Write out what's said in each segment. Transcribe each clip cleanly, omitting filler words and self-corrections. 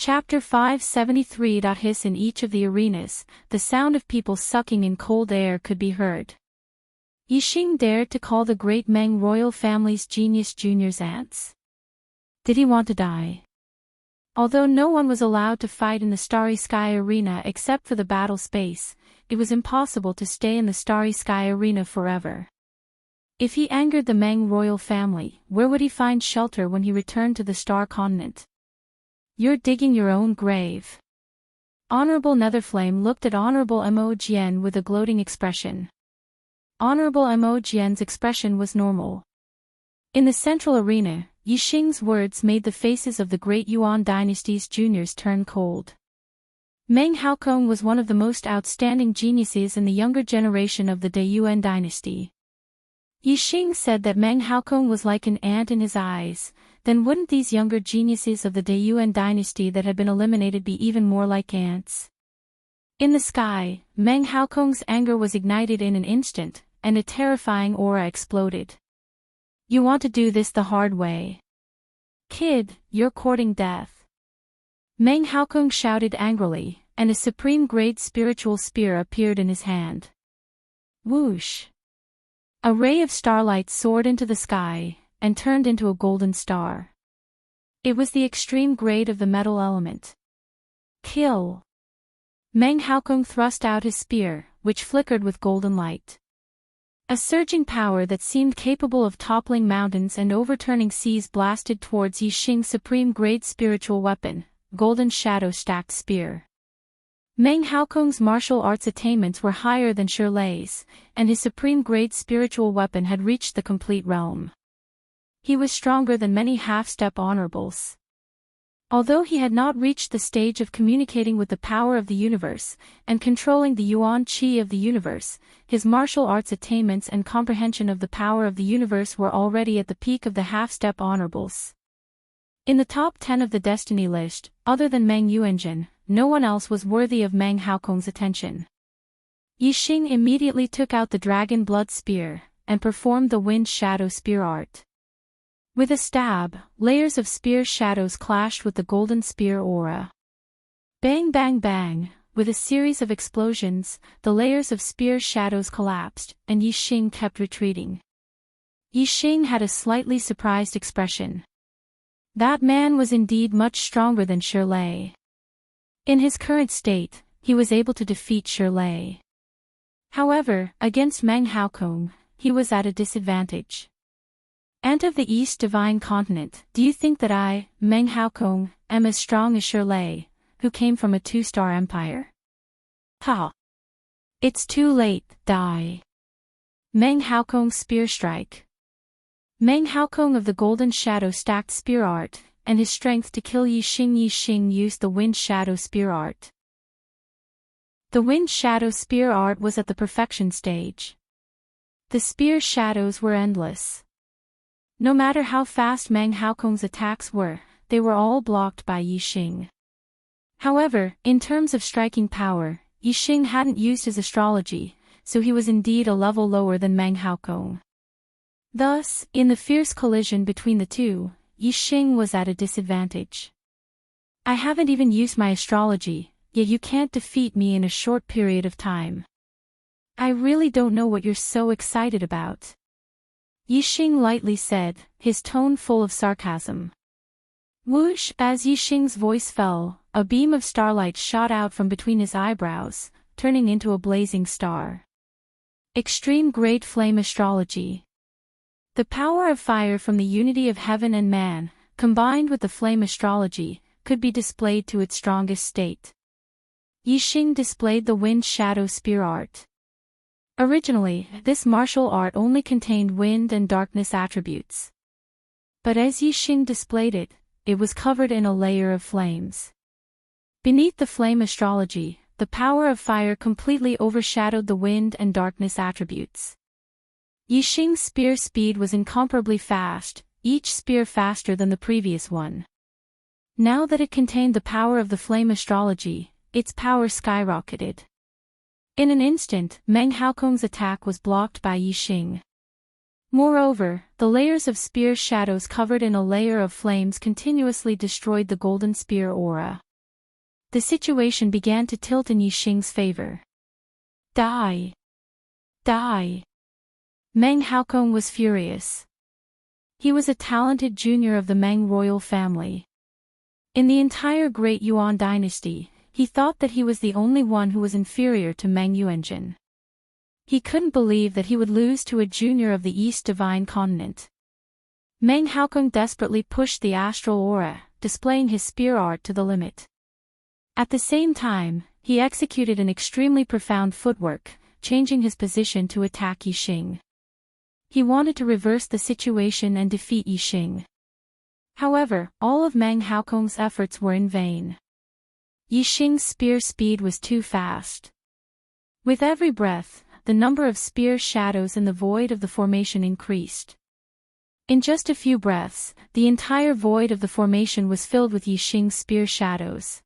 Chapter 573. Hiss in each of the arenas, the sound of people sucking in cold air could be heard. Yixing dared to call the great Meng royal family's genius juniors ants. Did he want to die? Although no one was allowed to fight in the Starry Sky Arena except for the battle space, it was impossible to stay in the Starry Sky Arena forever. If he angered the Meng royal family, where would he find shelter when he returned to the Star Continent? You're digging your own grave. Honorable Netherflame looked at Honorable Mo Jian with a gloating expression. Honorable Mo Jian's expression was normal. In the central arena, Yixing's words made the faces of the great Yuan dynasty's juniors turn cold. Meng Haokong was one of the most outstanding geniuses in the younger generation of the Yuan dynasty. Yixing said that Meng Haokong was like an ant in his eyes. Then wouldn't these younger geniuses of the Yuan dynasty that had been eliminated be even more like ants? In the sky, Meng Haokong's anger was ignited in an instant, and a terrifying aura exploded. You want to do this the hard way. Kid, you're courting death. Meng Haokong shouted angrily, and a supreme-grade spiritual spear appeared in his hand. Whoosh! A ray of starlight soared into the sky, and turned into a golden star. It was the extreme grade of the metal element. Kill! Meng Haokong thrust out his spear, which flickered with golden light. A surging power that seemed capable of toppling mountains and overturning seas blasted towards Yixing's supreme-grade spiritual weapon, Golden Shadow Stacked Spear. Meng Haokong's martial arts attainments were higher than Shirley's, and his supreme-grade spiritual weapon had reached the complete realm. He was stronger than many half-step honorables. Although he had not reached the stage of communicating with the power of the universe, and controlling the Yuan Qi of the universe, his martial arts attainments and comprehension of the power of the universe were already at the peak of the half-step honorables. In the top 10 of the destiny list, other than Meng Yuanjin, no one else was worthy of Meng Haokong's attention. Yixing immediately took out the dragon blood spear, and performed the wind shadow spear art. With a stab, layers of spear shadows clashed with the golden spear aura. Bang bang bang, with a series of explosions, the layers of spear shadows collapsed, and Yixing kept retreating. Yixing had a slightly surprised expression. That man was indeed much stronger than Shirley. In his current state, he was able to defeat Shirley. However, against Meng Haokong, he was at a disadvantage. Ant of the East Divine Continent, do you think that I, Meng Haokong, am as strong as Shirley, who came from a 2-star empire? Ha! It's too late, die. Meng Haokong's spear strike. Meng Haokong of the Golden Shadow Stacked Spear Art, and his strength to kill Yixing used the Wind Shadow Spear Art. The Wind Shadow Spear Art was at the perfection stage. The spear shadows were endless. No matter how fast Meng Haokong's attacks were, they were all blocked by Yixing. However, in terms of striking power, Yixing hadn't used his astrology, so he was indeed a level lower than Meng Haokong. Thus, in the fierce collision between the two, Yixing was at a disadvantage. I haven't even used my astrology, yet you can't defeat me in a short period of time. I really don't know what you're so excited about. Yixing lightly said, his tone full of sarcasm. Whoosh! As Yixing's voice fell, a beam of starlight shot out from between his eyebrows, turning into a blazing star. Extreme Great Flame Astrology. The power of fire from the unity of heaven and man, combined with the flame astrology, could be displayed to its strongest state. Yixing displayed the Wind Shadow Spear Art. Originally, this martial art only contained wind and darkness attributes. But as Yixing displayed it, it was covered in a layer of flames. Beneath the flame astrology, the power of fire completely overshadowed the wind and darkness attributes. Yixing's spear speed was incomparably fast, each spear faster than the previous one. Now that it contained the power of the flame astrology, its power skyrocketed. In an instant, Meng Haokong's attack was blocked by Yixing. Moreover, the layers of spear shadows covered in a layer of flames continuously destroyed the golden spear aura. The situation began to tilt in Yixing's favor. Die! Die! Meng Haokong was furious. He was a talented junior of the Meng royal family. In the entire Great Yuan dynasty, he thought that he was the only one who was inferior to Meng Yuanjin. He couldn't believe that he would lose to a junior of the East Divine Continent. Meng Haokong desperately pushed the astral aura, displaying his spear art to the limit. At the same time, he executed an extremely profound footwork, changing his position to attack Yixing. He wanted to reverse the situation and defeat Yixing. However, all of Meng Haokong's efforts were in vain. Yixing's spear speed was too fast. With every breath, the number of spear shadows in the void of the formation increased. In just a few breaths, the entire void of the formation was filled with Yixing's spear shadows.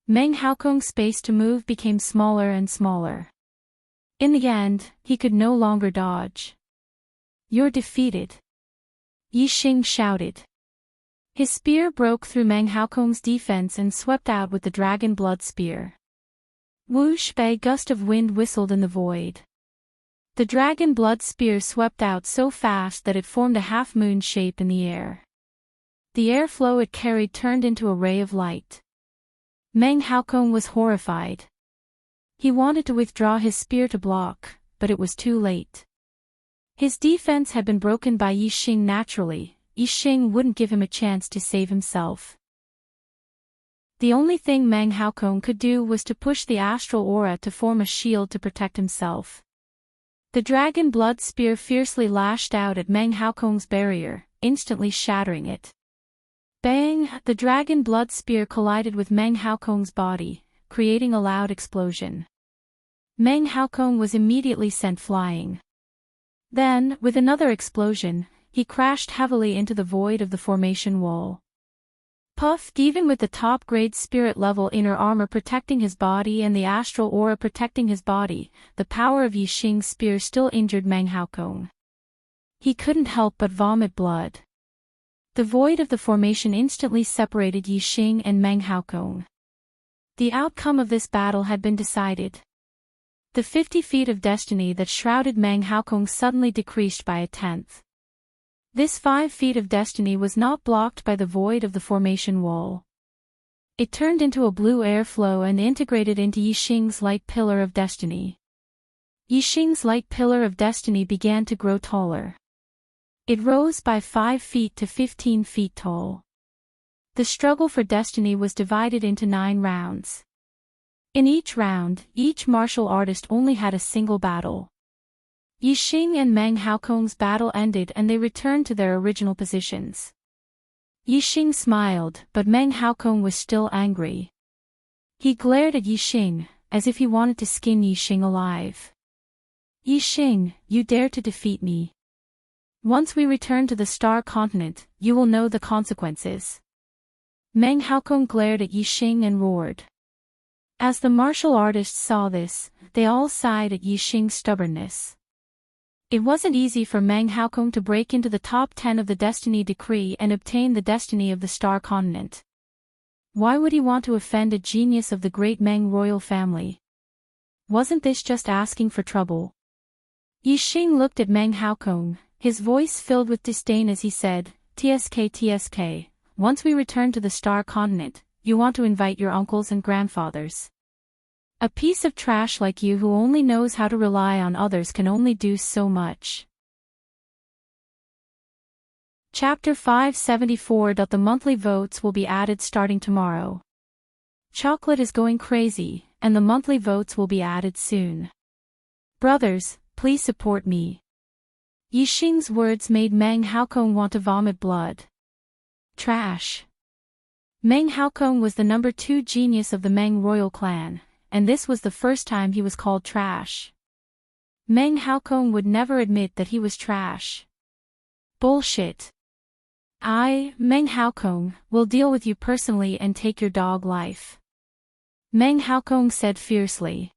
Meng Haokong's space to move became smaller and smaller. In the end, he could no longer dodge. "You're defeated," Yixing shouted. His spear broke through Meng Haokong's defense and swept out with the dragon blood spear. Whoosh! A gust of wind whistled in the void. The dragon blood spear swept out so fast that it formed a half-moon shape in the air. The airflow it carried turned into a ray of light. Meng Haokong was horrified. He wanted to withdraw his spear to block, but it was too late. His defense had been broken by Yixing naturally. Yixing wouldn't give him a chance to save himself. The only thing Meng Haokong could do was to push the astral aura to form a shield to protect himself. The dragon blood spear fiercely lashed out at Meng Haokong's barrier, instantly shattering it. Bang! The dragon blood spear collided with Meng Haokong's body, creating a loud explosion. Meng Haokong was immediately sent flying. Then, with another explosion, he crashed heavily into the void of the formation wall. Puff! Even with the top-grade spirit-level inner armor protecting his body and the astral aura protecting his body, the power of Yixing's spear still injured Meng Haokong. He couldn't help but vomit blood. The void of the formation instantly separated Yixing and Meng Haokong. The outcome of this battle had been decided. The 50 feet of destiny that shrouded Meng Haokong suddenly decreased by a tenth. This 5 feet of destiny was not blocked by the void of the formation wall. It turned into a blue airflow and integrated into Yixing's light pillar of destiny. Yixing's light pillar of destiny began to grow taller. It rose by 5 feet to 15 feet tall. The struggle for destiny was divided into 9 rounds. In each round, each martial artist only had a single battle. Yixing and Meng Haokong's battle ended and they returned to their original positions. Yixing smiled, but Meng Haokong was still angry. He glared at Yixing, as if he wanted to skin Yixing alive. "Yixing, you dare to defeat me. Once we return to the Star Continent, you will know the consequences." Meng Haokong glared at Yixing and roared. As the martial artists saw this, they all sighed at Yixing's stubbornness. It wasn't easy for Meng Haokong to break into the top 10 of the Destiny Decree and obtain the destiny of the Star Continent. Why would he want to offend a genius of the great Meng royal family? Wasn't this just asking for trouble? Yixing looked at Meng Haokong, his voice filled with disdain as he said, TSK, once we return to the Star Continent, you want to invite your uncles and grandfathers. A piece of trash like you who only knows how to rely on others can only do so much. Chapter 574. The monthly votes will be added starting tomorrow. Chocolate is going crazy, and the monthly votes will be added soon. Brothers, please support me. Yixing's words made Meng Haokong want to vomit blood. Trash. Meng Haokong was the number 2 genius of the Meng royal clan, and this was the first time he was called trash. Meng Haokong would never admit that he was trash. Bullshit. Meng Haokong, will deal with you personally and take your dog life. Meng Haokong said fiercely.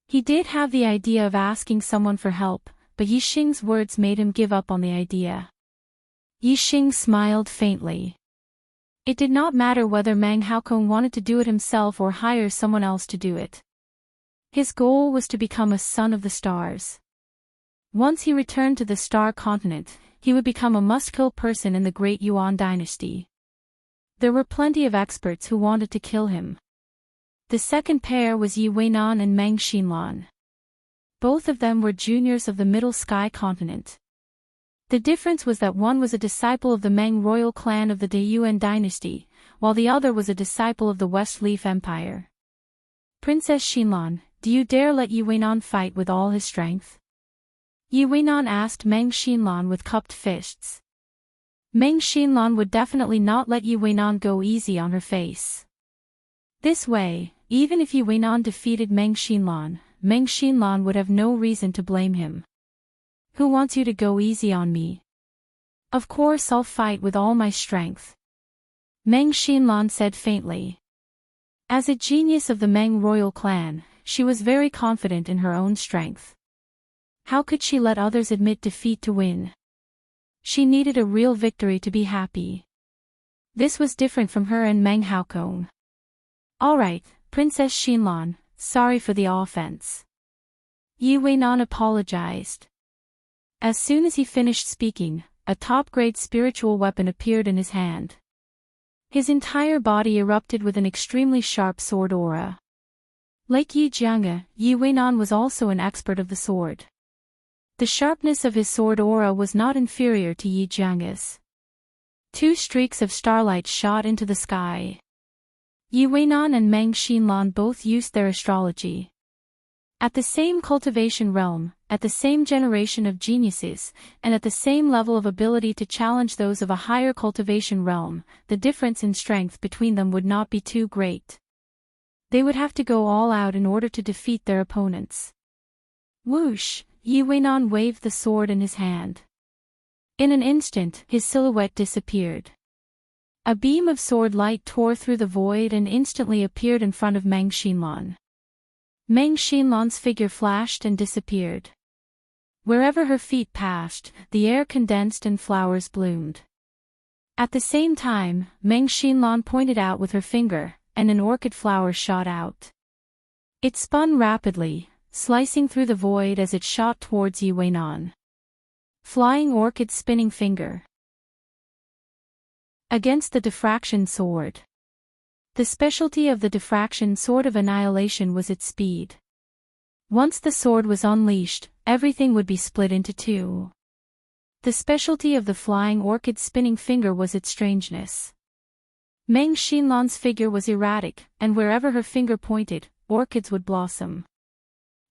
He did have the idea of asking someone for help, but Yixing's words made him give up on the idea. Yixing smiled faintly. It did not matter whether Mang Haokong wanted to do it himself or hire someone else to do it. His goal was to become a son of the stars. Once he returned to the Star Continent, he would become a must-kill person in the Great Yuan dynasty. There were plenty of experts who wanted to kill him. The second pair was Yi Weinan and Meng Xinlan. Both of them were juniors of the Middle Sky Continent. The difference was that one was a disciple of the Meng royal clan of the Deyuan dynasty, while the other was a disciple of the West Leaf Empire. Princess Xinlan, do you dare let Yi Weinan fight with all his strength? Yi Weinan asked Meng Xinlan with cupped fists. Meng Xinlan would definitely not let Yi Weinan go easy on her face. This way, even if Yi Weinan defeated Meng Xinlan would have no reason to blame him. Who wants you to go easy on me? Of course I'll fight with all my strength. Meng Xinlan said faintly. As a genius of the Meng royal clan, she was very confident in her own strength. How could she let others admit defeat to win? She needed a real victory to be happy. This was different from her and Meng Haokong. Alright, Princess Xinlan, sorry for the offense. Yi Weinan apologized. As soon as he finished speaking, a top-grade spiritual weapon appeared in his hand. His entire body erupted with an extremely sharp sword aura. Like Yi Jianga, Yi Weinan was also an expert of the sword. The sharpness of his sword aura was not inferior to Yi Jianga's. 2 streaks of starlight shot into the sky. Yi Weinan and Meng Xinlan both used their astrology. At the same cultivation realm, at the same generation of geniuses, and at the same level of ability to challenge those of a higher cultivation realm, the difference in strength between them would not be too great. They would have to go all out in order to defeat their opponents. Whoosh! Yi Weinan waved the sword in his hand. In an instant, his silhouette disappeared. A beam of sword light tore through the void and instantly appeared in front of Meng Xinlan. Meng Xinlan's figure flashed and disappeared. Wherever her feet passed, the air condensed and flowers bloomed. At the same time, Meng Xinlan pointed out with her finger, and an orchid flower shot out. It spun rapidly, slicing through the void as it shot towards Yi Weinan. Flying orchid spinning finger. Against the diffraction sword. The specialty of the diffraction sword of annihilation was its speed. Once the sword was unleashed, everything would be split into 2. The specialty of the flying orchid spinning finger was its strangeness. Meng Xinlan's figure was erratic, and wherever her finger pointed, orchids would blossom.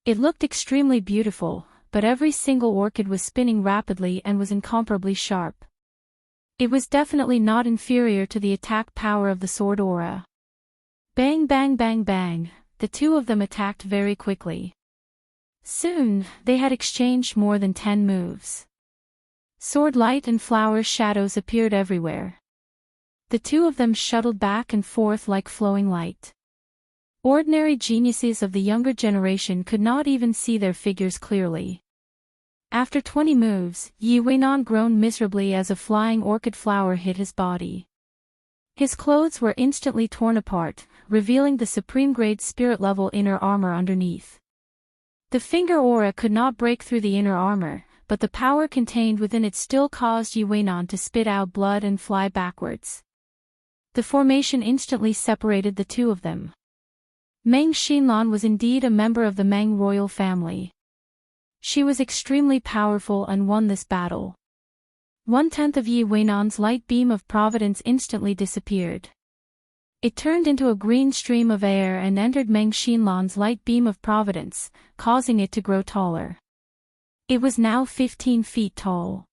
It looked extremely beautiful, but every single orchid was spinning rapidly and was incomparably sharp. It was definitely not inferior to the attack power of the sword aura. Bang bang bang bang, the 2 of them attacked very quickly. Soon, they had exchanged more than 10 moves. Sword light and flower shadows appeared everywhere. The 2 of them shuttled back and forth like flowing light. Ordinary geniuses of the younger generation could not even see their figures clearly. After 20 moves, Yi Weinan groaned miserably as a flying orchid flower hit his body. His clothes were instantly torn apart, revealing the supreme-grade spirit-level inner armor underneath. The finger aura could not break through the inner armor, but the power contained within it still caused Yi Weinan to spit out blood and fly backwards. The formation instantly separated the 2 of them. Meng Xinlan was indeed a member of the Meng royal family. She was extremely powerful and won this battle. 1/10 of Yi Weinan's light beam of providence instantly disappeared. It turned into a green stream of air and entered Meng Xinlan's light beam of providence, causing it to grow taller. It was now 15 feet tall.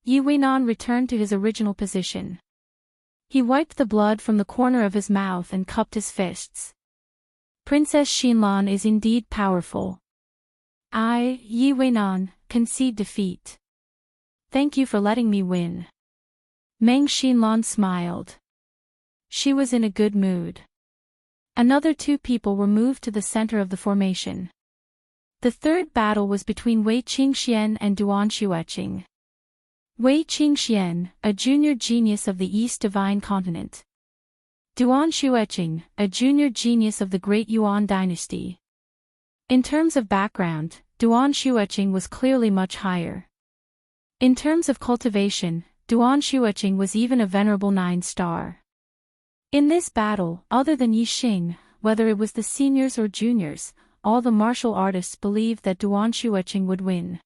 Yi Weinan returned to his original position. He wiped the blood from the corner of his mouth and cupped his fists. Princess Xinlan is indeed powerful. I, Yi Weinan, concede defeat. Thank you for letting me win. Meng Xinlan smiled. She was in a good mood. Another 2 people were moved to the center of the formation. The third battle was between Wei Qingxian and Duan Xueqing. Wei Qingxian, a junior genius of the East Divine Continent. Duan Xueqing, a junior genius of the Great Yuan Dynasty. In terms of background, Duan Xueqing was clearly much higher. In terms of cultivation, Duan Xueqing was even a venerable 9-star. In this battle, other than Yixing, whether it was the seniors or juniors, all the martial artists believed that Duan Xueqing would win.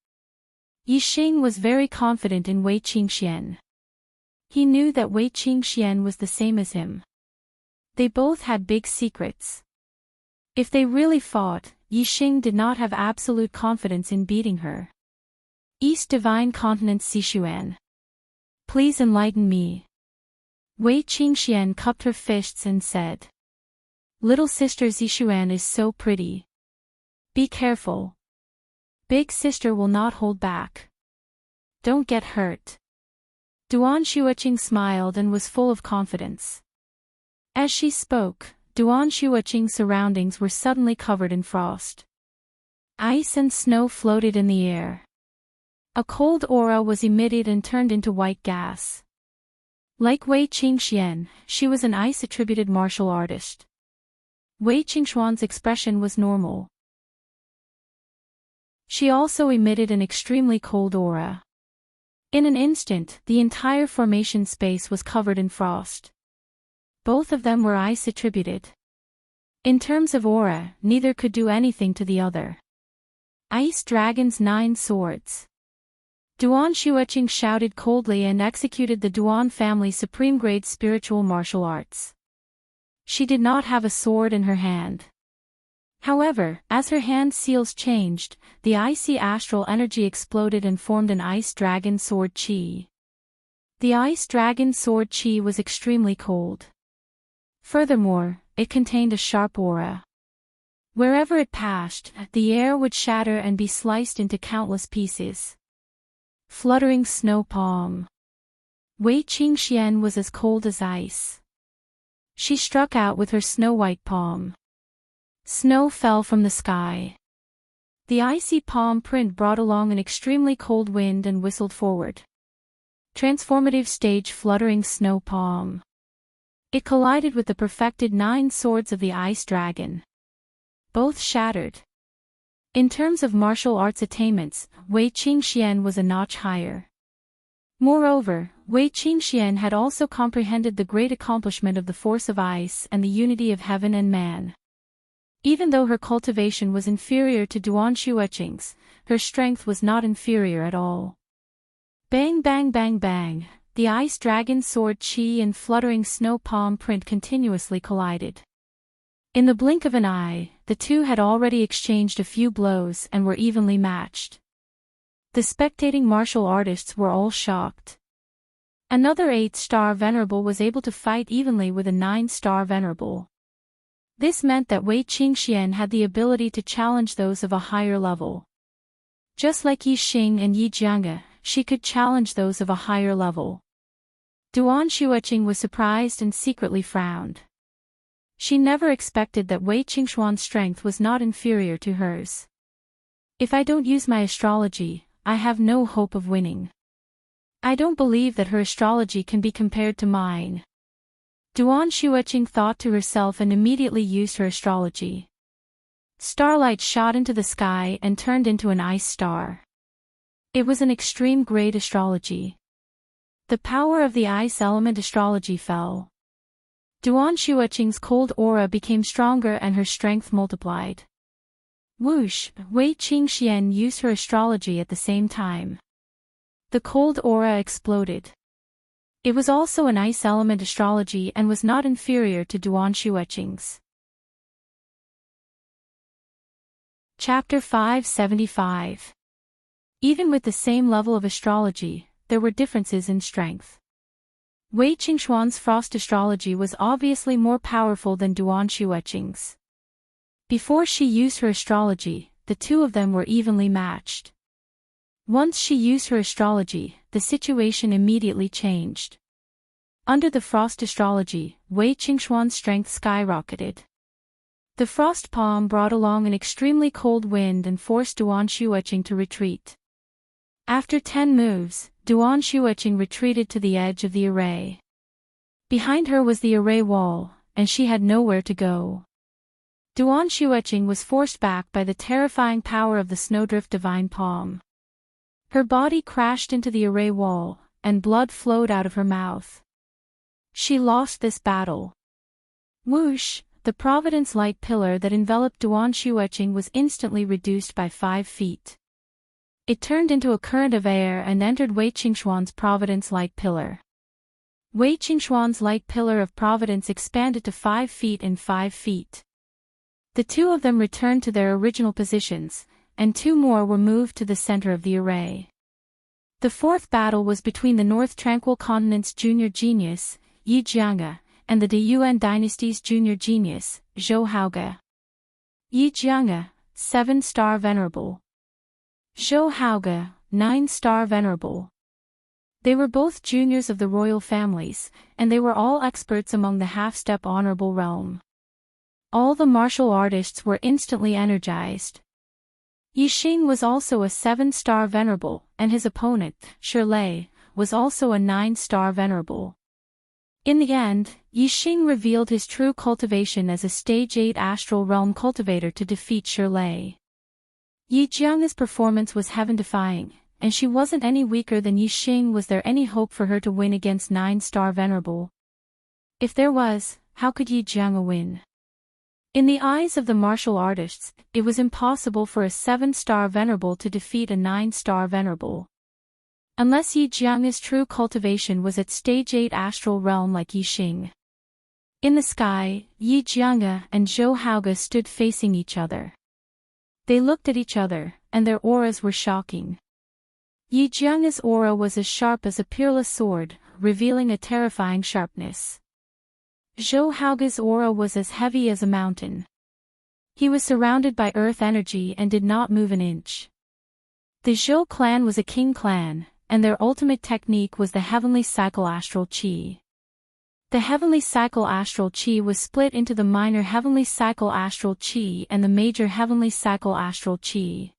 Yixing was very confident in Wei Qingxian. He knew that Wei Qingxian was the same as him. They both had big secrets. If they really fought, Yixing did not have absolute confidence in beating her. East Divine Continent Sixuan. Please enlighten me. Wei Qingxian cupped her fists and said. Little sister Zixuan is so pretty. Be careful. Big sister will not hold back. Don't get hurt. Duan Xueqing smiled and was full of confidence. As she spoke, Duan Xueqing's surroundings were suddenly covered in frost. Ice and snow floated in the air. A cold aura was emitted and turned into white gas. Like Wei Qingxian, she was an ice-attributed martial artist. Wei Qingxuan's expression was normal. She also emitted an extremely cold aura. In an instant, the entire formation space was covered in frost. Both of them were ice-attributed. In terms of aura, neither could do anything to the other. Ice Dragon's 9 Swords. Duan Xueqing shouted coldly and executed the Duan family's supreme-grade spiritual martial arts. She did not have a sword in her hand. However, as her hand seals changed, the icy astral energy exploded and formed an Ice Dragon Sword Qi. The Ice Dragon Sword Qi was extremely cold. Furthermore, it contained a sharp aura. Wherever it passed, the air would shatter and be sliced into countless pieces. Fluttering Snow Palm. Wei Qingxian was as cold as ice. She struck out with her snow-white palm. Snow fell from the sky. The icy palm print brought along an extremely cold wind and whistled forward. Transformative stage Fluttering Snow Palm. It collided with the perfected 9 swords of the Ice Dragon. Both shattered. In terms of martial arts attainments, Wei Qingxian was a notch higher. Moreover, Wei Qingxian had also comprehended the great accomplishment of the force of ice and the unity of heaven and man. Even though her cultivation was inferior to Duan Xueqing's, her strength was not inferior at all. Bang bang bang bang, the Ice Dragon Sword Qi and Fluttering Snow Palm print continuously collided. In the blink of an eye, the two had already exchanged a few blows and were evenly matched. The spectating martial artists were all shocked. Another 8-star venerable was able to fight evenly with a 9-star venerable. This meant that Wei Qingxian had the ability to challenge those of a higher level. Just like Yixing and Yi Jianga, she could challenge those of a higher level. Duan Xueqing was surprised and secretly frowned. She never expected that Wei Qingxuan's strength was not inferior to hers. If I don't use my astrology, I have no hope of winning. I don't believe that her astrology can be compared to mine. Duan Xueqing thought to herself and immediately used her astrology. Starlight shot into the sky and turned into an ice star. It was an extreme grade astrology. The power of the ice element astrology fell. Duan Xueqing's cold aura became stronger and her strength multiplied. Whoosh, Wei Qingxian used her astrology at the same time. The cold aura exploded. It was also an ice element astrology and was not inferior to Duan Xueqing's. Chapter 575. Even with the same level of astrology, there were differences in strength. Wei Qingxuan's frost astrology was obviously more powerful than Duan Xueqing's. Before she used her astrology, the two of them were evenly matched. Once she used her astrology, the situation immediately changed. Under the frost astrology, Wei Qingxuan's strength skyrocketed. The frost palm brought along an extremely cold wind and forced Duan Xueqing to retreat. After 10 moves, Duan Shuiqing retreated to the edge of the array. Behind her was the array wall, and she had nowhere to go. Duan Shuiqing was forced back by the terrifying power of the Snowdrift Divine Palm. Her body crashed into the array wall, and blood flowed out of her mouth. She lost this battle. Whoosh! The Providence light pillar that enveloped Duan Shuiqing was instantly reduced by 5 feet. It turned into a current of air and entered Wei Qingxuan's Providence light pillar. Wei Qingxuan's light pillar of Providence expanded to 5 feet and 5 feet. The two of them returned to their original positions, and 2 more were moved to the center of the array. The fourth battle was between the North Tranquil Continent's junior genius, Yi Jianga, and the Yuan dynasty's junior genius, Zhou Haoge. Yi Jianga, 7-star venerable. Zhou Haoge, 9-star venerable. They were both juniors of the royal families, and they were all experts among the half-step honorable realm. All the martial artists were instantly energized. Yixing was also a 7-star venerable, and his opponent, Shirlei, was also a 9-star venerable. In the end, Yixing revealed his true cultivation as a Stage 8 Astral Realm cultivator to defeat Shirlei. Yi Jianga's performance was heaven-defying, and she wasn't any weaker than Yixing. Was there any hope for her to win against 9-star venerable? If there was, how could Yi Jianga win? In the eyes of the martial artists, it was impossible for a 7-star venerable to defeat a 9-star venerable. Unless Yi Jianga's true cultivation was at Stage 8 Astral Realm like Yixing. In the sky, Yi Jianga and Zhou Haoge stood facing each other. They looked at each other, and their auras were shocking. Yi Jianga's aura was as sharp as a peerless sword, revealing a terrifying sharpness. Zhou Haoge's aura was as heavy as a mountain. He was surrounded by earth energy and did not move an inch. The Zhou clan was a king clan, and their ultimate technique was the Heavenly Cycle Astral Qi. The Heavenly Cycle Astral Qi was split into the Minor Heavenly Cycle Astral Qi and the Major Heavenly Cycle Astral Qi.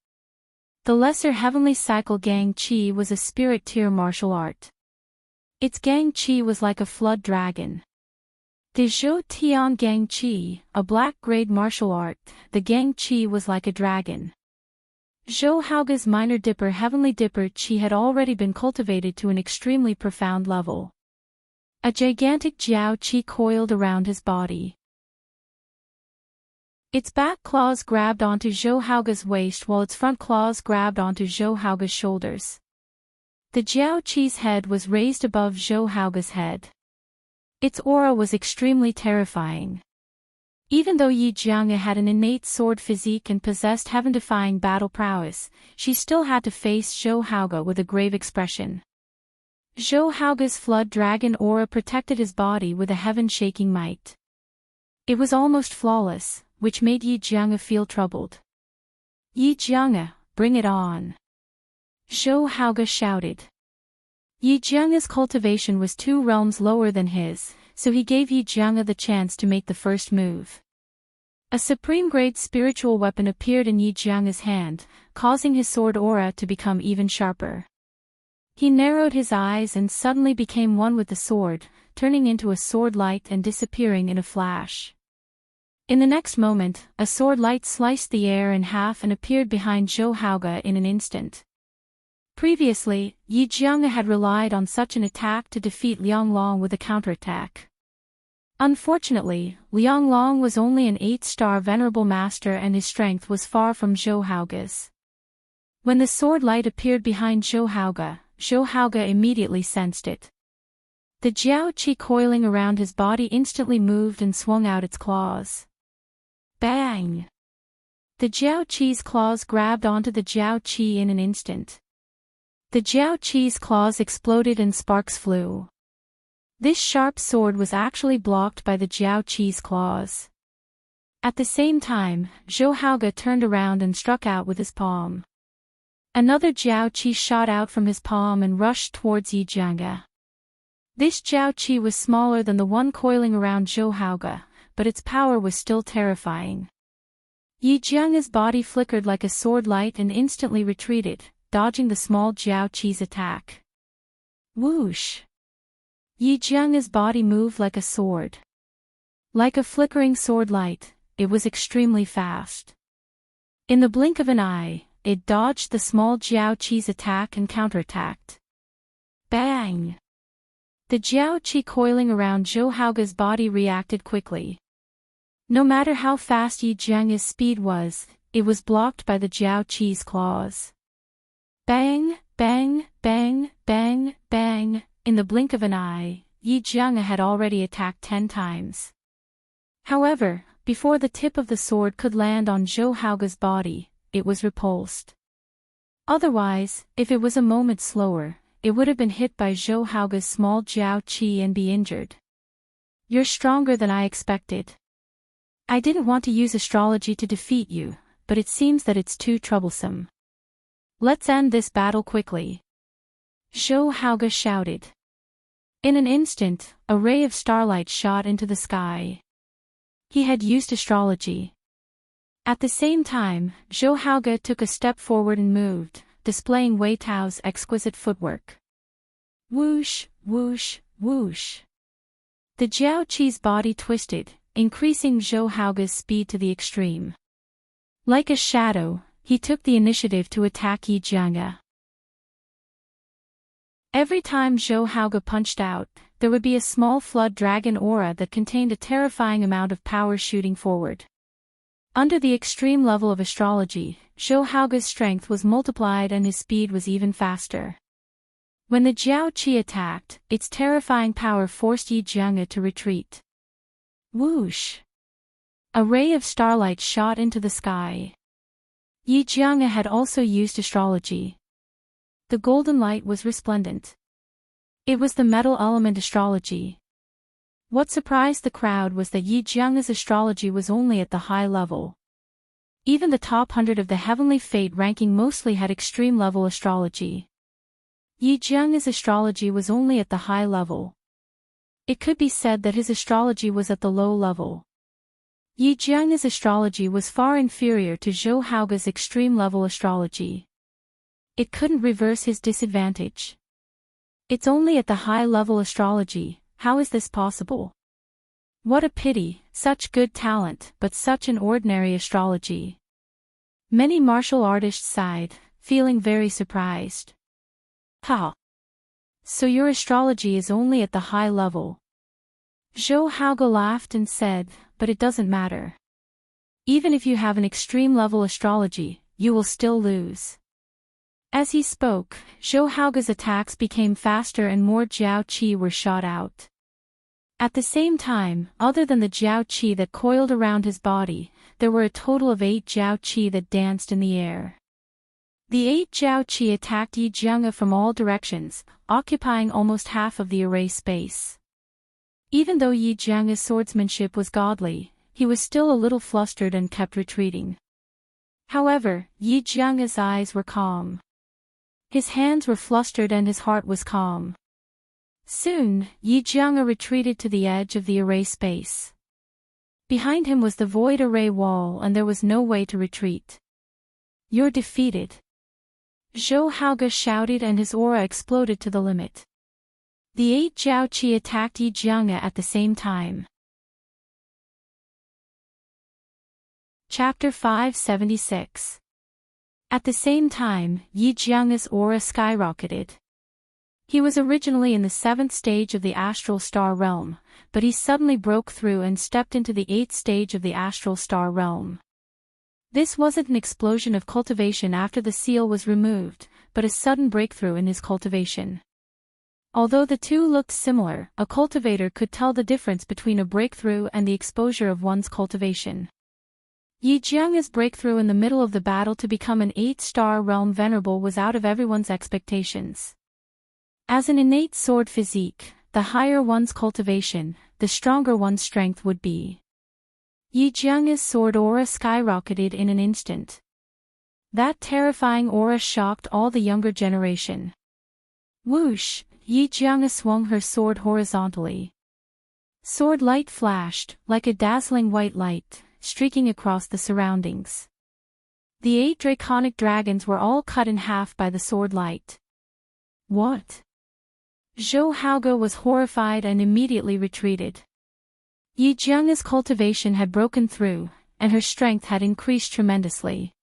The Lesser Heavenly Cycle Gang Qi was a spirit tier martial art. Its Gang Qi was like a flood dragon. The Zhou Tian Gang Qi, a black-grade martial art, the Gang Qi was like a dragon. Zhou Haoge's Minor Dipper Heavenly Dipper Qi had already been cultivated to an extremely profound level. A gigantic Jiao Qi coiled around his body. Its back claws grabbed onto Zhou Haoge's waist while its front claws grabbed onto Zhou Haoge's shoulders. The Jiao Qi's head was raised above Zhou Haoge's head. Its aura was extremely terrifying. Even though Yi Jianga had an innate sword physique and possessed heaven-defying battle prowess, she still had to face Zhou Haoge with a grave expression. Zhou Haoge's flood dragon aura protected his body with a heaven-shaking might. It was almost flawless, which made Yi Jianga feel troubled. Yi Jianga, bring it on! Zhou Haoge shouted. Yi Jianga's cultivation was 2 realms lower than his, so he gave Yi Jianga the chance to make the first move. A supreme-grade spiritual weapon appeared in Yi Jianga's hand, causing his sword aura to become even sharper. He narrowed his eyes and suddenly became one with the sword, turning into a sword light and disappearing in a flash. In the next moment, a sword light sliced the air in half and appeared behind Zhou Haoge in an instant. Previously, Yi Jianga had relied on such an attack to defeat Liang Long with a counterattack. Unfortunately, Liang Long was only an 8-star venerable master and his strength was far from Zhou Haoge's. When the sword light appeared behind Zhou Haoge immediately sensed it. The Jiao Qi coiling around his body instantly moved and swung out its claws. Bang! The Jiao Qi's claws grabbed onto the Jiao Qi in an instant. The Jiao Qi's claws exploded and sparks flew. This sharp sword was actually blocked by the Jiao Qi's claws. At the same time, Zhou Haoge turned around and struck out with his palm. Another Jiao Qi shot out from his palm and rushed towards Yi Jianga. This Jiao Qi was smaller than the one coiling around Zhou Haoge, but its power was still terrifying. Yi Jianga's body flickered like a sword light and instantly retreated, dodging the small Jiao Qi's attack. Whoosh! Yi Jianga's body moved like a sword. Like a flickering sword light, it was extremely fast. In the blink of an eye, it dodged the small Jiao Qi's attack and counterattacked. Bang! The Jiao Qi coiling around Zhou Haoge's body reacted quickly. No matter how fast Yi Jianga's speed was, it was blocked by the Jiao Qi's claws. Bang, bang, bang, bang, bang. In the blink of an eye, Yi Jianga had already attacked 10 times. However, before the tip of the sword could land on Zhou Haoge's body, it was repulsed. Otherwise, if it was a moment slower, it would have been hit by Zhou Haoge's small Jiao Qi and be injured. You're stronger than I expected. I didn't want to use astrology to defeat you, but it seems that it's too troublesome. Let's end this battle quickly. Zhou Haoge shouted. In an instant, a ray of starlight shot into the sky. He had used astrology. At the same time, Zhou Haoge took a step forward and moved, displaying Wei Tao's exquisite footwork. Whoosh, whoosh, whoosh. The Jiao Qi's body twisted, increasing Zhou Haoge's speed to the extreme. Like a shadow, he took the initiative to attack Yi Jianga. Every time Zhou Haoge punched out, there would be a small flood dragon aura that contained a terrifying amount of power shooting forward. Under the extreme level of astrology, Zhou Haoge's strength was multiplied and his speed was even faster. When the Jiao Qi attacked, its terrifying power forced Yi Jianga to retreat. Whoosh! A ray of starlight shot into the sky. Yi Jianga had also used astrology. The golden light was resplendent. It was the metal element astrology. What surprised the crowd was that Yi Jianga's astrology was only at the high level. Even the top 100 of the Heavenly Fate ranking mostly had extreme level astrology. Yi Jianga's astrology was only at the high level. It could be said that his astrology was at the low level. Yi Jianga's astrology was far inferior to Zhou Haoge's extreme level astrology. It couldn't reverse his disadvantage. It's only at the high level astrology. How is this possible? What a pity, such good talent, but such an ordinary astrology. Many martial artists sighed, feeling very surprised. Ha! So your astrology is only at the high level. Zhou Haoge laughed and said, but it doesn't matter. Even if you have an extreme level astrology, you will still lose. As he spoke, Zhou Haoge's attacks became faster and more Jiao Qi were shot out. At the same time, other than the Jiao Qi that coiled around his body, there were a total of 8 Jiao Qi that danced in the air. The 8 Jiao Qi attacked Yi Jianga from all directions, occupying almost half of the array space. Even though Yi Jianga's swordsmanship was godly, he was still a little flustered and kept retreating. However, Yi Jianga's eyes were calm. His hands were flustered and his heart was calm. Soon, Yi Jianga retreated to the edge of the array space. Behind him was the void array wall and there was no way to retreat. You're defeated. Zhou Haoge shouted and his aura exploded to the limit. The 8 Jiao Qi attacked Yi Jianga at the same time. Chapter 576. At the same time, Yi Jianga's aura skyrocketed. He was originally in the 7th stage of the astral star realm, but he suddenly broke through and stepped into the 8th stage of the astral star realm. This wasn't an explosion of cultivation after the seal was removed, but a sudden breakthrough in his cultivation. Although the two looked similar, a cultivator could tell the difference between a breakthrough and the exposure of one's cultivation. Yi Jianga's breakthrough in the middle of the battle to become an 8-star realm venerable was out of everyone's expectations. As an innate sword physique, the higher one's cultivation, the stronger one's strength would be. Yi Jianga's sword aura skyrocketed in an instant. That terrifying aura shocked all the younger generation. Whoosh! Yi Jianga swung her sword horizontally. Sword light flashed, like a dazzling white light, streaking across the surroundings. The 8 draconic dragons were all cut in half by the sword light. What? Zhou Haoge was horrified and immediately retreated. Yi Jianga's cultivation had broken through, and her strength had increased tremendously.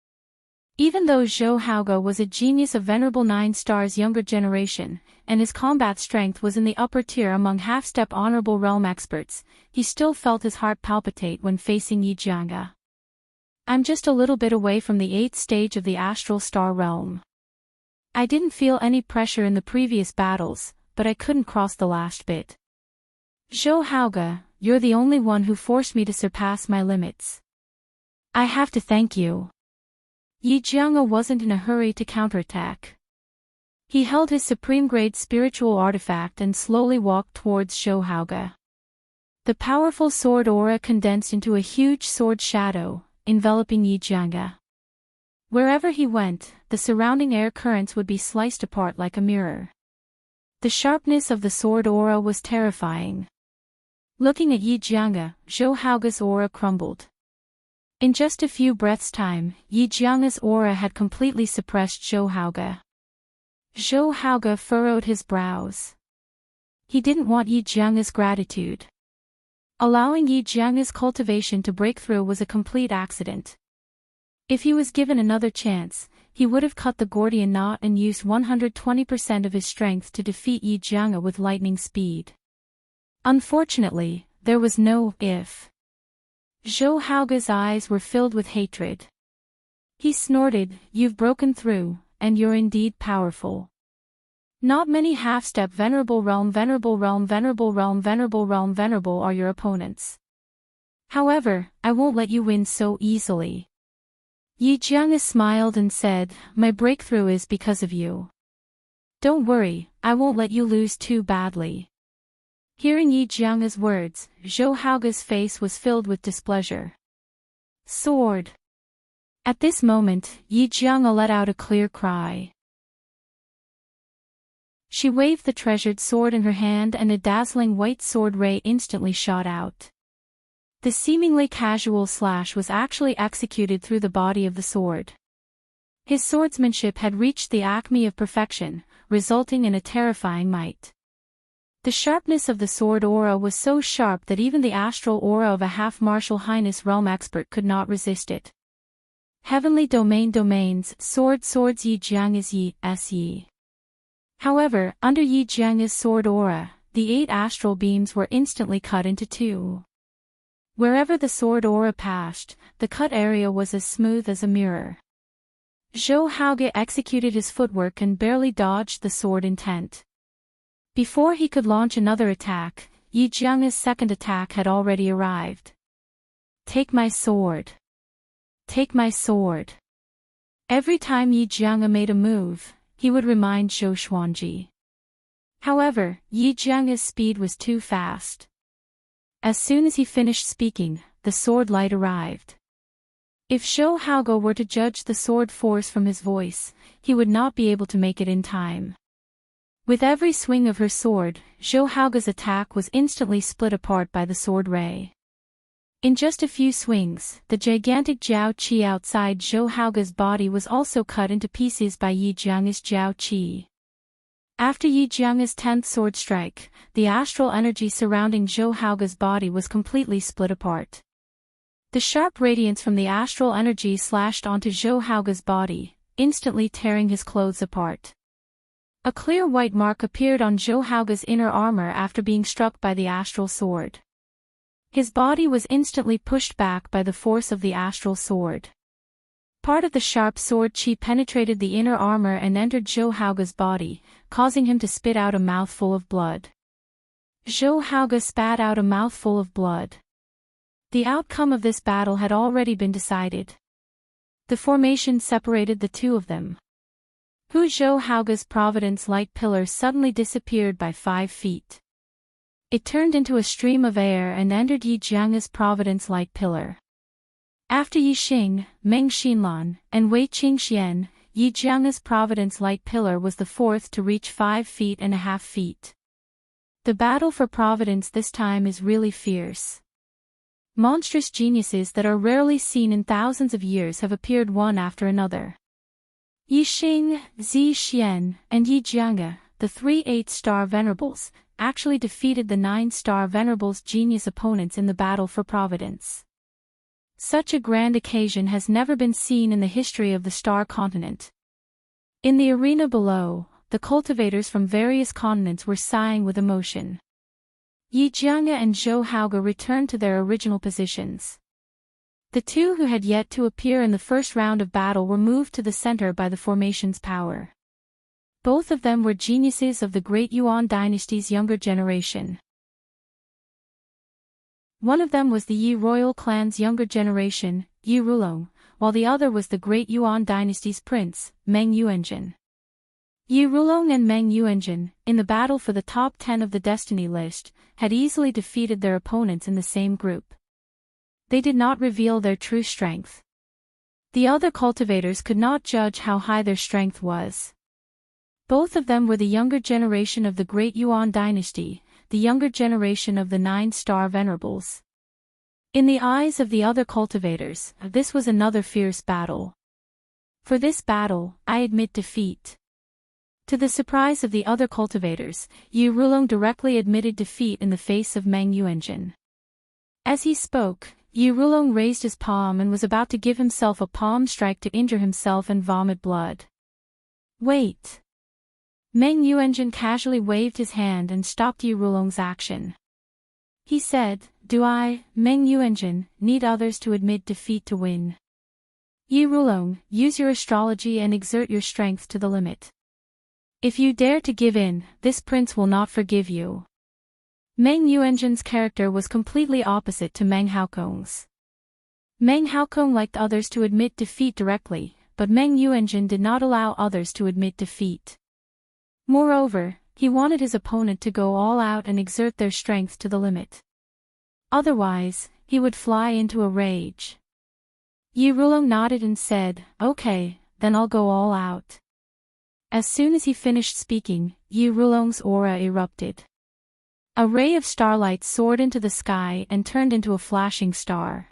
Even though Zhou Haoge was a genius of Venerable 9 Star's younger generation, and his combat strength was in the upper tier among half-step honorable realm experts, he still felt his heart palpitate when facing Yi Jianga. I'm just a little bit away from the 8th stage of the astral star realm. I didn't feel any pressure in the previous battles, but I couldn't cross the last bit. Zhou Haoge, you're the only one who forced me to surpass my limits. I have to thank you. Yi Jianga wasn't in a hurry to counterattack. He held his supreme-grade spiritual artifact and slowly walked towards Zhou Haoge. The powerful sword aura condensed into a huge sword shadow, enveloping Yi Jianga. Wherever he went, the surrounding air currents would be sliced apart like a mirror. The sharpness of the sword aura was terrifying. Looking at Yi Jianga, Zhou Haoge's aura crumbled. In just a few breaths' time, Yi Jianga's aura had completely suppressed Zhou Haoge. Zhou Haoge furrowed his brows. He didn't want Yi Jianga's gratitude. Allowing Yi Jianga's cultivation to break through was a complete accident. If he was given another chance, he would have cut the Gordian knot and used 120% of his strength to defeat Yi Jianga with lightning speed. Unfortunately, there was no if. Zhou Haoge's eyes were filled with hatred. He snorted, "You've broken through, and you're indeed powerful. Not many half-step venerable realm are your opponents. However, I won't let you win so easily." Yi Jianga smiled and said, "My breakthrough is because of you. Don't worry, I won't let you lose too badly." Hearing Yi Jianga's words, Zhou Haoge's face was filled with displeasure. Sword. At this moment, Yi Jianga let out a clear cry. She waved the treasured sword in her hand and a dazzling white sword ray instantly shot out. The seemingly casual slash was actually executed through the body of the sword. His swordsmanship had reached the acme of perfection, resulting in a terrifying might. The sharpness of the sword aura was so sharp that even the astral aura of a half-martial highness realm expert could not resist it. Heavenly domains, swords Yi Jianga's Yi. However, under Yi Jianga's sword aura, the 8 astral beams were instantly cut into 2. Wherever the sword aura passed, the cut area was as smooth as a mirror. Zhou Haoge executed his footwork and barely dodged the sword intent. Before he could launch another attack, Yi Jianga's second attack had already arrived. "Take my sword. Take my sword." Every time Yi Jianga made a move, he would remind Zhou Xuanji. However, Yi Jianga's speed was too fast. As soon as he finished speaking, the sword light arrived. If Zhou Haoge were to judge the sword force from his voice, he would not be able to make it in time. With every swing of her sword, Zhou Haoge's attack was instantly split apart by the sword ray. In just a few swings, the gigantic Jiao Qi outside Zhou Haoge's body was also cut into pieces by Yi Jianga's Jiao Qi. After Yi Jianga's 10th sword strike, the astral energy surrounding Zhou Haoge's body was completely split apart. The sharp radiance from the astral energy slashed onto Zhou Haoge's body, instantly tearing his clothes apart. A clear white mark appeared on Zhou Haoge's inner armor after being struck by the astral sword. His body was instantly pushed back by the force of the astral sword. Part of the sharp sword chi penetrated the inner armor and entered Zhou Haoge's body, causing him to spit out a mouthful of blood. Zhou Haoge spat out a mouthful of blood. The outcome of this battle had already been decided. The formation separated the two of them. Zhou Haoge's Providence Light Pillar suddenly disappeared by 5 feet. It turned into a stream of air and entered Yi Jianga's Providence Light Pillar. After Yi Xing, Meng Xinlan, and Wei Qingxian, Yi Jianga's Providence Light Pillar was the 4th to reach 5.5 feet. The battle for Providence this time is really fierce. Monstrous geniuses that are rarely seen in thousands of years have appeared one after another. Yi Xing, Zi Xian, and Yi Jianga, the 3 8-star Venerables, actually defeated the 9-star Venerables' genius opponents in the battle for Providence. Such a grand occasion has never been seen in the history of the Star Continent. In the arena below, the cultivators from various continents were sighing with emotion. Yi Jianga and Zhou Haoge returned to their original positions. The two who had yet to appear in the first round of battle were moved to the center by the formation's power. Both of them were geniuses of the Great Yuan dynasty's younger generation. One of them was the Yi royal clan's younger generation, Yi Rulong, while the other was the Great Yuan dynasty's prince, Meng Yuanjun. Yi Rulong and Meng Yuanjun, in the battle for the top 10 of the destiny list, had easily defeated their opponents in the same group. They did not reveal their true strength. The other cultivators could not judge how high their strength was. Both of them were the younger generation of the Great Yuan dynasty, the younger generation of the 9-star Venerables. In the eyes of the other cultivators, this was another fierce battle. For this battle, I admit defeat. To the surprise of the other cultivators, Yi Rulong directly admitted defeat in the face of Meng Yuanjun. As he spoke, Yi Rulong raised his palm and was about to give himself a palm strike to injure himself and vomit blood. Wait! Meng Yuanjun casually waved his hand and stopped Yi Rulong's action. He said, "Do I, Meng Yuanjun, need others to admit defeat to win? Yi Rulong, use your astrology and exert your strength to the limit. If you dare to give in, this prince will not forgive you." Meng Yuanjun's character was completely opposite to Meng Haokong's. Meng Haokong liked others to admit defeat directly, but Meng Yuanjun did not allow others to admit defeat. Moreover, he wanted his opponent to go all out and exert their strength to the limit. Otherwise, he would fly into a rage. Yi Rulong nodded and said, "Okay, then I'll go all out." As soon as he finished speaking, Yi Rulong's aura erupted. A ray of starlight soared into the sky and turned into a flashing star.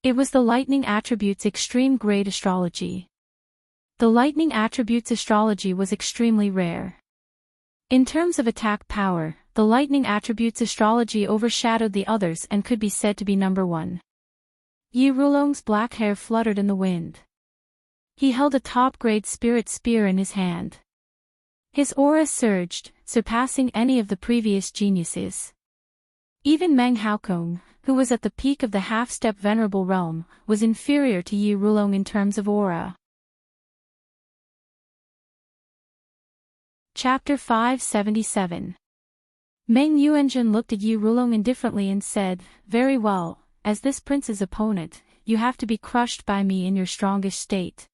It was the lightning attribute's extreme grade astrology. The lightning attribute's astrology was extremely rare. In terms of attack power, the lightning attribute's astrology overshadowed the others and could be said to be number one. Yi Rulong's black hair fluttered in the wind. He held a top-grade spirit spear in his hand. His aura surged, surpassing any of the previous geniuses. Even Meng Haokong, who was at the peak of the half-step venerable realm, was inferior to Yi Rulong in terms of aura. Chapter 577. Meng Yuanjun looked at Yi Rulong indifferently and said, "Very well, as this prince's opponent, you have to be crushed by me in your strongest state."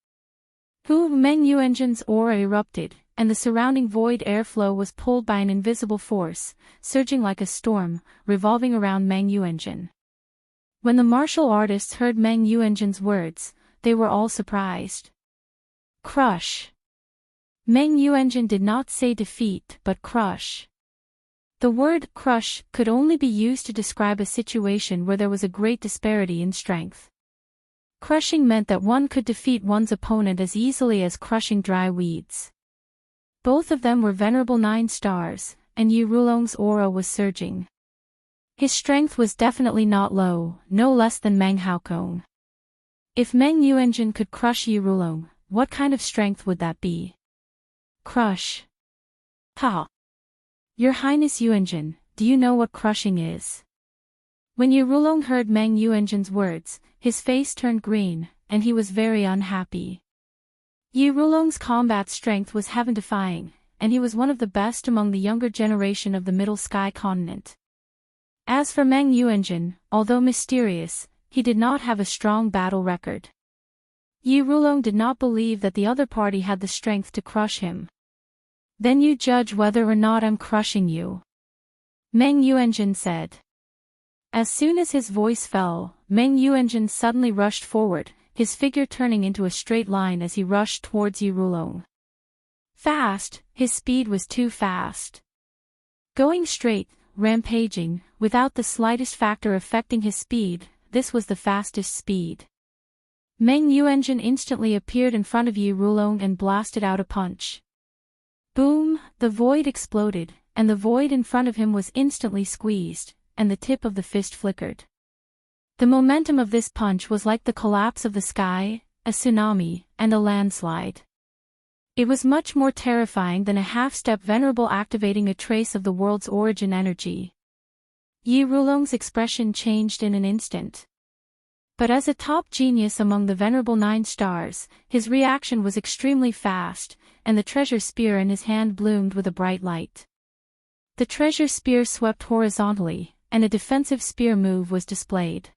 Meng Yuanjun's aura erupted, and the surrounding void airflow was pulled by an invisible force, surging like a storm, revolving around Meng Yuanjun. When the martial artists heard Meng Yuanjun's words, they were all surprised. Crush. Meng Yuanjun did not say defeat but crush. The word crush could only be used to describe a situation where there was a great disparity in strength. Crushing meant that one could defeat one's opponent as easily as crushing dry weeds. Both of them were venerable 9 stars, and Yi Rulong's aura was surging. His strength was definitely not low, no less than Meng Haokong. If Meng Yuanjun could crush Yi Rulong, what kind of strength would that be? Crush. Ha! Your Highness Yuanjun, do you know what crushing is? When Yi Rulong heard Meng Yuanjun's words, his face turned green, and he was very unhappy. Yi Rulong's combat strength was heaven-defying, and he was one of the best among the younger generation of the Middle Sky continent. As for Meng Yuanjun, although mysterious, he did not have a strong battle record. Yi Rulong did not believe that the other party had the strength to crush him. "Then you judge whether or not I'm crushing you," Meng Yuanjun said. As soon as his voice fell, Meng Yuanjun suddenly rushed forward, his figure turning into a straight line as he rushed towards Yi Rulong. Fast, his speed was too fast. Going straight, rampaging, without the slightest factor affecting his speed, this was the fastest speed. Meng Yuanjun instantly appeared in front of Yi Rulong and blasted out a punch. Boom, the void exploded, and the void in front of him was instantly squeezed, and the tip of the fist flickered. The momentum of this punch was like the collapse of the sky, a tsunami, and a landslide. It was much more terrifying than a half-step venerable activating a trace of the world's origin energy. Yi Rulong's expression changed in an instant. But as a top genius among the venerable 9 stars, his reaction was extremely fast, and the treasure spear in his hand bloomed with a bright light. The treasure spear swept horizontally, and a defensive spear move was displayed.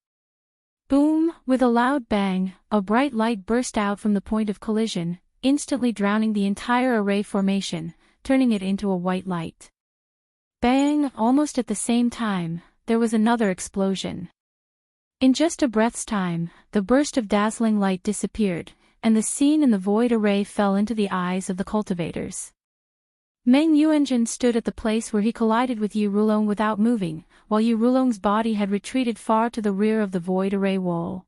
Boom, with a loud bang, a bright light burst out from the point of collision, instantly drowning the entire array formation, turning it into a white light. Bang, almost at the same time, there was another explosion. In just a breath's time, the burst of dazzling light disappeared, and the scene in the void array fell into the eyes of the cultivators. Meng Yuanjun stood at the place where he collided with Yi Rulong without moving, while Yi Rulong's body had retreated far to the rear of the void array wall.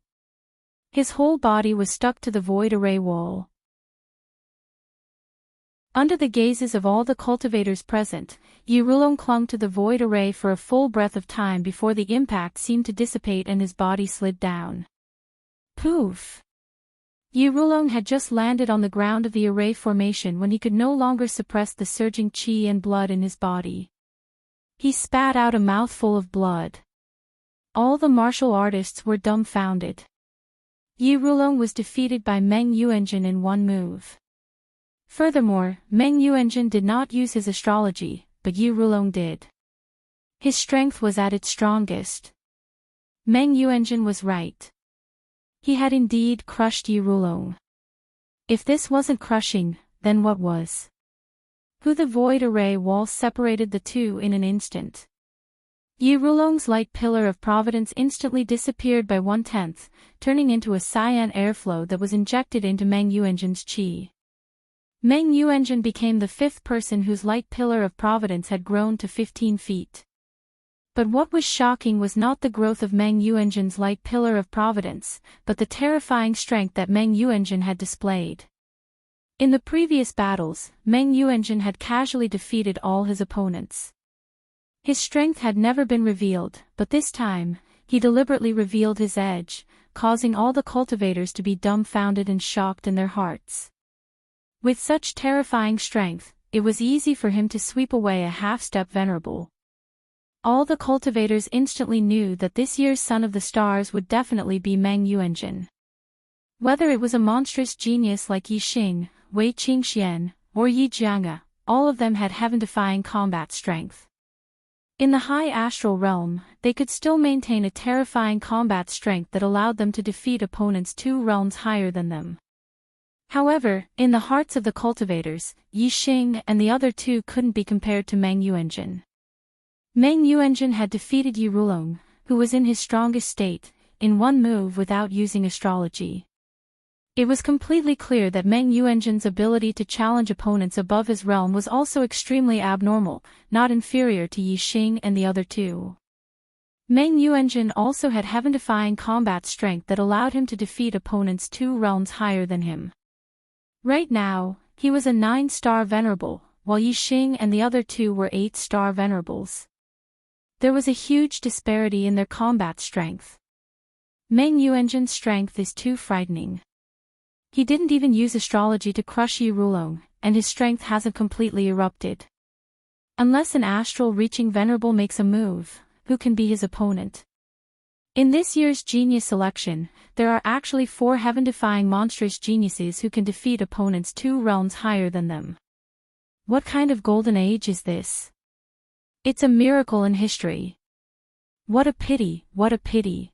His whole body was stuck to the void array wall. Under the gazes of all the cultivators present, Yi Rulong clung to the void array for a full breath of time before the impact seemed to dissipate and his body slid down. Poof! Yi Rulong had just landed on the ground of the array formation when he could no longer suppress the surging qi and blood in his body. He spat out a mouthful of blood. All the martial artists were dumbfounded. Yi Rulong was defeated by Meng Yuanjun in one move. Furthermore, Meng Yuanjun did not use his astrology, but Yi Rulong did. His strength was at its strongest. Meng Yuanjun was right. He had indeed crushed Yi Rulong. If this wasn't crushing, then what was? The void array wall separated the two in an instant. Yi Rulong's light pillar of providence instantly disappeared by 1/10, turning into a cyan airflow that was injected into Meng Yuanjun's qi. Meng Yuanjun became the 5th person whose light pillar of providence had grown to 15 feet. But what was shocking was not the growth of Meng Yuanjun's light pillar of providence, but the terrifying strength that Meng Yuanjun had displayed. In the previous battles, Meng Yuanjun had casually defeated all his opponents. His strength had never been revealed, but this time, he deliberately revealed his edge, causing all the cultivators to be dumbfounded and shocked in their hearts. With such terrifying strength, it was easy for him to sweep away a half-step venerable. All the cultivators instantly knew that this year's Son of the Stars would definitely be Meng Yuanjun. Whether it was a monstrous genius like Yi Xing, Wei Qingxian, or Yi Jianga, all of them had heaven-defying combat strength. In the high astral realm, they could still maintain a terrifying combat strength that allowed them to defeat opponents 2 realms higher than them. However, in the hearts of the cultivators, Yi Xing and the other 2 couldn't be compared to Meng Yuanjun. Meng Yuanjun had defeated Yi Rulong, who was in his strongest state, in one move without using astrology. It was completely clear that Meng Yuanjun's ability to challenge opponents above his realm was also extremely abnormal, not inferior to Yi Xing and the other 2. Meng Yuanjun also had heaven-defying combat strength that allowed him to defeat opponents 2 realms higher than him. Right now, he was a 9-star venerable, while Yi Xing and the other 2 were 8-star venerables. There was a huge disparity in their combat strength. Meng Yuanjun's strength is too frightening. He didn't even use astrology to crush Yi Rulong, and his strength hasn't completely erupted. Unless an astral-reaching venerable makes a move, who can be his opponent? In this year's genius selection, there are actually 4 heaven-defying monstrous geniuses who can defeat opponents 2 realms higher than them. What kind of golden age is this? It's a miracle in history. What a pity, what a pity.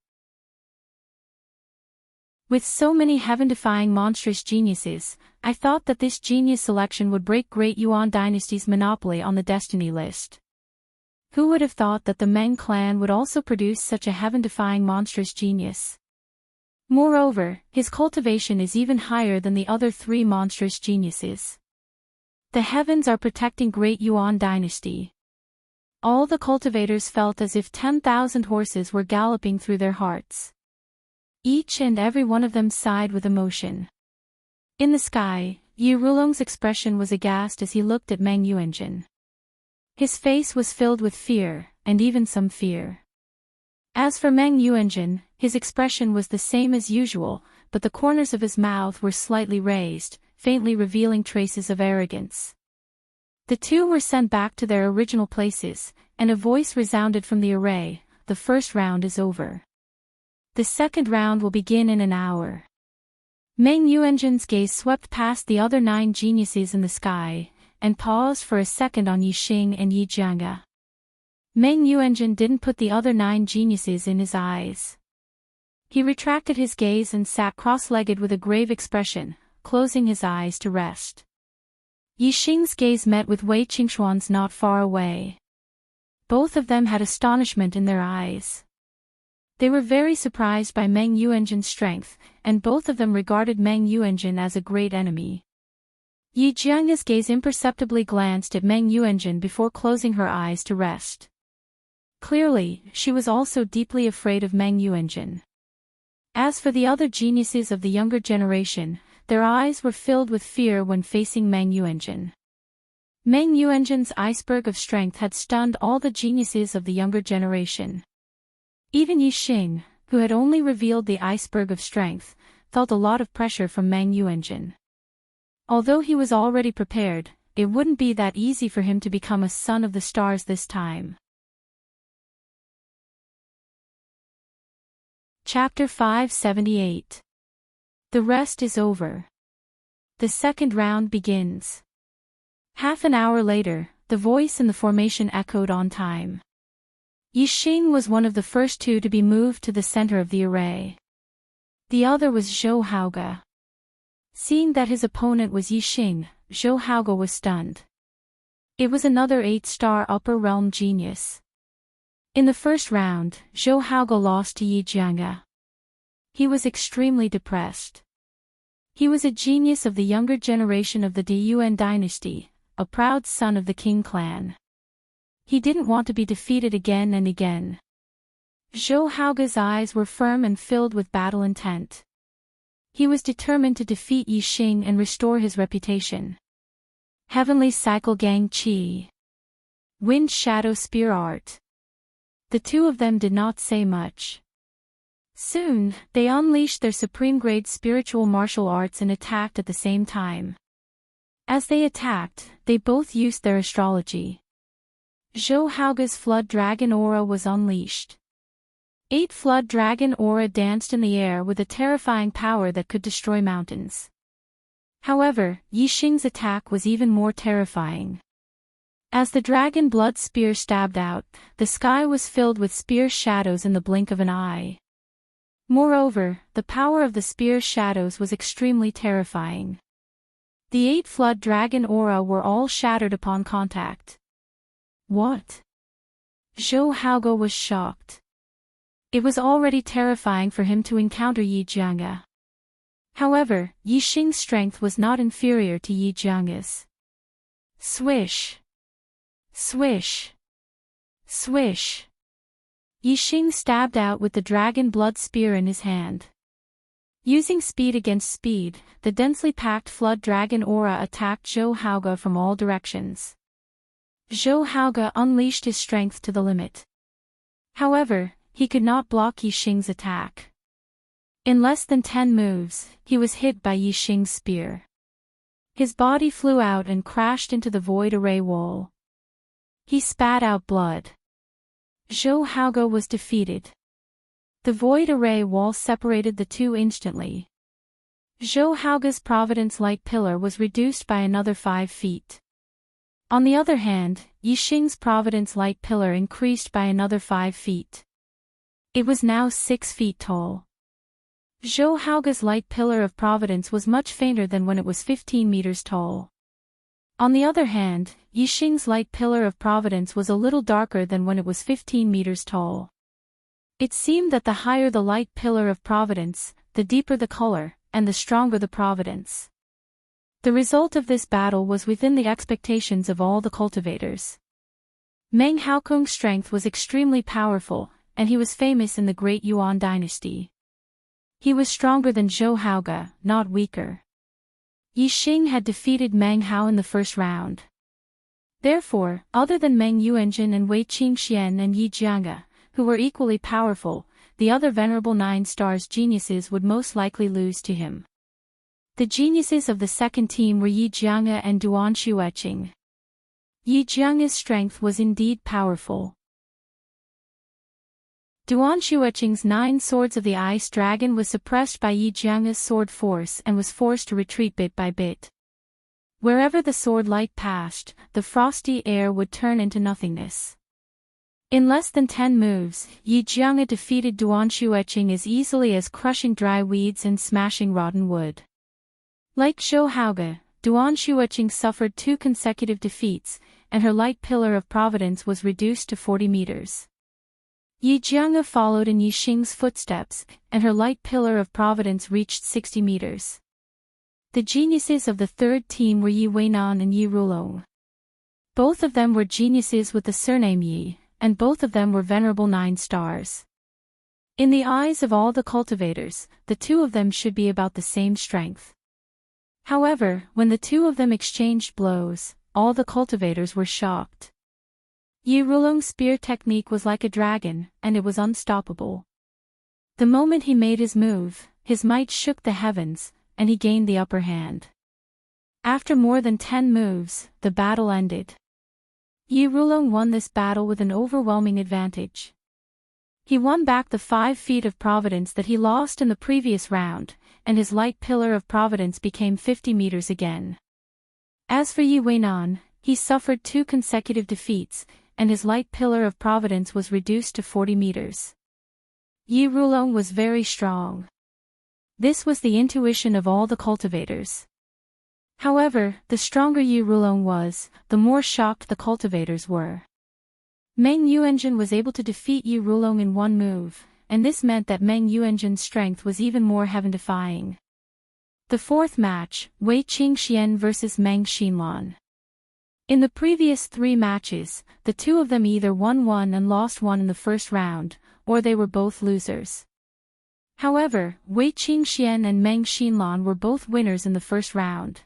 With so many heaven-defying monstrous geniuses, I thought that this genius selection would break Great Yuan Dynasty's monopoly on the destiny list. Who would have thought that the Meng clan would also produce such a heaven-defying monstrous genius? Moreover, his cultivation is even higher than the other 3 monstrous geniuses. The heavens are protecting Great Yuan Dynasty. All the cultivators felt as if 10,000 horses were galloping through their hearts. Each and every one of them sighed with emotion. In the sky, Yi Rulong's expression was aghast as he looked at Meng Yuanjun. His face was filled with fear, and even some fear. As for Meng Yuanjun, his expression was the same as usual, but the corners of his mouth were slightly raised, faintly revealing traces of arrogance. The two were sent back to their original places, and a voice resounded from the array, "The first round is over. The second round will begin in an hour." Meng Yuanjun's gaze swept past the other 9 geniuses in the sky, and paused for a second on Yixing and Yi Jianga. Meng Yuanjun didn't put the other 9 geniuses in his eyes. He retracted his gaze and sat cross-legged with a grave expression, closing his eyes to rest. Yixing's gaze met with Wei Qingxuan's not far away. Both of them had astonishment in their eyes. They were very surprised by Meng Yuanjun's strength, and both of them regarded Meng Yuanjun as a great enemy. Yi Jianga's gaze imperceptibly glanced at Meng Yuanjun before closing her eyes to rest. Clearly, she was also deeply afraid of Meng Yuanjun. As for the other geniuses of the younger generation, their eyes were filled with fear when facing Meng Yuanjun. Meng Yuanjun's iceberg of strength had stunned all the geniuses of the younger generation. Even Yixing, who had only revealed the iceberg of strength, felt a lot of pressure from Meng Yuanjun. Although he was already prepared, it wouldn't be that easy for him to become a son of the stars this time. Chapter 578. The rest is over. The second round begins. Half an hour later, the voice in the formation echoed on time. Yixing was one of the first 2 to be moved to the center of the array. The other was Zhou Haoge. Seeing that his opponent was Yixing, Zhou Haoge was stunned. It was another 8-star upper realm genius. In the first round, Zhou Haoge lost to Yi Jianga. He was extremely depressed. He was a genius of the younger generation of the Diyuan dynasty, a proud son of the Qing clan. He didn't want to be defeated again and again. Zhou Haoge's eyes were firm and filled with battle intent. He was determined to defeat Yixing and restore his reputation. Heavenly Cycle Gang Qi. Wind Shadow Spear Art. The 2 of them did not say much. Soon, they unleashed their supreme-grade spiritual martial arts and attacked at the same time. As they attacked, they both used their astrology. Zhou Haoge's Flood Dragon Aura was unleashed. 8 Flood Dragon Aura danced in the air with a terrifying power that could destroy mountains. However, Yixing's attack was even more terrifying. As the dragon blood spear stabbed out, the sky was filled with spear shadows in the blink of an eye. Moreover, the power of the spear shadows was extremely terrifying. The 8 Flood Dragon Aura were all shattered upon contact. What? Zhou Haoge was shocked. It was already terrifying for him to encounter Yi Jianga. However, Yixing's strength was not inferior to Yi Jianga's. Swish! Swish! Swish! Yixing stabbed out with the dragon blood spear in his hand. Using speed against speed, the densely packed Flood Dragon Aura attacked Zhou Haoge from all directions. Zhou Haoge unleashed his strength to the limit. However, he could not block Yixing's attack. In less than 10 moves, he was hit by Yixing's spear. His body flew out and crashed into the void array wall. He spat out blood. Zhou Haoge was defeated. The void array wall separated the 2 instantly. Zhou Haoge's Providence Light Pillar was reduced by another 5 feet. On the other hand, Yixing's Providence Light Pillar increased by another 5 feet. It was now 6 feet tall. Zhou Haoge's Light Pillar of Providence was much fainter than when it was 15 meters tall. On the other hand, Yixing's Light Pillar of Providence was a little darker than when it was 15 meters tall. It seemed that the higher the Light Pillar of Providence, the deeper the color, and the stronger the providence. The result of this battle was within the expectations of all the cultivators. Meng Haokung's strength was extremely powerful, and he was famous in the Great Yuan dynasty. He was stronger than Zhou Haoge, not weaker. Yixing had defeated Meng Hao in the first round. Therefore, other than Meng Yuanjun and Wei Qingxian and Yi Jianga, who were equally powerful, the other venerable 9 stars geniuses would most likely lose to him. The geniuses of the second team were Yi Jianga and Duan Xueqing. Yi Jianga's strength was indeed powerful. Duan Xueqing's 9 swords of the Ice Dragon was suppressed by Yi Jianga's sword force and was forced to retreat bit by bit. Wherever the sword light passed, the frosty air would turn into nothingness. In less than 10 moves, Yi Jianga defeated Duan Xueqing as easily as crushing dry weeds and smashing rotten wood. Like Zhou Haoge, Duan Xueqing suffered 2 consecutive defeats, and her light pillar of providence was reduced to 40 meters. Yi Jianga followed in Yixing's footsteps, and her light pillar of providence reached 60 meters. The geniuses of the third team were Yi Weinan and Yi Rulong. Both of them were geniuses with the surname Yi, and both of them were venerable 9 stars. In the eyes of all the cultivators, the two of them should be about the same strength. However, when the two of them exchanged blows, all the cultivators were shocked. Yi Rulong's spear technique was like a dragon, and it was unstoppable. The moment he made his move, his might shook the heavens, and he gained the upper hand. After more than 10 moves, the battle ended. Yi Rulong won this battle with an overwhelming advantage. He won back the 5 feet of providence that he lost in the previous round, and his light pillar of providence became 50 meters again. As for Yi Weinan, he suffered 2 consecutive defeats, and his light pillar of providence was reduced to 40 meters. Yi Rulong was very strong. This was the intuition of all the cultivators. However, the stronger Yi Rulong was, the more shocked the cultivators were. Meng Yuanjun was able to defeat Yi Rulong in 1 move, and this meant that Meng Yuanjun's strength was even more heaven-defying. The 4th match, Wei Qingxian vs Meng Xinlan. In the previous 3 matches, the two of them either won 1 and lost 1 in the first round, or they were both losers. However, Wei Qingxian and Meng Xinlan were both winners in the first round.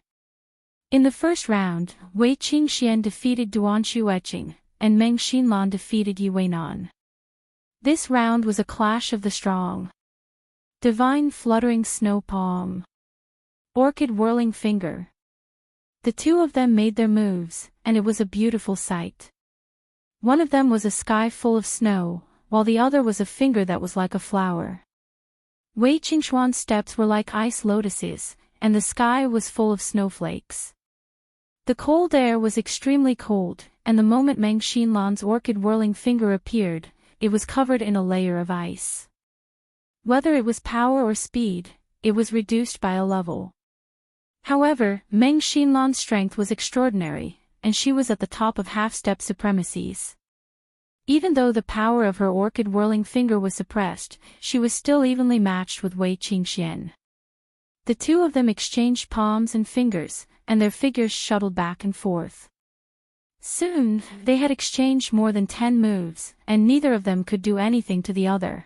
In the first round, Wei Qingxian defeated Duan Xueqing, and Meng Xinlan defeated Yi Weinan. This round was a clash of the strong. Divine Fluttering Snow Palm. Orchid Whirling Finger. The two of them made their moves, and it was a beautiful sight. One of them was a sky full of snow, while the other was a finger that was like a flower. Wei Qingxuan's steps were like ice lotuses, and the sky was full of snowflakes. The cold air was extremely cold, and the moment Meng Xinlan's orchid whirling finger appeared, it was covered in a layer of ice. Whether it was power or speed, it was reduced by a level. However, Meng Xinlan's strength was extraordinary, and she was at the top of half-step supremacies. Even though the power of her orchid whirling finger was suppressed, she was still evenly matched with Wei Qingxian. The two of them exchanged palms and fingers, and their figures shuttled back and forth. Soon, they had exchanged more than 10 moves, and neither of them could do anything to the other.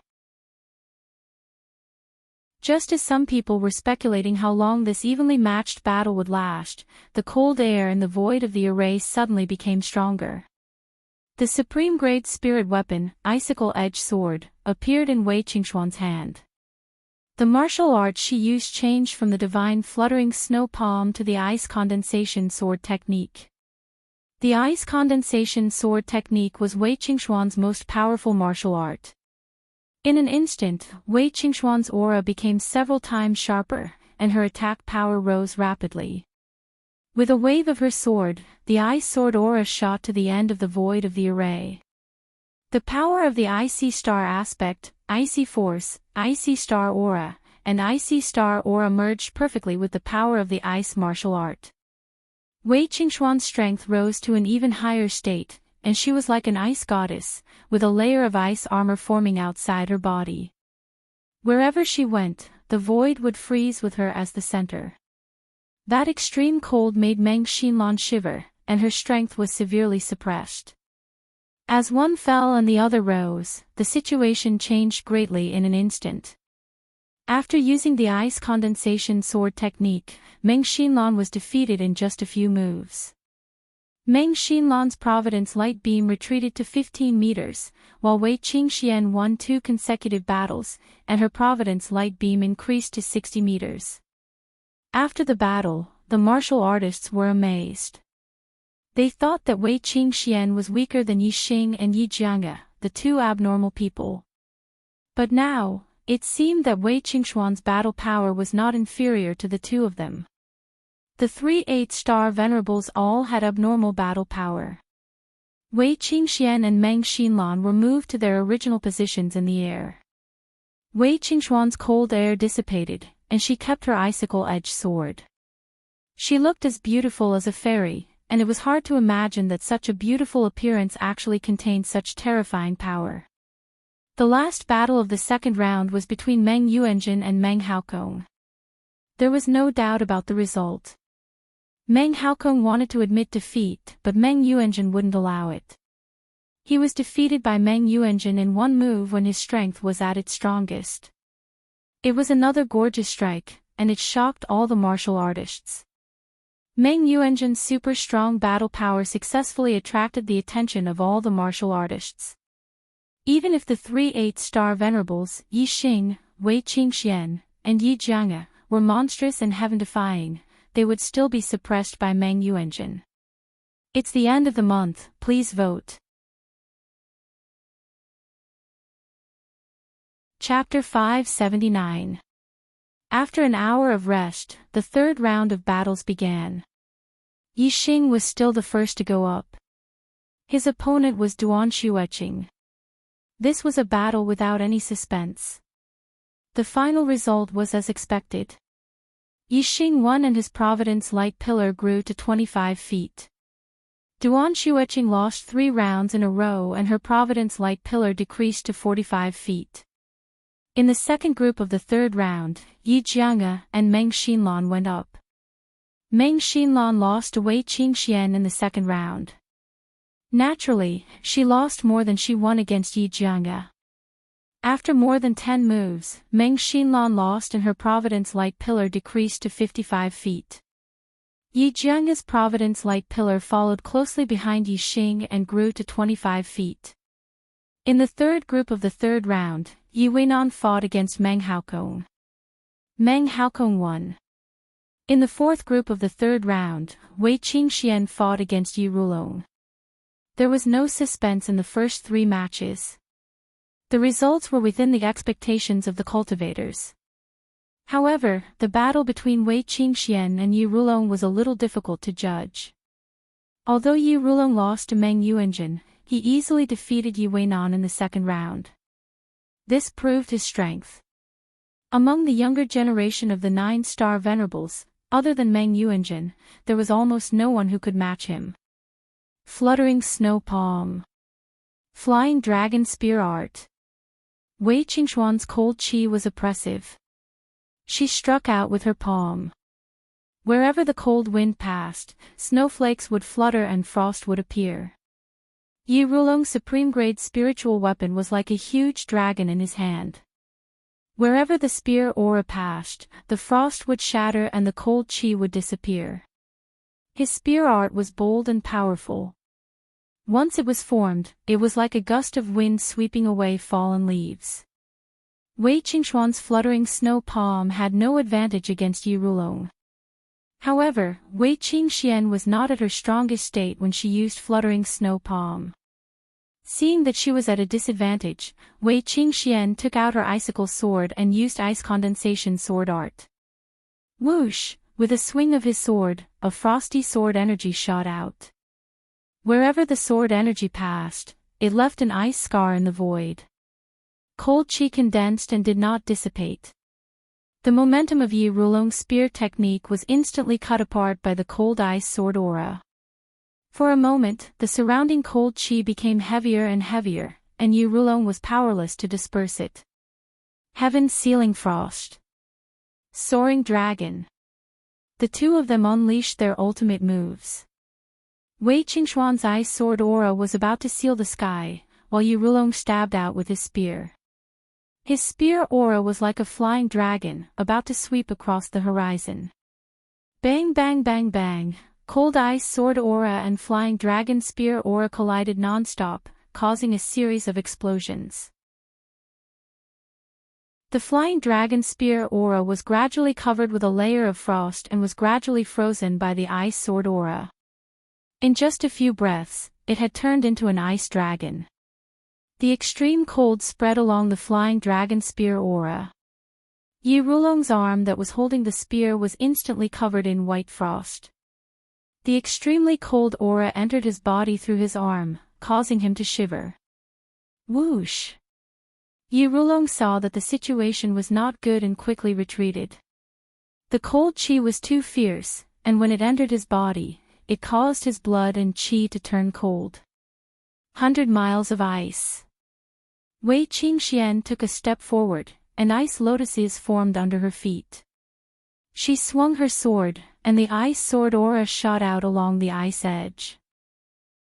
Just as some people were speculating how long this evenly matched battle would last, the cold air and the void of the array suddenly became stronger. The supreme grade spirit weapon, Icicle Edge Sword, appeared in Wei Qingxuan's hand. The martial art she used changed from the divine fluttering snow palm to the ice condensation sword technique. The ice condensation sword technique was Wei Qingxuan's most powerful martial art. In an instant, Wei Qingxuan's aura became several times sharper, and her attack power rose rapidly. With a wave of her sword, the ice sword aura shot to the end of the void of the array. The power of the Icy Star aspect, Icy Force, Icy Star aura, and Icy Star aura merged perfectly with the power of the ice martial art. Wei Qingxuan's strength rose to an even higher state, and she was like an ice goddess, with a layer of ice armor forming outside her body. Wherever she went, the void would freeze with her as the center. That extreme cold made Meng Xinlan shiver, and her strength was severely suppressed. As one fell and the other rose, the situation changed greatly in an instant. After using the ice condensation sword technique, Meng Xinlan was defeated in just a few moves. Meng Xinlan's Providence Light Beam retreated to 15 meters, while Wei Qingxian won 2 consecutive battles, and her Providence Light Beam increased to 60 meters. After the battle, the martial artists were amazed. They thought that Wei Qingxian was weaker than Yi Xing and Yi Jianga, the two abnormal people. But now, it seemed that Wei Qingxuan's battle power was not inferior to the two of them. The 3 8-star venerables all had abnormal battle power. Wei Qingxian and Meng Xinlan were moved to their original positions in the air. Wei Qingxuan's cold air dissipated, and she kept her icicle-edged sword. She looked as beautiful as a fairy, and it was hard to imagine that such a beautiful appearance actually contained such terrifying power. The last battle of the second round was between Meng Yuanjun and Meng Haokong. There was no doubt about the result. Meng Haokong wanted to admit defeat, but Meng Yuanjun wouldn't allow it. He was defeated by Meng Yuanjun in one move when his strength was at its strongest. It was another gorgeous strike, and it shocked all the martial artists. Meng Yuanjun's super strong battle power successfully attracted the attention of all the martial artists. Even if the 3 8-star venerables, Yi Xing, Wei Qingxian, and Yi Jianga, were monstrous and heaven-defying, they would still be suppressed by Meng Yuanjun. It's the end of the month, please vote. Chapter 579. After an hour of rest, the third round of battles began. Yi Xing was still the first to go up. His opponent was Duan Xueqing. This was a battle without any suspense. The final result was as expected. Yi Xing won and his Providence Light Pillar grew to 25 feet. Duan Xueqing lost 3 rounds in a row and her Providence Light Pillar decreased to 45 feet. In the second group of the third round, Yi Jianga and Meng Xinlan went up. Meng Xinlan lost to Wei Qingxian in the second round. Naturally, she lost more than she won against Yi Jianga. After more than 10 moves, Meng Xinlan lost and her Providence Light Pillar decreased to 55 feet. Yi Jianga's Providence Light Pillar followed closely behind Yi Xing and grew to 25 feet. In the third group of the third round, Yi Weinan fought against Meng Haokong. Meng Haokong won. In the fourth group of the third round, Wei Qingxian fought against Yi Rulong. There was no suspense in the first 3 matches. The results were within the expectations of the cultivators. However, the battle between Wei Qingxian and Yi Rulong was a little difficult to judge. Although Yi Rulong lost to Meng Yuanjun, he easily defeated Yi Weinan in the second round. This proved his strength. Among the younger generation of the 9-star venerables, other than Meng Yuanjun, there was almost no one who could match him. Fluttering Snow Palm. Flying Dragon Spear Art. Wei Qingxuan's cold chi was oppressive. She struck out with her palm. Wherever the cold wind passed, snowflakes would flutter and frost would appear. Yi Rulong's supreme-grade spiritual weapon was like a huge dragon in his hand. Wherever the spear aura passed, the frost would shatter and the cold chi would disappear. His spear art was bold and powerful. Once it was formed, it was like a gust of wind sweeping away fallen leaves. Wei Qingxuan's fluttering snow palm had no advantage against Yi Rulong. However, Wei Qingxian was not at her strongest state when she used fluttering snow palm. Seeing that she was at a disadvantage, Wei Qingxian took out her icicle sword and used ice condensation sword art. Whoosh! With a swing of his sword, a frosty sword energy shot out. Wherever the sword energy passed, it left an ice scar in the void. Cold chi condensed and did not dissipate. The momentum of Yi Rulong's spear technique was instantly cut apart by the cold ice sword aura. For a moment, the surrounding cold chi became heavier and heavier, and Yi Rulong was powerless to disperse it. Heaven Sealing Frost. Soaring Dragon. The two of them unleashed their ultimate moves. Wei Qingxuan's ice sword aura was about to seal the sky, while Yi Rulong stabbed out with his spear. His spear aura was like a flying dragon, about to sweep across the horizon. Bang bang bang bang, cold ice sword aura and flying dragon spear aura collided non-stop, causing a series of explosions. The flying dragon spear aura was gradually covered with a layer of frost and was gradually frozen by the ice sword aura. In just a few breaths, it had turned into an ice dragon. The extreme cold spread along the flying dragon spear aura. Yi Rulong's arm that was holding the spear was instantly covered in white frost. The extremely cold aura entered his body through his arm, causing him to shiver. Whoosh! Yi Rulong saw that the situation was not good and quickly retreated. The cold qi was too fierce, and when it entered his body, it caused his blood and qi to turn cold. 100 miles of ice. Wei Qingxian took a step forward, and ice lotuses formed under her feet. She swung her sword, and the ice sword aura shot out along the ice edge.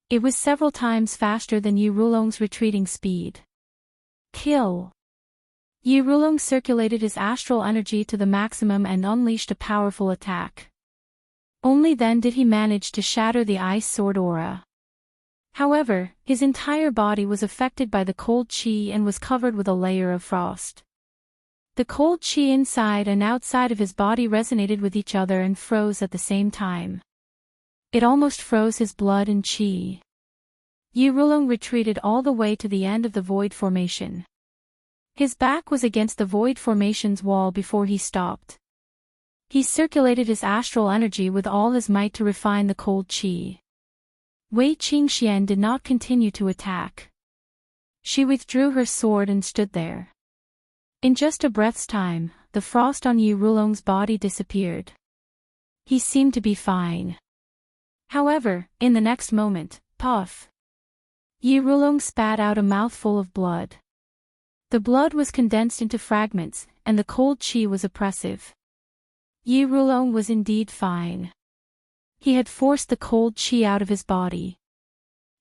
It was several times faster than Yi Rulong's retreating speed. Kill! Yi Rulong circulated his astral energy to the maximum and unleashed a powerful attack. Only then did he manage to shatter the ice sword aura. However, his entire body was affected by the cold qi and was covered with a layer of frost. The cold qi inside and outside of his body resonated with each other and froze at the same time. It almost froze his blood and qi. Yi Rulong retreated all the way to the end of the void formation. His back was against the void formation's wall before he stopped. He circulated his astral energy with all his might to refine the cold qi. Wei Qingxian did not continue to attack. She withdrew her sword and stood there. In just a breath's time, the frost on Yi Rulong's body disappeared. He seemed to be fine. However, in the next moment, puff! Yi Rulong spat out a mouthful of blood. The blood was condensed into fragments, and the cold qi was oppressive. Yi Rulong was indeed fine. He had forced the cold qi out of his body.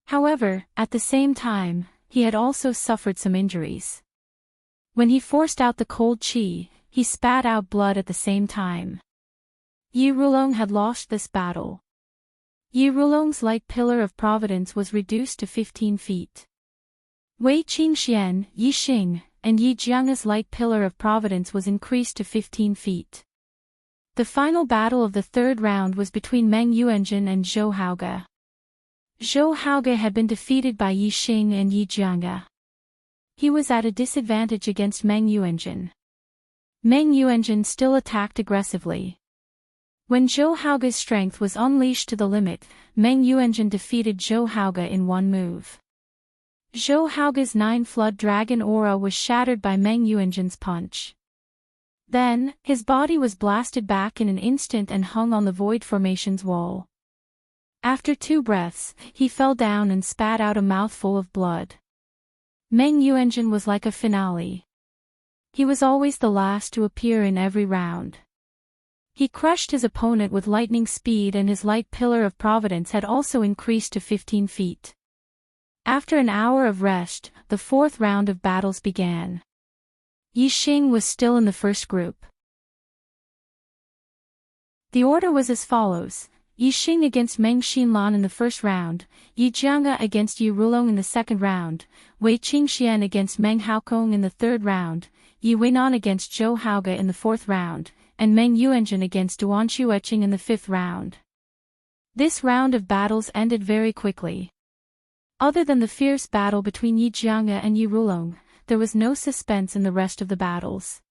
However, at the same time, he had also suffered some injuries. When he forced out the cold qi, he spat out blood at the same time. Yi Rulong had lost this battle. Yi Rulong's light pillar of providence was reduced to 15 feet. Wei Qingxian, Yi Xing, and Yi Jianga's light pillar of providence was increased to 15 feet. The final battle of the third round was between Meng Yuanjun and Zhou Haoge. Zhou Haoge had been defeated by Yi Xing and Yi Jianga. He was at a disadvantage against Meng Yuanjun. Meng Yuanjun still attacked aggressively. When Zhou Haoge's strength was unleashed to the limit, Meng Yuanjun defeated Zhou Haoge in one move. Zhou Haoge's 9-flood dragon aura was shattered by Meng Yuanjun's punch. Then, his body was blasted back in an instant and hung on the void formation's wall. After 2 breaths, he fell down and spat out a mouthful of blood. Meng Yuanjun was like a finale. He was always the last to appear in every round. He crushed his opponent with lightning speed and his light pillar of providence had also increased to 15 feet. After an hour of rest, the 4th round of battles began. Yi Xing was still in the first group. The order was as follows: Yi Xing against Meng Xinlan in the first round, Yi Jianga against Yi Rulong in the second round, Wei Qingxian against Meng Haokong in the third round, Yi Weinan against Zhou Haoge in the fourth round, and Meng Yuanjun against Duan Xueqing in the fifth round. This round of battles ended very quickly. Other than the fierce battle between Yi Jianga and Yi Rulong, there was no suspense in the rest of the battles.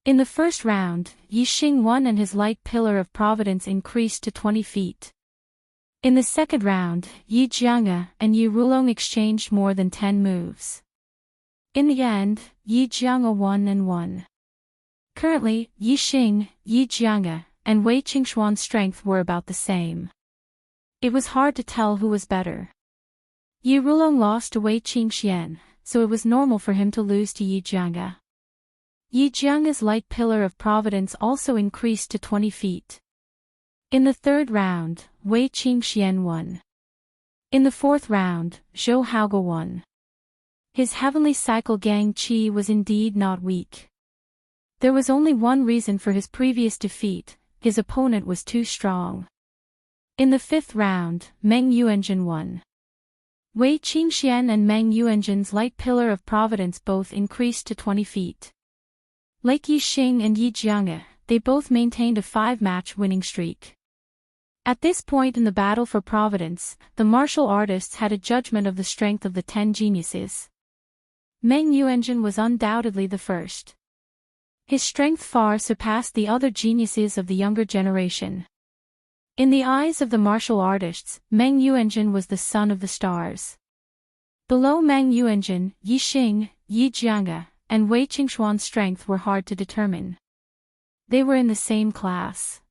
In the first round, Yi Xing won and his light pillar of providence increased to 20 feet. In the second round, Yi Jianga and Yi Rulong exchanged more than 10 moves. In the end, Yi Jianga won and won. Currently, Yi Xing, Yi Jianga, and Wei Qingxuan's strength were about the same. It was hard to tell who was better. Yi Rulong lost to Wei Qingxian, so it was normal for him to lose to Yi Jianga. Yi Jianga's light pillar of providence also increased to 20 feet. In the third round, Wei Qingxian won. In the fourth round, Zhou Haoge won. His heavenly cycle gang Qi was indeed not weak. There was only one reason for his previous defeat: his opponent was too strong. In the 5th round, Meng Yuanjun won. Wei Qingxian and Meng Yuanjun's light pillar of providence both increased to 20 feet. Like Yixing and Yi Jianga, they both maintained a 5-match winning streak. At this point in the battle for providence, the martial artists had a judgment of the strength of the 10 geniuses. Meng Yuanjun was undoubtedly the first. His strength far surpassed the other geniuses of the younger generation. In the eyes of the martial artists, Meng Yuanjun was the son of the stars. Below Meng Yuanjun, Yixing, Yi Jianga, and Wei Qingxuan's strength were hard to determine. They were in the same class.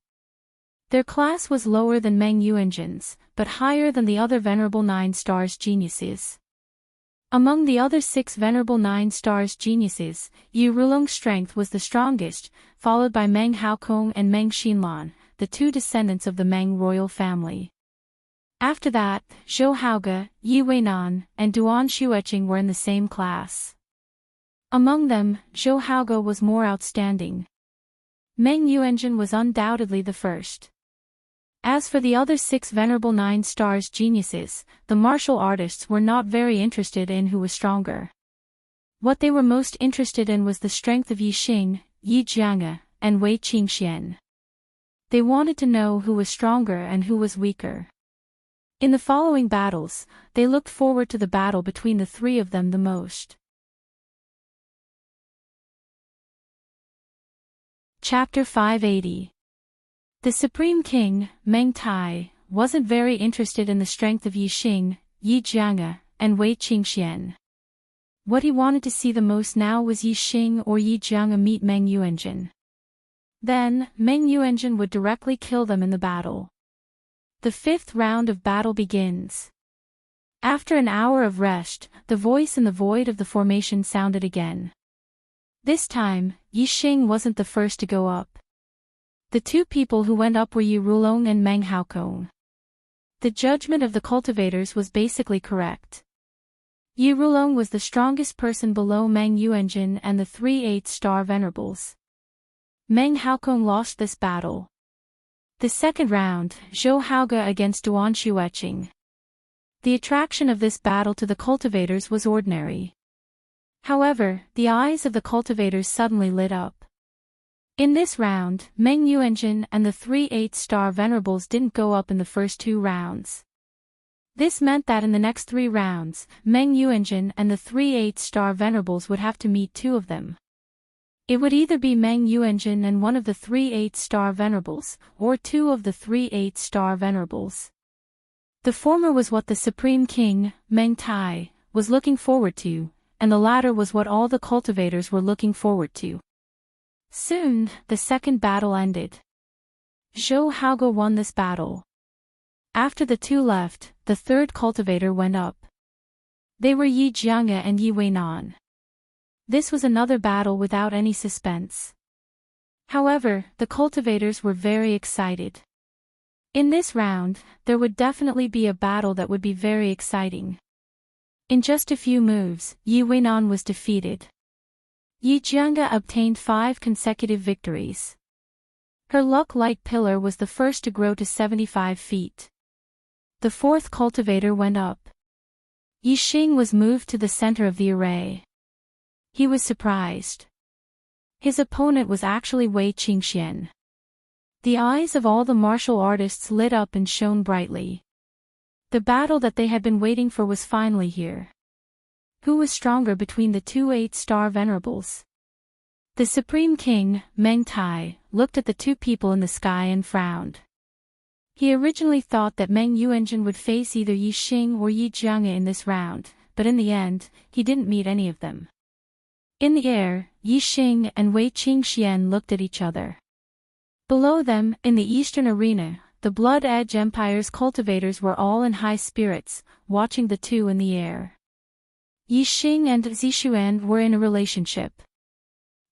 Their class was lower than Meng Yuanjun's, but higher than the other Venerable 9 Stars geniuses. Among the other 6 Venerable 9 Stars geniuses, Yi Rulong's strength was the strongest, followed by Meng Haokong and Meng Xinlan, the 2 descendants of the Meng royal family. After that, Zhou Haoge, Yi Weinan, and Duan Xueqing were in the same class. Among them, Zhou Haoge was more outstanding. Meng Yuanjun was undoubtedly the first. As for the other 6 Venerable 9 Stars geniuses, the martial artists were not very interested in who was stronger. What they were most interested in was the strength of Yixing, Yi Jianga, and Wei Qingxian. They wanted to know who was stronger and who was weaker. In the following battles, they looked forward to the battle between the 3 of them the most. Chapter 580. The Supreme King, Meng Tai, wasn't very interested in the strength of Yixing, Yi Jianga, and Wei Qingxian. What he wanted to see the most now was Yixing or Yi Jianga meet Meng Yuanjun. Then, Meng Yuanjun would directly kill them in the battle. The 5th round of battle begins. After an hour of rest, the voice in the void of the formation sounded again. This time, Yixing wasn't the first to go up. The 2 people who went up were Yi Rulong and Meng Haokong. The judgment of the cultivators was basically correct. Yi Rulong was the strongest person below Meng Yuanjun and the 3 8-star venerables. Meng Haokong lost this battle. The 2nd round, Zhou Haoge against Duan Xueqing. The attraction of this battle to the cultivators was ordinary. However, the eyes of the cultivators suddenly lit up. In this round, Meng Yuanjun and the 3 8-star venerables didn't go up in the first 2 rounds. This meant that in the next 3 rounds, Meng Yuanjun and the 3 8-star venerables would have to meet 2 of them. It would either be Meng Yuanjun and one of the 3 8-star venerables, or 2 of the 3 8-star venerables. The former was what the Supreme King, Meng Tai, was looking forward to, and the latter was what all the cultivators were looking forward to. Soon, the 2nd battle ended. Zhou Haoge won this battle. After the 2 left, the 3rd cultivator went up. They were Yi Jianga and Yi Weinan. This was another battle without any suspense. However, the cultivators were very excited. In this round, there would definitely be a battle that would be very exciting. In just a few moves, Yi Weinan was defeated. Yi Jianga obtained 5 consecutive victories. Her luck light pillar was the first to grow to 75 feet. The 4th cultivator went up. Yixing was moved to the center of the array. He was surprised. His opponent was actually Wei Qingxian. The eyes of all the martial artists lit up and shone brightly. The battle that they had been waiting for was finally here. Who was stronger between the 2 8-star venerables? The Supreme King, Meng Tai, looked at the 2 people in the sky and frowned. He originally thought that Meng Yuanjun would face either Yixing or Yi Jianga in this round, but in the end, he didn't meet any of them. In the air, Yixing and Wei Qingxian looked at each other. Below them, in the eastern arena, the Blood Edge Empire's cultivators were all in high spirits, watching the 2 in the air. Yixing and Zixuan were in a relationship.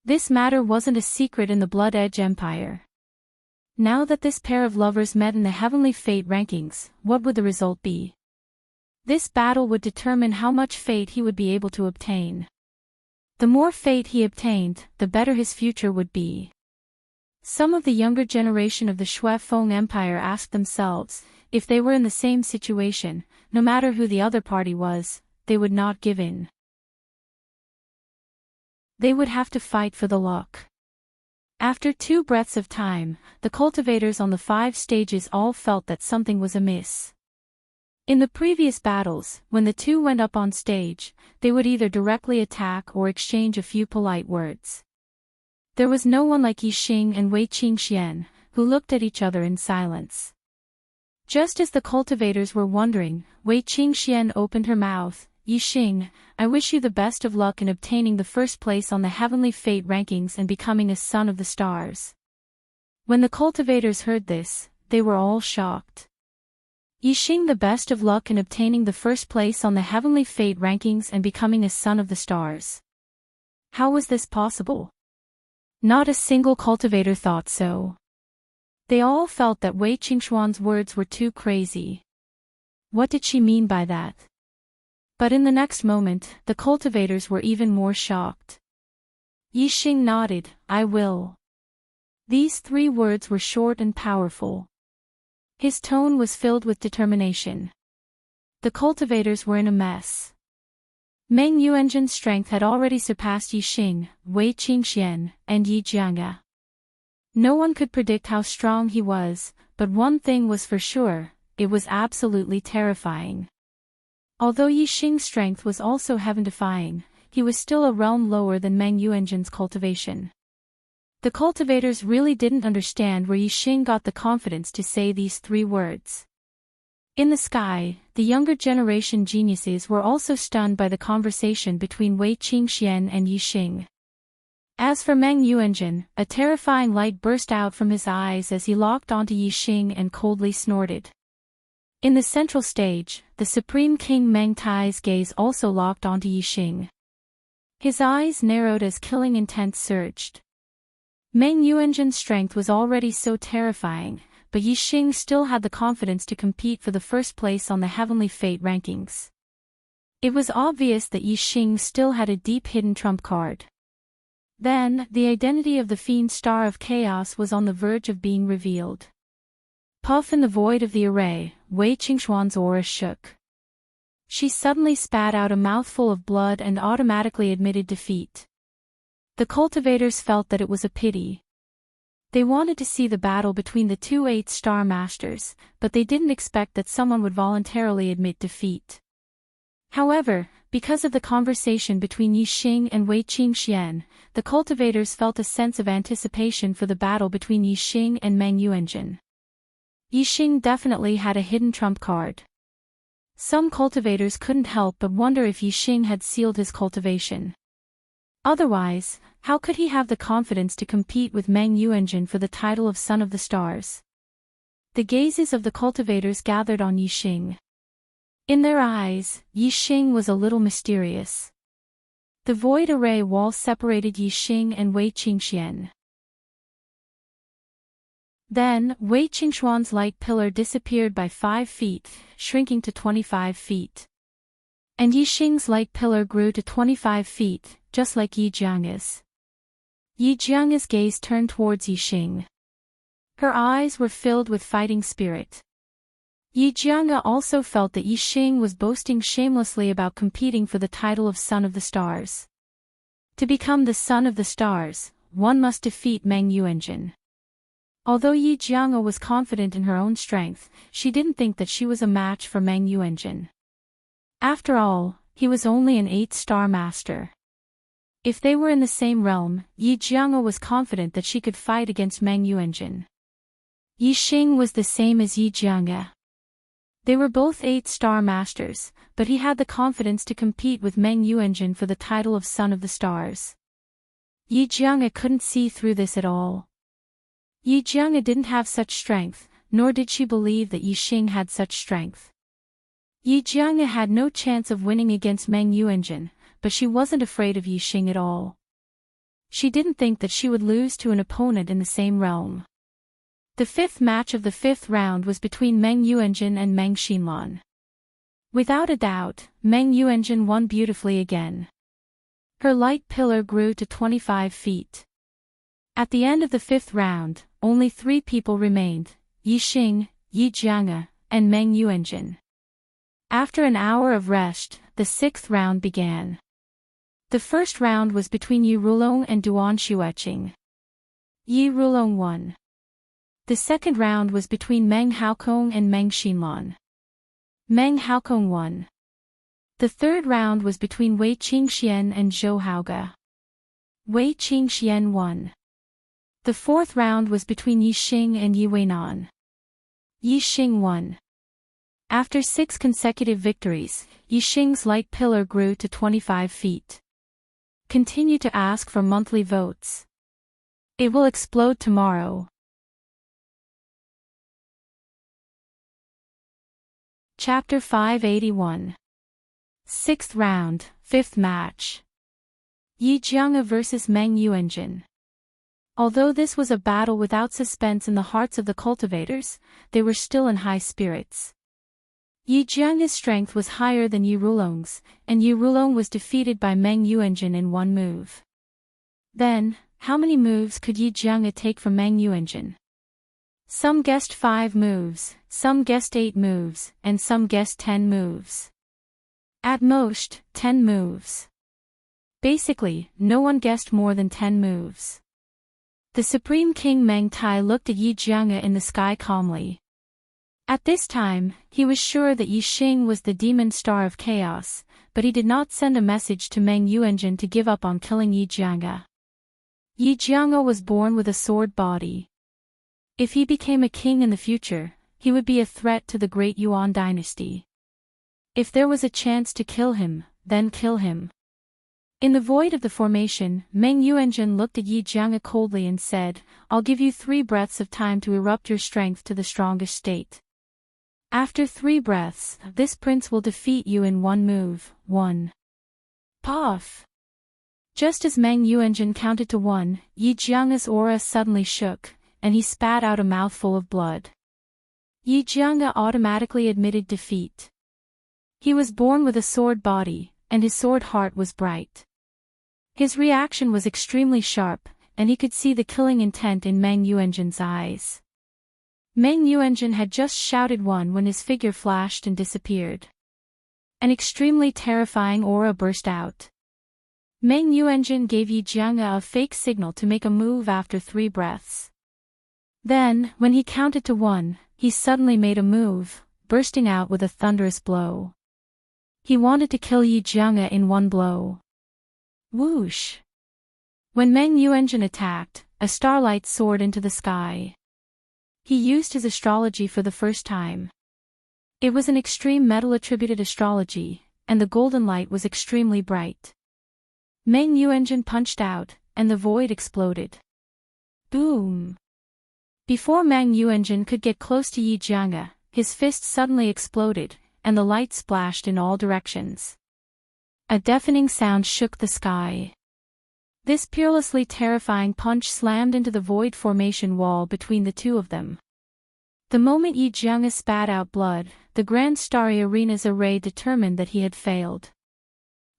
This matter wasn't a secret in the Blood Edge Empire. Now that this pair of lovers met in the Heavenly Fate rankings, what would the result be? This battle would determine how much fate he would be able to obtain. The more fate he obtained, the better his future would be. Some of the younger generation of the Shui Feng Empire asked themselves, if they were in the same situation, no matter who the other party was, they would not give in. They would have to fight for the luck. After 2 breaths of time, the cultivators on the 5 stages all felt that something was amiss. In the previous battles, when the 2 went up on stage, they would either directly attack or exchange a few polite words. There was no one like Yixing and Wei Qingxian, who looked at each other in silence. Just as the cultivators were wondering, Wei Qingxian opened her mouth. Yixing, I wish you the best of luck in obtaining the first place on the Heavenly Fate rankings and becoming a son of the stars. When the cultivators heard this, they were all shocked. Yixing the best of luck in obtaining the first place on the Heavenly Fate rankings and becoming a son of the stars. How was this possible? Not a single cultivator thought so. They all felt that Wei Qingshuan's words were too crazy. What did she mean by that? But in the next moment, the cultivators were even more shocked. Yixing nodded, I will. These 3 words were short and powerful. His tone was filled with determination. The cultivators were in a mess. Meng Yuanzhen's strength had already surpassed Yixing, Wei Qingxian, and Yi Jianga. No one could predict how strong he was, but one thing was for sure, it was absolutely terrifying. Although Yixing's strength was also heaven-defying, he was still a realm lower than Meng Yuanzhen's cultivation. The cultivators really didn't understand where Yixing got the confidence to say these 3 words. In the sky, the younger generation geniuses were also stunned by the conversation between Wei Qingxian and Yixing. As for Meng Yuanzhen, a terrifying light burst out from his eyes as he locked onto Yixing and coldly snorted. In the central stage, the Supreme King Meng Tai's gaze also locked onto Yixing. His eyes narrowed as killing intent surged. Meng Yuanzhen's strength was already so terrifying, but Yixing still had the confidence to compete for the first place on the Heavenly Fate rankings. It was obvious that Yixing still had a deep hidden trump card. Then, the identity of the Fiend Star of Chaos was on the verge of being revealed. Puff in the void of the array, Wei Qingshuan's aura shook. She suddenly spat out a mouthful of blood and automatically admitted defeat. The cultivators felt that it was a pity. They wanted to see the battle between the 2 8-star masters, but they didn't expect that someone would voluntarily admit defeat. However, because of the conversation between Yixing and Wei Qingxian, the cultivators felt a sense of anticipation for the battle between Yixing and Meng Yuanzhen. Yixing definitely had a hidden trump card. Some cultivators couldn't help but wonder if Yixing had sealed his cultivation. Otherwise, how could he have the confidence to compete with Meng Yuanzhen for the title of Son of the Stars? The gazes of the cultivators gathered on Yixing. In their eyes, Yixing was a little mysterious. The void array wall separated Yixing and Wei Qingxian. Then, Wei Qingshuan's light pillar disappeared by 5 feet, shrinking to 25 feet. And Yixing's light pillar grew to 25 feet, just like Yi Jianga's. Yi Jianga's gaze turned towards Yixing. Her eyes were filled with fighting spirit. Yi Jianga also felt that Yixing was boasting shamelessly about competing for the title of Son of the Stars. To become the Son of the Stars, one must defeat Meng Yuanzhen. Although Yi Jianga was confident in her own strength, she didn't think that she was a match for Meng Yuanzhen. After all, he was only an 8-star master. If they were in the same realm, Yi Jianga was confident that she could fight against Meng Yuanzhen. Yixing was the same as Yi Jianga. They were both 8-star masters, but he had the confidence to compete with Meng Yuanzhen for the title of Son of the Stars. Yi Jianga couldn't see through this at all. Yi Jianga didn't have such strength, nor did she believe that Yixing had such strength. Yi Jianga had no chance of winning against Meng Yuanzhen, but she wasn't afraid of Yixing at all. She didn't think that she would lose to an opponent in the same realm. The 5th match of the 5th round was between Meng Yuanzhen and Meng Xinlan. Without a doubt, Meng Yuanjun won beautifully again. Her light pillar grew to 25 feet. At the end of the 5th round, only 3 people remained, Yi Xing, Yi Jianga, and Meng Yuanjun. After an hour of rest, the 6th round began. The first round was between Yi Rulong and Duan Xueqing. Yi Rulong won. The second round was between Meng Haokong and Meng Xinlan. Meng Haokong won. The third round was between Wei Qingxian and Zhou Haoge. Wei Qingxian won. The fourth round was between Yi Xing and Yi Weinan. Yi Xing won. After 6 consecutive victories, Yi Xing's light pillar grew to 25 feet. Continue to ask for monthly votes. It will explode tomorrow. Chapter 581. 6th round, 5th match. Yi Jianga vs Meng Yuanjun. Although this was a battle without suspense in the hearts of the cultivators, they were still in high spirits. Yi Jianga's strength was higher than Yi Rulong's, and Yi Rulong was defeated by Meng Yuanjun in 1 move. Then, how many moves could Yi Jianga take from Meng Yuanjun? Some guessed 5 moves, some guessed 8 moves, and some guessed 10 moves. At most, 10 moves. Basically, no one guessed more than 10 moves. The Supreme King Meng Tai looked at Yi Jianga in the sky calmly. At this time, he was sure that Yi Xing was the demon star of chaos, but he did not send a message to Meng Yuanjun to give up on killing Yi Jianga. Yi Jianga was born with a sword body. If he became a king in the future, he would be a threat to the great Yuan dynasty. If there was a chance to kill him, then kill him. In the void of the formation, Meng Yuanjun looked at Yi Jianga coldly and said, "I'll give you 3 breaths of time to erupt your strength to the strongest state. After 3 breaths, this prince will defeat you in 1 move." 1. Puff! Just as Meng Yuanjun counted to 1, Yi Jianga's aura suddenly shook, and he spat out a mouthful of blood. Yi Jianga automatically admitted defeat. He was born with a sword body, and his sword heart was bright. His reaction was extremely sharp, and he could see the killing intent in Meng Yuanjun's eyes. Meng Yuanjun had just shouted 1 when his figure flashed and disappeared. An extremely terrifying aura burst out. Meng Yuanjun gave Yi Jianga a fake signal to make a move after 3 breaths. Then, when he counted to 1, he suddenly made a move, bursting out with a thunderous blow. He wanted to kill Yi Jianga in 1 blow. Whoosh! When Meng Yuanjun attacked, a starlight soared into the sky. He used his astrology for the first time. It was an extreme metal-attributed astrology, and the golden light was extremely bright. Meng Yuanjun punched out, and the void exploded. Boom! Before Meng Yuanjun could get close to Yi Jianga, his fist suddenly exploded, and the light splashed in all directions. A deafening sound shook the sky. This peerlessly terrifying punch slammed into the void formation wall between the 2 of them. The moment Yi Jianga spat out blood, the Grand Starry Arena's array determined that he had failed.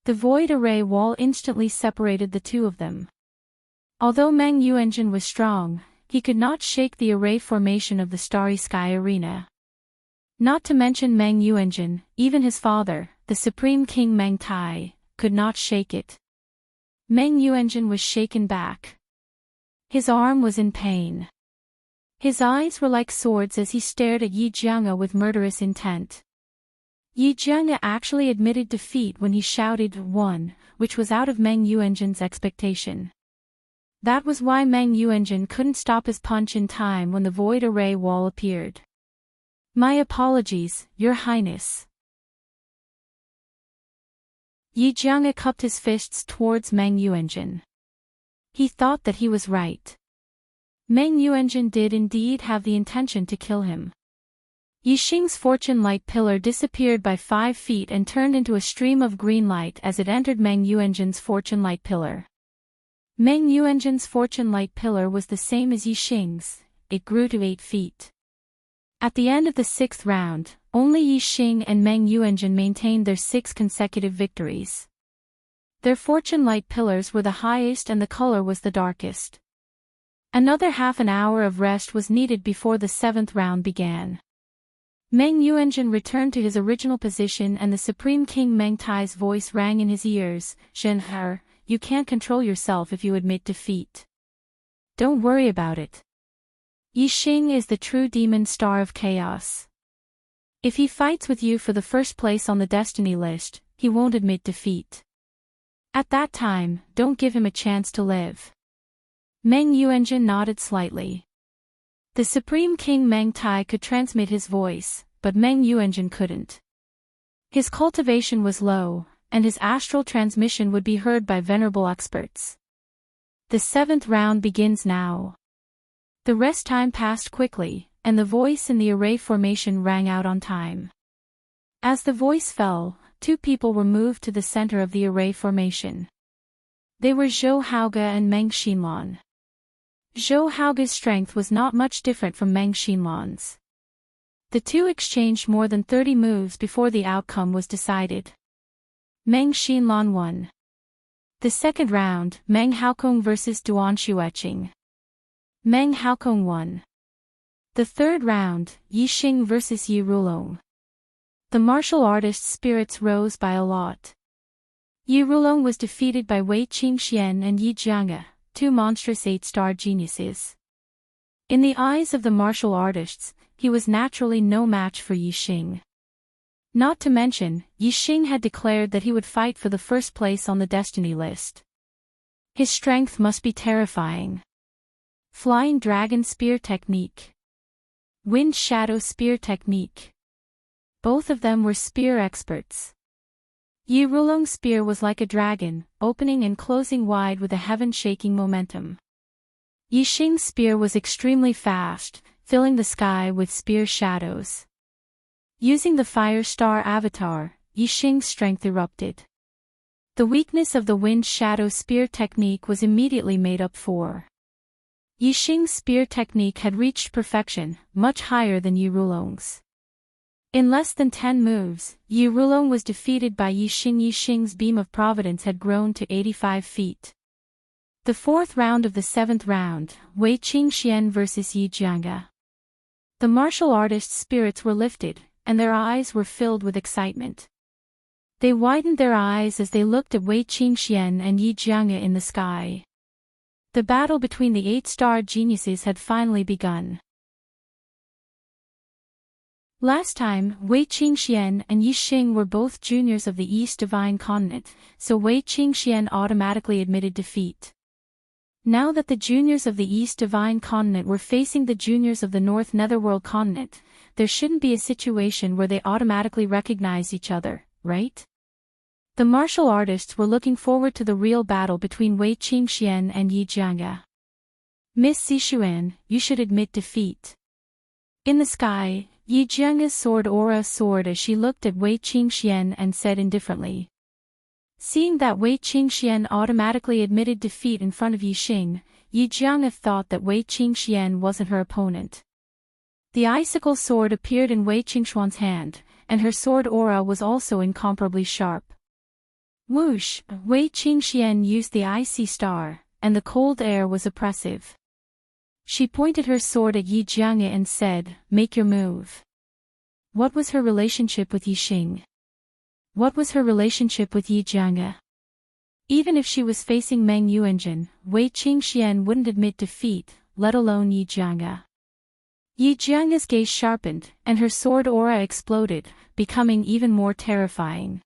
The void array wall instantly separated the 2 of them. Although Meng Yuanjun was strong, he could not shake the array formation of the Starry Sky Arena. Not to mention Meng Yuanjun, even his father, the Supreme King Meng Tai, could not shake it. Meng Yuanjun was shaken back. His arm was in pain. His eyes were like swords as he stared at Yi Jianga with murderous intent. Yi Jianga actually admitted defeat when he shouted 1, which was out of Meng Yuanjun's expectation. That was why Meng Yuanjun couldn't stop his punch in time when the void array wall appeared. "My apologies, Your Highness." Yi Jianga cupped his fists towards Meng Yuanjun. He thought that he was right. Meng Yuanjun did indeed have the intention to kill him. Yi Xing's fortune light pillar disappeared by 5 feet and turned into a stream of green light as it entered Meng Yuanjun's fortune light pillar. Meng Yuanjun's fortune light pillar was the same as Yi Xing's, it grew to 8 feet. At the end of the 6th round, Only Yixing and Meng Yuanjun maintained their 6 consecutive victories. Their fortune light pillars were the highest and the color was the darkest. Another half an hour of rest was needed before the 7th round began. Meng Yuanjun returned to his original position and the Supreme King Meng Tai's voice rang in his ears. "Zhenhe, you can't control yourself if you admit defeat. Don't worry about it. Yixing is the true demon star of chaos. If he fights with you for the first place on the destiny list, he won't admit defeat. At that time, don't give him a chance to live." Meng Yuanjun nodded slightly. The Supreme King Meng Tai could transmit his voice, but Meng Yuanjun couldn't. His cultivation was low, and his astral transmission would be heard by venerable experts. The 7th round begins now. The rest time passed quickly, and the voice in the array formation rang out on time. As the voice fell, 2 people were moved to the center of the array formation. They were Zhou Haoge and Meng Xinlan. Zhou Haoge's strength was not much different from Meng Xinlan's. The two exchanged more than 30 moves before the outcome was decided. Meng Xinlan won. The 2nd round, Meng Haokong vs Duan Xueqing. Meng Haokong won. The 3rd round, Yixing vs Yi Rulong. The martial artist's spirits rose by a lot. Yi Rulong was defeated by Wei Qingxian and Yi Jiange, 2 monstrous 8-star geniuses. In the eyes of the martial artists, he was naturally no match for Yixing. Not to mention, Yixing had declared that he would fight for the first place on the destiny list. His strength must be terrifying. Flying Dragon Spear Technique. Wind Shadow Spear Technique. Both of them were spear experts. Yi Rulong's spear was like a dragon, opening and closing wide with a heaven-shaking momentum. Yixing's spear was extremely fast, filling the sky with spear shadows. Using the Fire Star avatar, Yixing's strength erupted. The weakness of the Wind Shadow Spear technique was immediately made up for. Yixing's spear technique had reached perfection, much higher than Yi Rulong's. In less than 10 moves, Yi Rulong was defeated by Yixing. Yixing's beam of providence had grown to 85 feet. The 4th round of the 7th round, Wei Qingxian vs Yi Jiange. The martial artists' spirits were lifted, and their eyes were filled with excitement. They widened their eyes as they looked at Wei Qingxian and Yi Jiange in the sky. The battle between the 8-star geniuses had finally begun. Last time, Wei Qingxian and Yixing were both juniors of the East Divine Continent, so Wei Qingxian automatically admitted defeat. Now that the juniors of the East Divine Continent were facing the juniors of the North Netherworld Continent, there shouldn't be a situation where they automatically recognize each other, right? The martial artists were looking forward to the real battle between Wei Qingxian and Yi Jiange. "Miss Zixuan, you should admit defeat." In the sky, Yi Jiange's sword aura soared as she looked at Wei Qingxian and said indifferently. Seeing that Wei Qingxian automatically admitted defeat in front of Yixing, Yi Jiange thought that Wei Qingxian wasn't her opponent. The icicle sword appeared in Wei Qingshuan's hand, and her sword aura was also incomparably sharp. Whoosh! Wei Qingxian used the icy star, and the cold air was oppressive. She pointed her sword at Yi Jiange and said, "Make your move." What was her relationship with Yixing? What was her relationship with Yi Jiange? Even if she was facing Meng Yuanjun, Wei Qingxian wouldn't admit defeat, let alone Yi Jiange. Yi Jiange's gaze sharpened, and her sword aura exploded, becoming even more terrifying.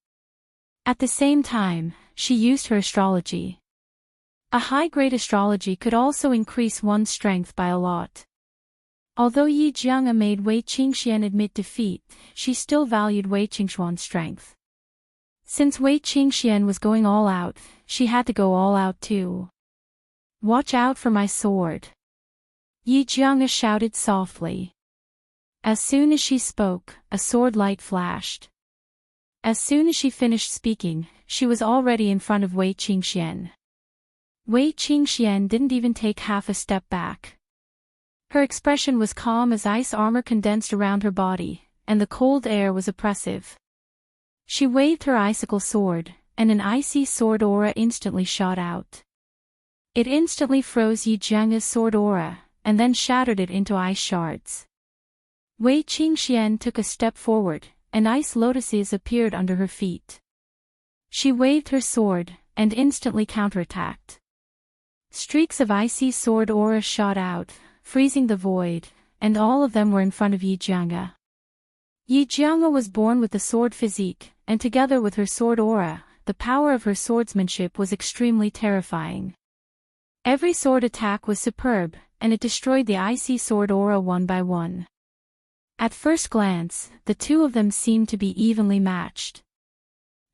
At the same time, she used her astrology. A high-grade astrology could also increase one's strength by a lot. Although Yi Jiange made Wei Qingxian admit defeat, she still valued Wei Qingshuan's strength. Since Wei Qingxian was going all out, she had to go all out too. "Watch out for my sword," Yi Jiange shouted softly. As soon as she spoke, a sword light flashed. As soon as she finished speaking, she was already in front of Wei Qingxian. Wei Qingxian didn't even take half a step back. Her expression was calm as ice armor condensed around her body, and the cold air was oppressive. She waved her icicle sword, and an icy sword aura instantly shot out. It instantly froze Yi Jiange's sword aura, and then shattered it into ice shards. Wei Qingxian took a step forward, and ice lotuses appeared under her feet. She waved her sword, and instantly counterattacked. Streaks of icy sword aura shot out, freezing the void, and all of them were in front of Yi Jiange. Yi Jiange was born with the sword physique, and together with her sword aura, the power of her swordsmanship was extremely terrifying. Every sword attack was superb, and it destroyed the icy sword aura one by one. At first glance, the two of them seemed to be evenly matched.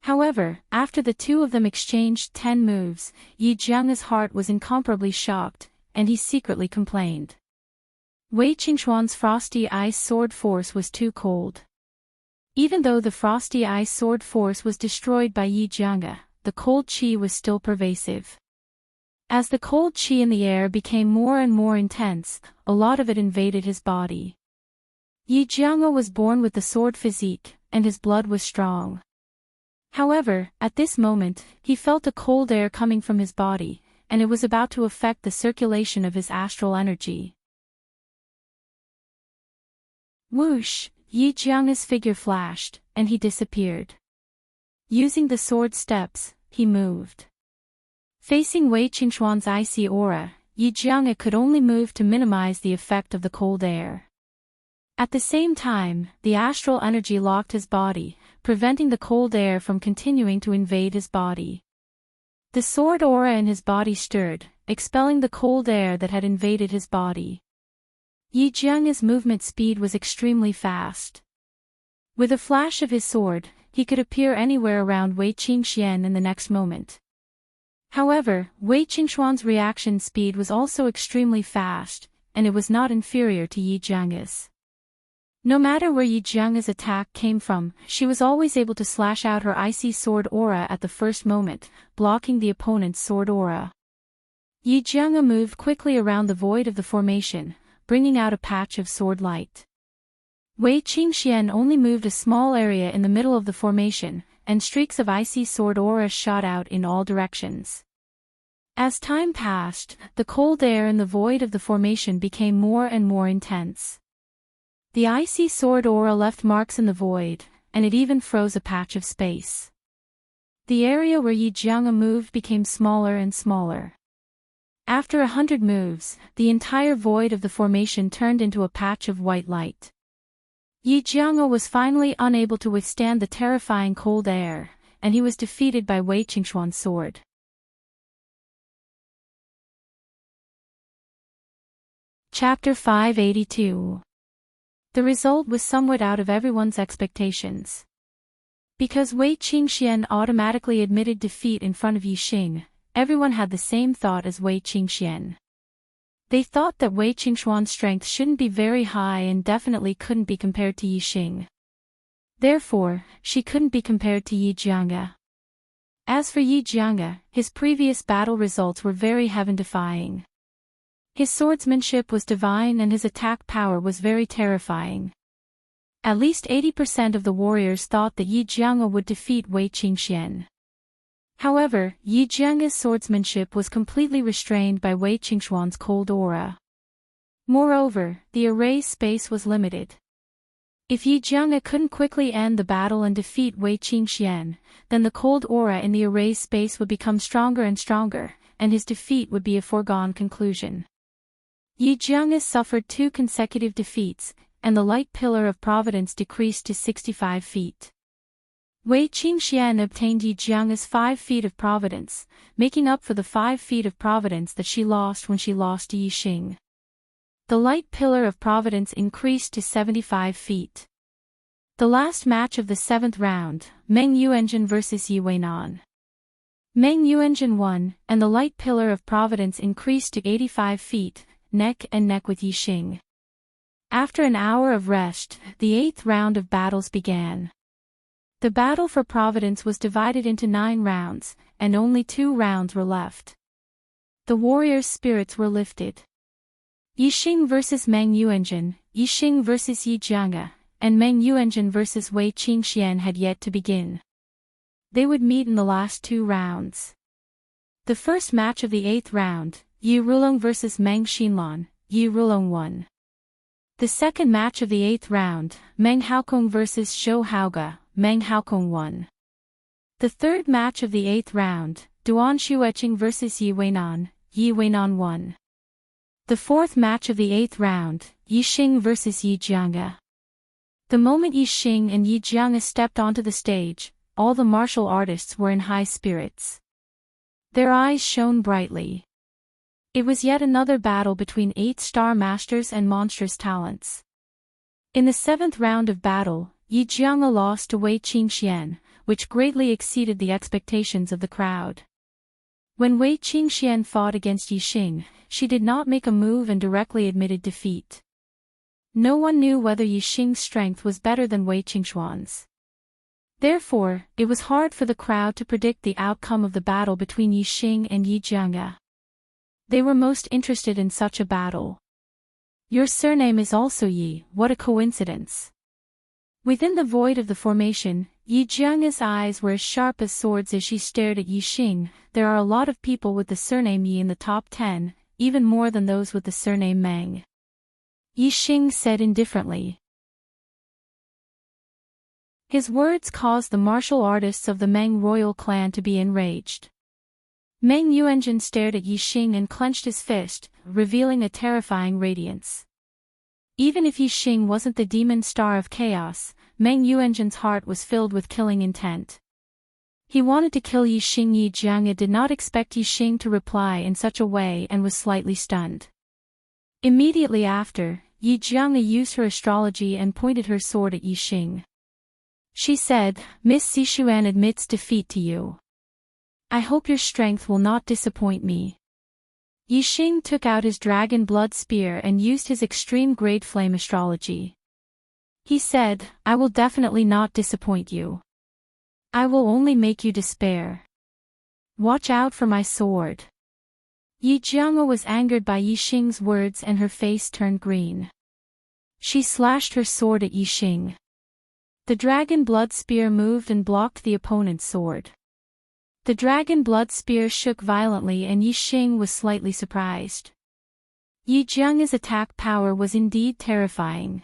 However, after the two of them exchanged 10 moves, Yi Jiange's heart was incomparably shocked, and he secretly complained. Wei Qingxuan's frosty ice sword force was too cold. Even though the frosty ice sword force was destroyed by Yi Jiange, the cold qi was still pervasive. As the cold qi in the air became more and more intense, a lot of it invaded his body. Yi Jiange was born with the sword physique, and his blood was strong. However, at this moment, he felt a cold air coming from his body, and it was about to affect the circulation of his astral energy. Whoosh! Yi Jiange's figure flashed, and he disappeared. Using the sword steps, he moved. Facing Wei Qingxuan's icy aura, Yi Jiange could only move to minimize the effect of the cold air. At the same time, the astral energy locked his body, preventing the cold air from continuing to invade his body. The sword aura in his body stirred, expelling the cold air that had invaded his body. Yi Jiange's movement speed was extremely fast. With a flash of his sword, he could appear anywhere around Wei Qingxian in the next moment. However, Wei Qingxuan's reaction speed was also extremely fast, and it was not inferior to Yi Jiange's. No matter where Yi Jiange's attack came from, she was always able to slash out her icy sword aura at the first moment, blocking the opponent's sword aura. Yi Jiange moved quickly around the void of the formation, bringing out a patch of sword light. Wei Qingxian only moved a small area in the middle of the formation, and streaks of icy sword aura shot out in all directions. As time passed, the cold air in the void of the formation became more and more intense. The icy sword aura left marks in the void, and it even froze a patch of space. The area where Yi Jiange moved became smaller and smaller. After 100 moves, the entire void of the formation turned into a patch of white light. Yi Jiange was finally unable to withstand the terrifying cold air, and he was defeated by Wei Qingxuan's sword. Chapter 582. The result was somewhat out of everyone's expectations. Because Wei Qingxian automatically admitted defeat in front of Yi Xing, everyone had the same thought as Wei Qingxian. They thought that Wei Qingxuan's strength shouldn't be very high and definitely couldn't be compared to Yi Xing. Therefore, she couldn't be compared to Yi Jiange. As for Yi Jiange, his previous battle results were very heaven-defying. His swordsmanship was divine and his attack power was very terrifying. At least 80% of the warriors thought that Yi Jiange would defeat Wei Qingxian. However, Yi Jiange's swordsmanship was completely restrained by Wei Qingxuan's cold aura. Moreover, the erase space was limited. If Yi Jiange couldn't quickly end the battle and defeat Wei Qingxian, then the cold aura in the erase space would become stronger and stronger, and his defeat would be a foregone conclusion. Yi Jiange suffered 2 consecutive defeats, and the light pillar of providence decreased to 65 feet. Wei Qingxian obtained Yi Jiange's 5 feet of providence, making up for the 5 feet of providence that she lost when she lost to Yi Xing. The light pillar of providence increased to 75 feet. The last match of the 7th round, Meng Yuanjun vs Yi Weinan. Meng Yuanjun won, and the light pillar of providence increased to 85 feet, neck and neck with Yi Xing. After an hour of rest, the 8th round of battles began. The battle for providence was divided into 9 rounds, and only 2 rounds were left. The warriors' spirits were lifted. Yi Xing vs Meng Yuanjun, Yi Xing vs Yi Jiange, and Meng Yuanjun vs Wei Qingxian had yet to begin. They would meet in the last 2 rounds. The first match of the 8th round, Yi Rulong vs Meng Xinlan, Yi Rulong won. The second match of the 8th round, Meng Haokong vs Zhou Haoge, Meng Haokong won. The third match of the 8th round, Duan Xueqing vs Yi Weinan, Yi Weinan won. The fourth match of the 8th round, Yi Xing vs Yi Jianga. The moment Yi Xing and Yi Jianga stepped onto the stage, all the martial artists were in high spirits. Their eyes shone brightly. It was yet another battle between 8-star masters and monstrous talents. In the 7th round of battle, Yi Jianga lost to Wei Qingxian, which greatly exceeded the expectations of the crowd. When Wei Qingxian fought against Yi Xing, she did not make a move and directly admitted defeat. No one knew whether Yi Xing's strength was better than Wei Qingxuan's. Therefore, it was hard for the crowd to predict the outcome of the battle between Yi Xing and Yi Jianga. They were most interested in such a battle. Your surname is also Yi, what a coincidence. Within the void of the formation, Yi Jianga's eyes were as sharp as swords as she stared at Yi Xing. There are a lot of people with the surname Yi in the top 10, even more than those with the surname Meng. Yi Xing said indifferently. His words caused the martial artists of the Meng royal clan to be enraged. Meng Yuanjun stared at Yi Xing and clenched his fist, revealing a terrifying radiance. Even if Yi Xing wasn't the demon star of chaos, Meng Yuanjun's heart was filled with killing intent. He wanted to kill Yi Xing. Yi Jianga did not expect Yi Xing to reply in such a way and was slightly stunned. Immediately after, Yi Jianga used her astrology and pointed her sword at Yi Xing. She said, "Miss Sichuan admits defeat to you. I hope your strength will not disappoint me." Yi Xing took out his dragon blood spear and used his extreme grade flame astrology. He said, "I will definitely not disappoint you. I will only make you despair. Watch out for my sword." Yi Jianga was angered by Yi Xing's words and her face turned green. She slashed her sword at Yi Xing. The dragon blood spear moved and blocked the opponent's sword. The dragon blood spear shook violently and Yi Xing was slightly surprised. Yi Jianga's attack power was indeed terrifying.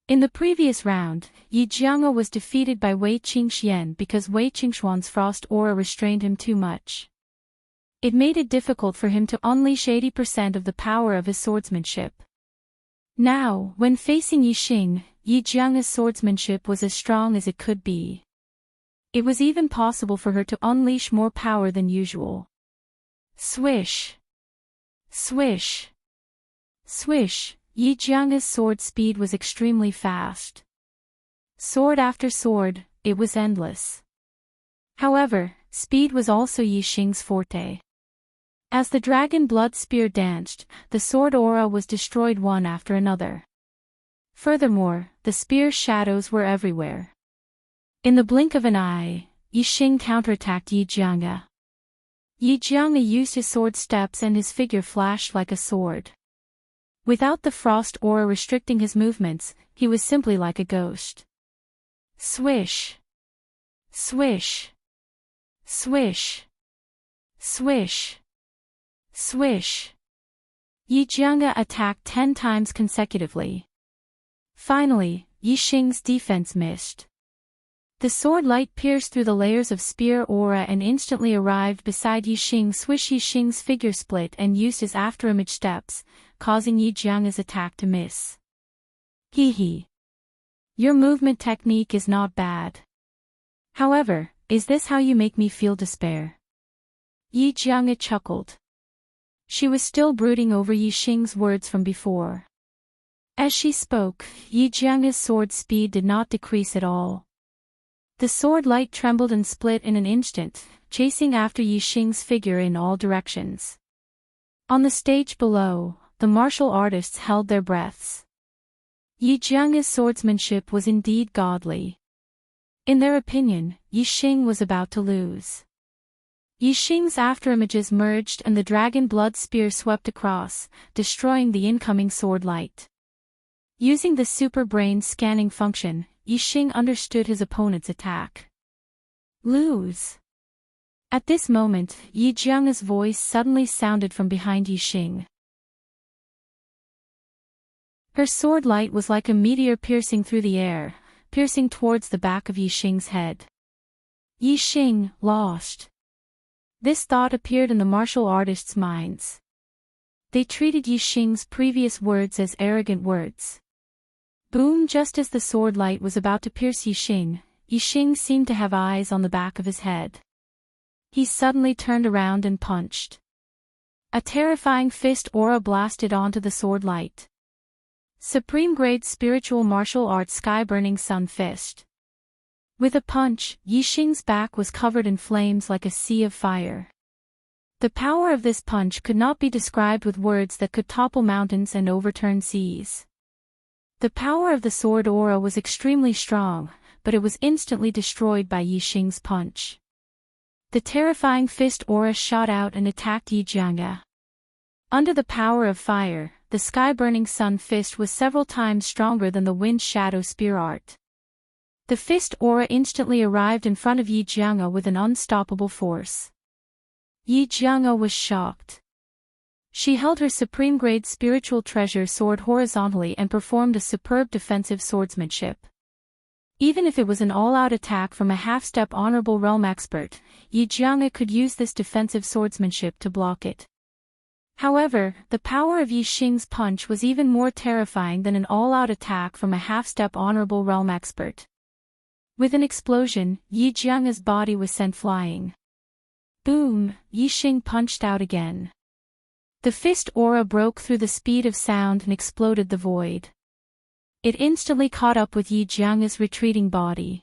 In the previous round, Yi Jianga was defeated by Wei Qingxian because Wei Qingxuan's frost aura restrained him too much. It made it difficult for him to unleash 80% of the power of his swordsmanship. Now, when facing Yi Xing, Yi Jianga's swordsmanship was as strong as it could be. It was even possible for her to unleash more power than usual. Swish! Swish! Swish! Yi Jianga's sword speed was extremely fast. Sword after sword, it was endless. However, speed was also Yi Xing's forte. As the dragon blood spear danced, the sword aura was destroyed one after another. Furthermore, the spear's shadows were everywhere. In the blink of an eye, Yi Xing counterattacked Yi Jianga. Yi Jianga used his sword steps and his figure flashed like a sword. Without the frost aura restricting his movements, he was simply like a ghost. Swish! Swish! Swish! Swish! Swish! Yi Jianga attacked 10 times consecutively. Finally, Yi Xing's defense missed. The sword light pierced through the layers of spear aura and instantly arrived beside Yi Xing. Swish! Yi Xing's figure split and used his afterimage steps, causing Yi Jianga's attack to miss. Hee hee. Your movement technique is not bad. However, is this how you make me feel despair? Yi Jianga chuckled. She was still brooding over Yi Xing's words from before. As she spoke, Yi Jianga's sword speed did not decrease at all. The sword light trembled and split in an instant, chasing after Yi Xing's figure in all directions. On the stage below, the martial artists held their breaths. Yi Jianga's swordsmanship was indeed godly. In their opinion, Yi Xing was about to lose. Yi Xing's afterimages merged and the dragon blood spear swept across, destroying the incoming sword light. Using the super brain scanning function, Yixing understood his opponent's attack. Lose. At this moment, Yi Jianga's voice suddenly sounded from behind Yixing. Her sword light was like a meteor piercing through the air, piercing towards the back of Yixing's head. Yixing, lost. This thought appeared in the martial artists' minds. They treated Yixing's previous words as arrogant words. Boom! Just as the sword light was about to pierce Yixing, Yixing seemed to have eyes on the back of his head. He suddenly turned around and punched. A terrifying fist aura blasted onto the sword light. Supreme grade spiritual martial arts sky-burning sun fist. With a punch, Yixing's back was covered in flames like a sea of fire. The power of this punch could not be described with words that could topple mountains and overturn seas. The power of the sword aura was extremely strong, but it was instantly destroyed by Yixing's punch. The terrifying fist aura shot out and attacked Yi Jianga. Under the power of fire, the sky-burning sun fist was several times stronger than the wind shadow spear art. The fist aura instantly arrived in front of Yi Jianga with an unstoppable force. Yi Jianga was shocked. She held her supreme-grade spiritual treasure sword horizontally and performed a superb defensive swordsmanship. Even if it was an all-out attack from a half-step honorable realm expert, Yi Jianga could use this defensive swordsmanship to block it. However, the power of Yixing's punch was even more terrifying than an all-out attack from a half-step honorable realm expert. With an explosion, Yi Jianga's body was sent flying. Boom! Yixing punched out again. The fist aura broke through the speed of sound and exploded the void. It instantly caught up with Yi Jianga's retreating body.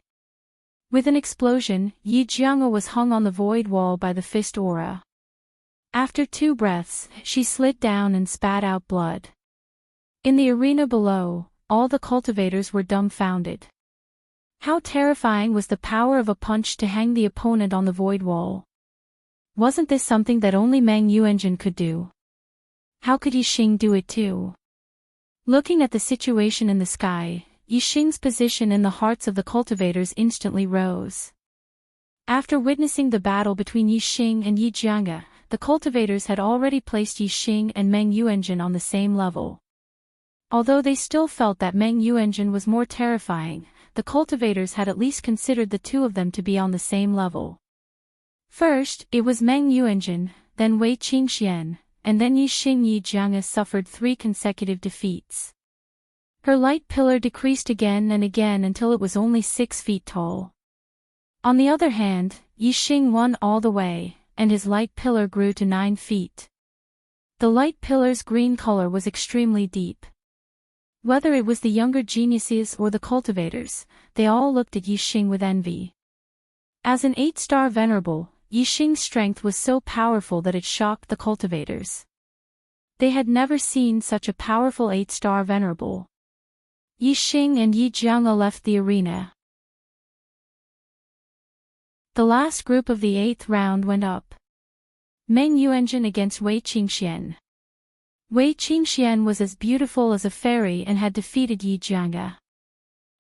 With an explosion, Yi Jianga was hung on the void wall by the fist aura. After 2 breaths, she slid down and spat out blood. In the arena below, all the cultivators were dumbfounded. How terrifying was the power of a punch to hang the opponent on the void wall? Wasn't this something that only Meng Yuanjun could do? How could Yixing do it too? Looking at the situation in the sky, Yixing's position in the hearts of the cultivators instantly rose. After witnessing the battle between Yixing and Yi Jianga, the cultivators had already placed Yixing and Meng Yuanjun on the same level. Although they still felt that Meng Yuanjun was more terrifying, the cultivators had at least considered the two of them to be on the same level. First, it was Meng Yuanjun, then Wei Qingxian, and then Yixing. Yi Jianga suffered 3 consecutive defeats. Her light pillar decreased again and again until it was only 6 feet tall. On the other hand, Yixing won all the way, and his light pillar grew to 9 feet. The light pillar's green color was extremely deep. Whether it was the younger geniuses or the cultivators, they all looked at Yixing with envy. As an 8-star venerable, Yixing's strength was so powerful that it shocked the cultivators. They had never seen such a powerful 8-star venerable. Yixing and Yi Jianga left the arena. The last group of the 8th round went up. Meng Yuanjun against Wei Qingxian. Wei Qingxian was as beautiful as a fairy and had defeated Yi Jianga.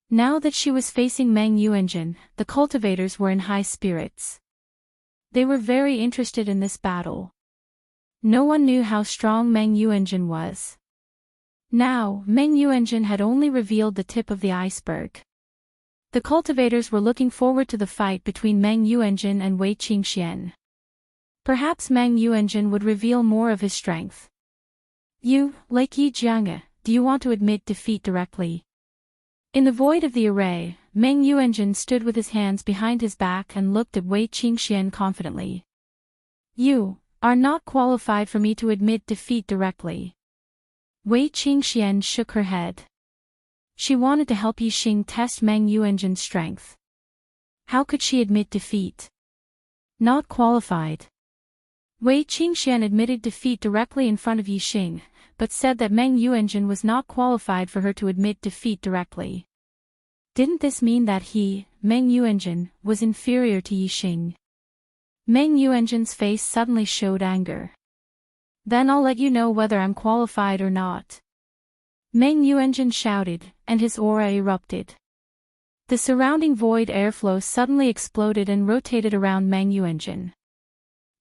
Now that she was facing Meng Yuanjun, the cultivators were in high spirits. They were very interested in this battle. No one knew how strong Meng Yuanjun was. Now, Meng Yuanjun had only revealed the tip of the iceberg. The cultivators were looking forward to the fight between Meng Yuanjun and Wei Qingxian. Perhaps Meng Yuanjun would reveal more of his strength. You, like Yi Jianga, do you want to admit defeat directly? In the void of the array, Meng Yuanjun stood with his hands behind his back and looked at Wei Qingxian confidently. You are not qualified for me to admit defeat directly. Wei Qingxian shook her head. She wanted to help Yixing test Meng Yuanjun's strength. How could she admit defeat? Not qualified. Wei Qingxian admitted defeat directly in front of Yixing, but said that Meng Yuanjun was not qualified for her to admit defeat directly. Didn't this mean that he, Meng Yuanjun, was inferior to Yixing? Meng Yuanjun's face suddenly showed anger. Then I'll let you know whether I'm qualified or not. Meng Yuanjin shouted, and his aura erupted. The surrounding void airflow suddenly exploded and rotated around Meng Yuanjin.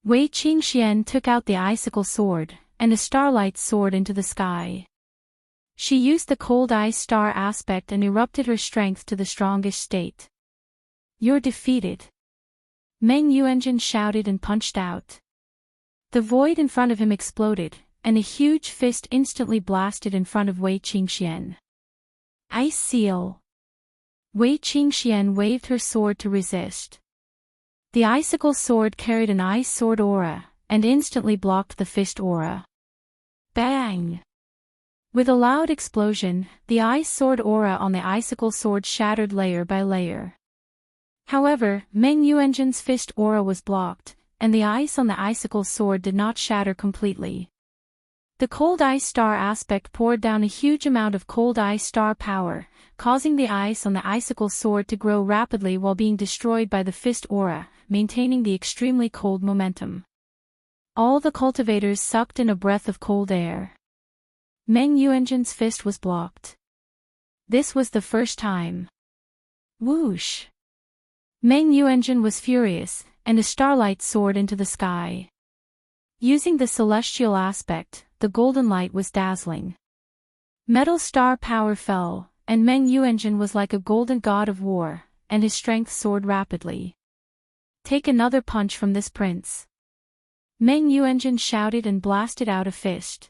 Wei Qingxian took out the icicle sword, and a starlight soared into the sky. She used the cold ice star aspect and erupted her strength to the strongest state. "You're defeated." Meng Yuanjin shouted and punched out. The void in front of him exploded, and a huge fist instantly blasted in front of Wei Qingxian. "Ice seal." Wei Qingxian waved her sword to resist. The icicle sword carried an ice sword aura, and instantly blocked the fist aura. Bang! With a loud explosion, the ice sword aura on the icicle sword shattered layer by layer. However, Meng Yuanjin's fist aura was blocked, and the ice on the icicle sword did not shatter completely. The cold ice star aspect poured down a huge amount of cold ice star power, causing the ice on the icicle sword to grow rapidly while being destroyed by the fist aura, maintaining the extremely cold momentum. All the cultivators sucked in a breath of cold air. Meng Yuanjin's fist was blocked. This was the first time. Whoosh! Meng Yuanjin was furious, and a starlight soared into the sky. Using the celestial aspect, the golden light was dazzling. Metal star power fell, and Meng Yuanjin was like a golden god of war, and his strength soared rapidly. "Take another punch from this prince." Meng Yuanjin shouted and blasted out a fist.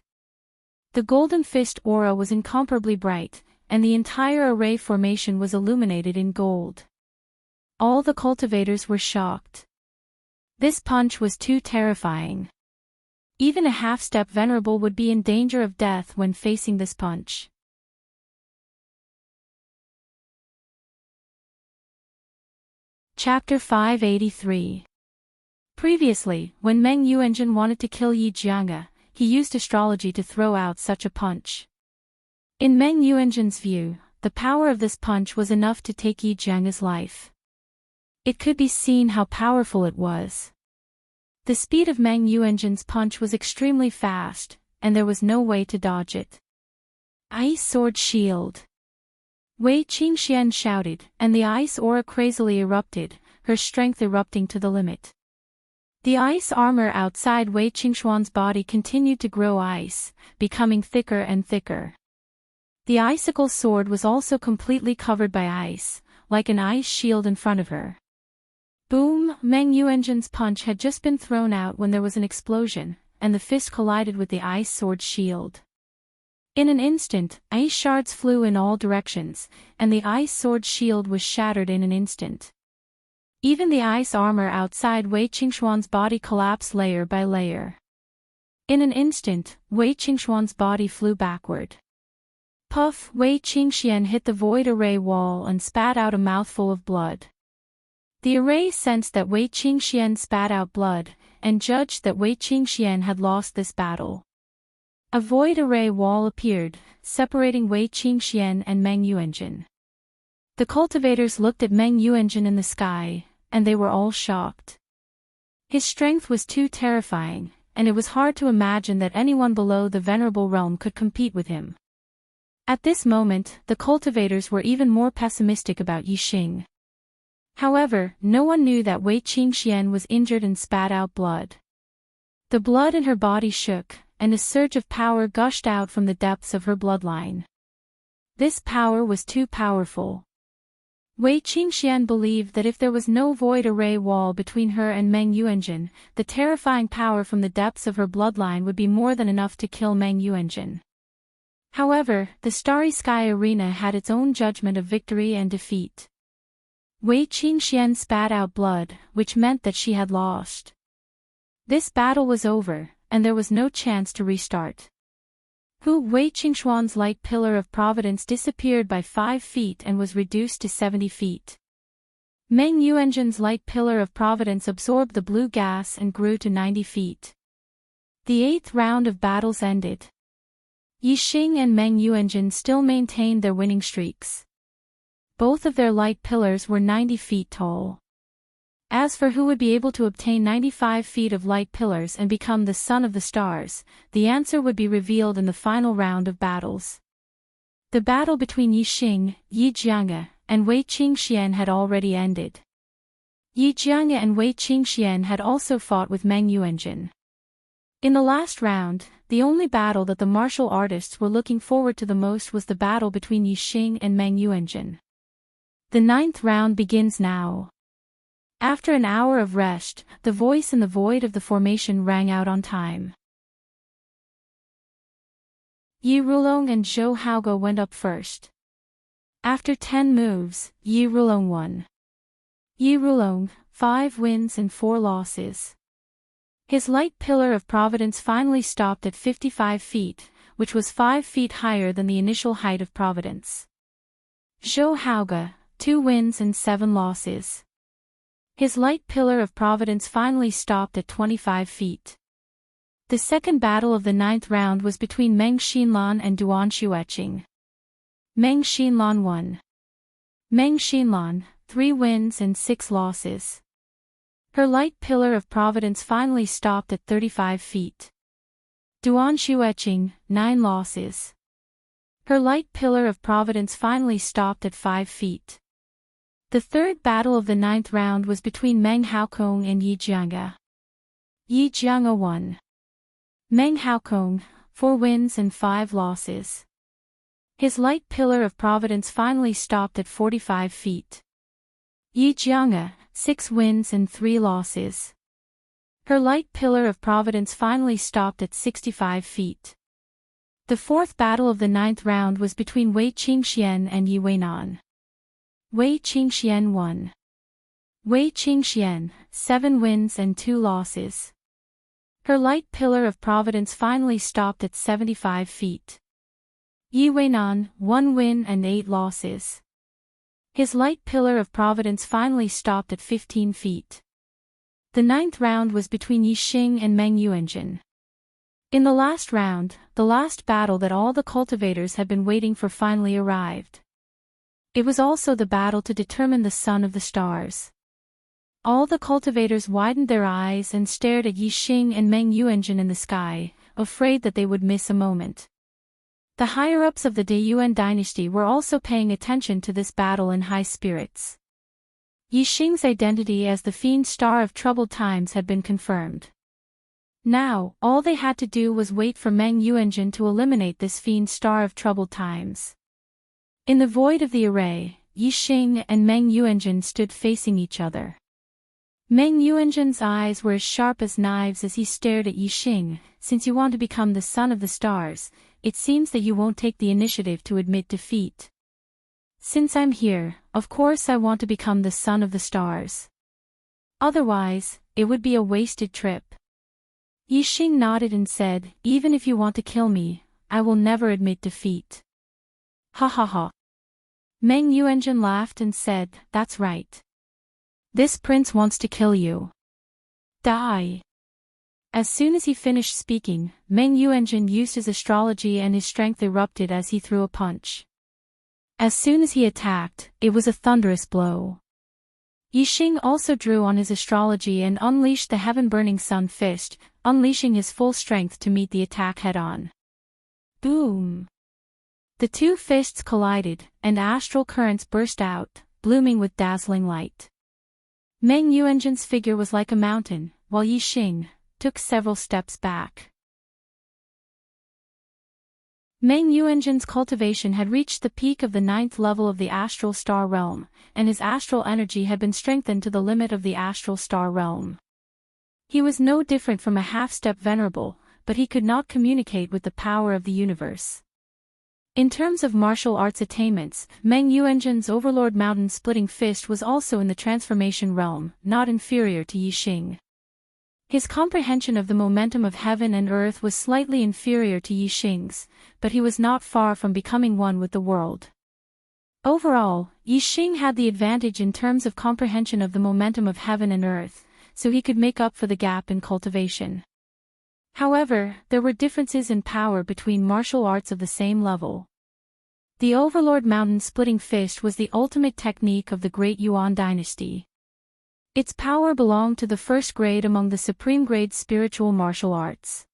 The golden fist aura was incomparably bright, and the entire array formation was illuminated in gold. All the cultivators were shocked. This punch was too terrifying. Even a half-step venerable would be in danger of death when facing this punch. Chapter 583. Previously, when Meng Yuanjin wanted to kill Yi Jianga, he used astrology to throw out such a punch. In Meng Yuanjin's view, the power of this punch was enough to take Yi Jianga's life. It could be seen how powerful it was. The speed of Meng Yuanjin's punch was extremely fast, and there was no way to dodge it. "Ice sword shield!" Wei Qingxian shouted, and the ice aura crazily erupted, her strength erupting to the limit. The ice armor outside Wei Qingxuan's body continued to grow ice, becoming thicker and thicker. The icicle sword was also completely covered by ice, like an ice shield in front of her. Boom! Meng Yuanjin's punch had just been thrown out when there was an explosion, and the fist collided with the ice sword shield. In an instant, ice shards flew in all directions, and the ice sword shield was shattered in an instant. Even the ice armor outside Wei Qingxuan's body collapsed layer by layer. In an instant, Wei Qingxuan's body flew backward. Puff! Wei Qingxian hit the void array wall and spat out a mouthful of blood. The array sensed that Wei Qingxian spat out blood, and judged that Wei Qingxian had lost this battle. A void array wall appeared, separating Wei Qingxian and Meng Yuanjin. The cultivators looked at Meng Yuanjin in the sky, and they were all shocked. His strength was too terrifying, and it was hard to imagine that anyone below the venerable realm could compete with him. At this moment, the cultivators were even more pessimistic about Yixing. However, no one knew that Wei Qingxian was injured and spat out blood. The blood in her body shook, and a surge of power gushed out from the depths of her bloodline. This power was too powerful. Wei Qingxian believed that if there was no void array wall between her and Meng Yuanjin, the terrifying power from the depths of her bloodline would be more than enough to kill Meng Yuanjin. However, the Starry Sky Arena had its own judgment of victory and defeat. Wei Qingxian spat out blood, which meant that she had lost. This battle was over, and there was no chance to restart. Wei Qingxuan's light pillar of providence disappeared by 5 feet and was reduced to 70 feet. Meng Yuanjin's light pillar of providence absorbed the blue gas and grew to 90 feet. The 8th round of battles ended. Yixing and Meng Yuanjin still maintained their winning streaks. Both of their light pillars were 90 feet tall. As for who would be able to obtain 95 feet of light pillars and become the son of the stars, the answer would be revealed in the final round of battles. The battle between Yi Xing, Yi Jianga, and Wei Qingxian had already ended. Yi Jianga and Wei Qingxian had also fought with Meng Yuanjun. In the last round, the only battle that the martial artists were looking forward to the most was the battle between Yi Xing and Meng Yuanjun. The 9th round begins now. After an hour of rest, the voice in the void of the formation rang out on time. Yi Rulong and Zhou Haoge went up first. After 10 moves, Yi Rulong won. Yi Rulong, 5 wins and 4 losses. His light pillar of Providence finally stopped at 55 feet, which was 5 feet higher than the initial height of Providence. Zhou Haoge, 2 wins and 7 losses. His light pillar of Providence finally stopped at 25 feet. The second battle of the 9th round was between Meng Xinlan and Duan Xueqing. Meng Xinlan won. Meng Xinlan, 3 wins and 6 losses. Her light pillar of Providence finally stopped at 35 feet. Duan Xueqing, 9 losses. Her light pillar of Providence finally stopped at 5 feet. The third battle of the 9th round was between Meng Haokong and Yi Jianga. Yi Jianga won. Meng Haokong, 4 wins and 5 losses. His light pillar of Providence finally stopped at 45 feet. Yi Jianga, 6 wins and 3 losses. Her light pillar of Providence finally stopped at 65 feet. The fourth battle of the 9th round was between Wei Qingxian and Yi Weinan. Wei Qingxian won. Wei Qingxian, 7 wins and 2 losses. Her light pillar of Providence finally stopped at 75 feet. Yi Weinan, 1 win and 8 losses. His light pillar of Providence finally stopped at 15 feet. The 9th round was between Yi Xing and Meng Yuanjun. In the last round, the last battle that all the cultivators had been waiting for finally arrived. It was also the battle to determine the son of the stars. All the cultivators widened their eyes and stared at Yi Xing and Meng Yuanjun in the sky, afraid that they would miss a moment. The higher-ups of the Deyuan dynasty were also paying attention to this battle in high spirits. Yi Xing's identity as the fiend star of troubled times had been confirmed. Now, all they had to do was wait for Meng Yuanjun to eliminate this fiend star of troubled times. In the void of the array, Yi Xing and Meng Yuanjun stood facing each other. Meng Yuanjun's eyes were as sharp as knives as he stared at Yi Xing. Since you want to become the son of the stars, it seems that you won't take the initiative to admit defeat. Since I'm here, of course I want to become the son of the stars. Otherwise, it would be a wasted trip. Yi Xing nodded and said, even if you want to kill me, I will never admit defeat. Ha ha ha. Meng Yuanjun laughed and said, that's right. This prince wants to kill you. Die. As soon as he finished speaking, Meng Yuanjun used his astrology and his strength erupted as he threw a punch. As soon as he attacked, it was a thunderous blow. Yi Xing also drew on his astrology and unleashed the heaven-burning sun fist, unleashing his full strength to meet the attack head-on. Boom! The two fists collided, and astral currents burst out, blooming with dazzling light. Meng Yuanjun's figure was like a mountain, while Yi Xing took several steps back. Meng Yuanjun's cultivation had reached the peak of the 9th level of the astral star realm, and his astral energy had been strengthened to the limit of the astral star realm. He was no different from a half-step venerable, but he could not communicate with the power of the universe. In terms of martial arts attainments, Meng Yuanjun's Overlord Mountain Splitting Fist was also in the transformation realm, not inferior to Yi Xing. His comprehension of the momentum of heaven and earth was slightly inferior to Yi Xing's, but he was not far from becoming one with the world. Overall, Yi Xing had the advantage in terms of comprehension of the momentum of heaven and earth, so he could make up for the gap in cultivation. However, there were differences in power between martial arts of the same level. The Overlord Mountain Splitting Fist was the ultimate technique of the Great Yuan dynasty. Its power belonged to the first grade among the supreme grade spiritual martial arts.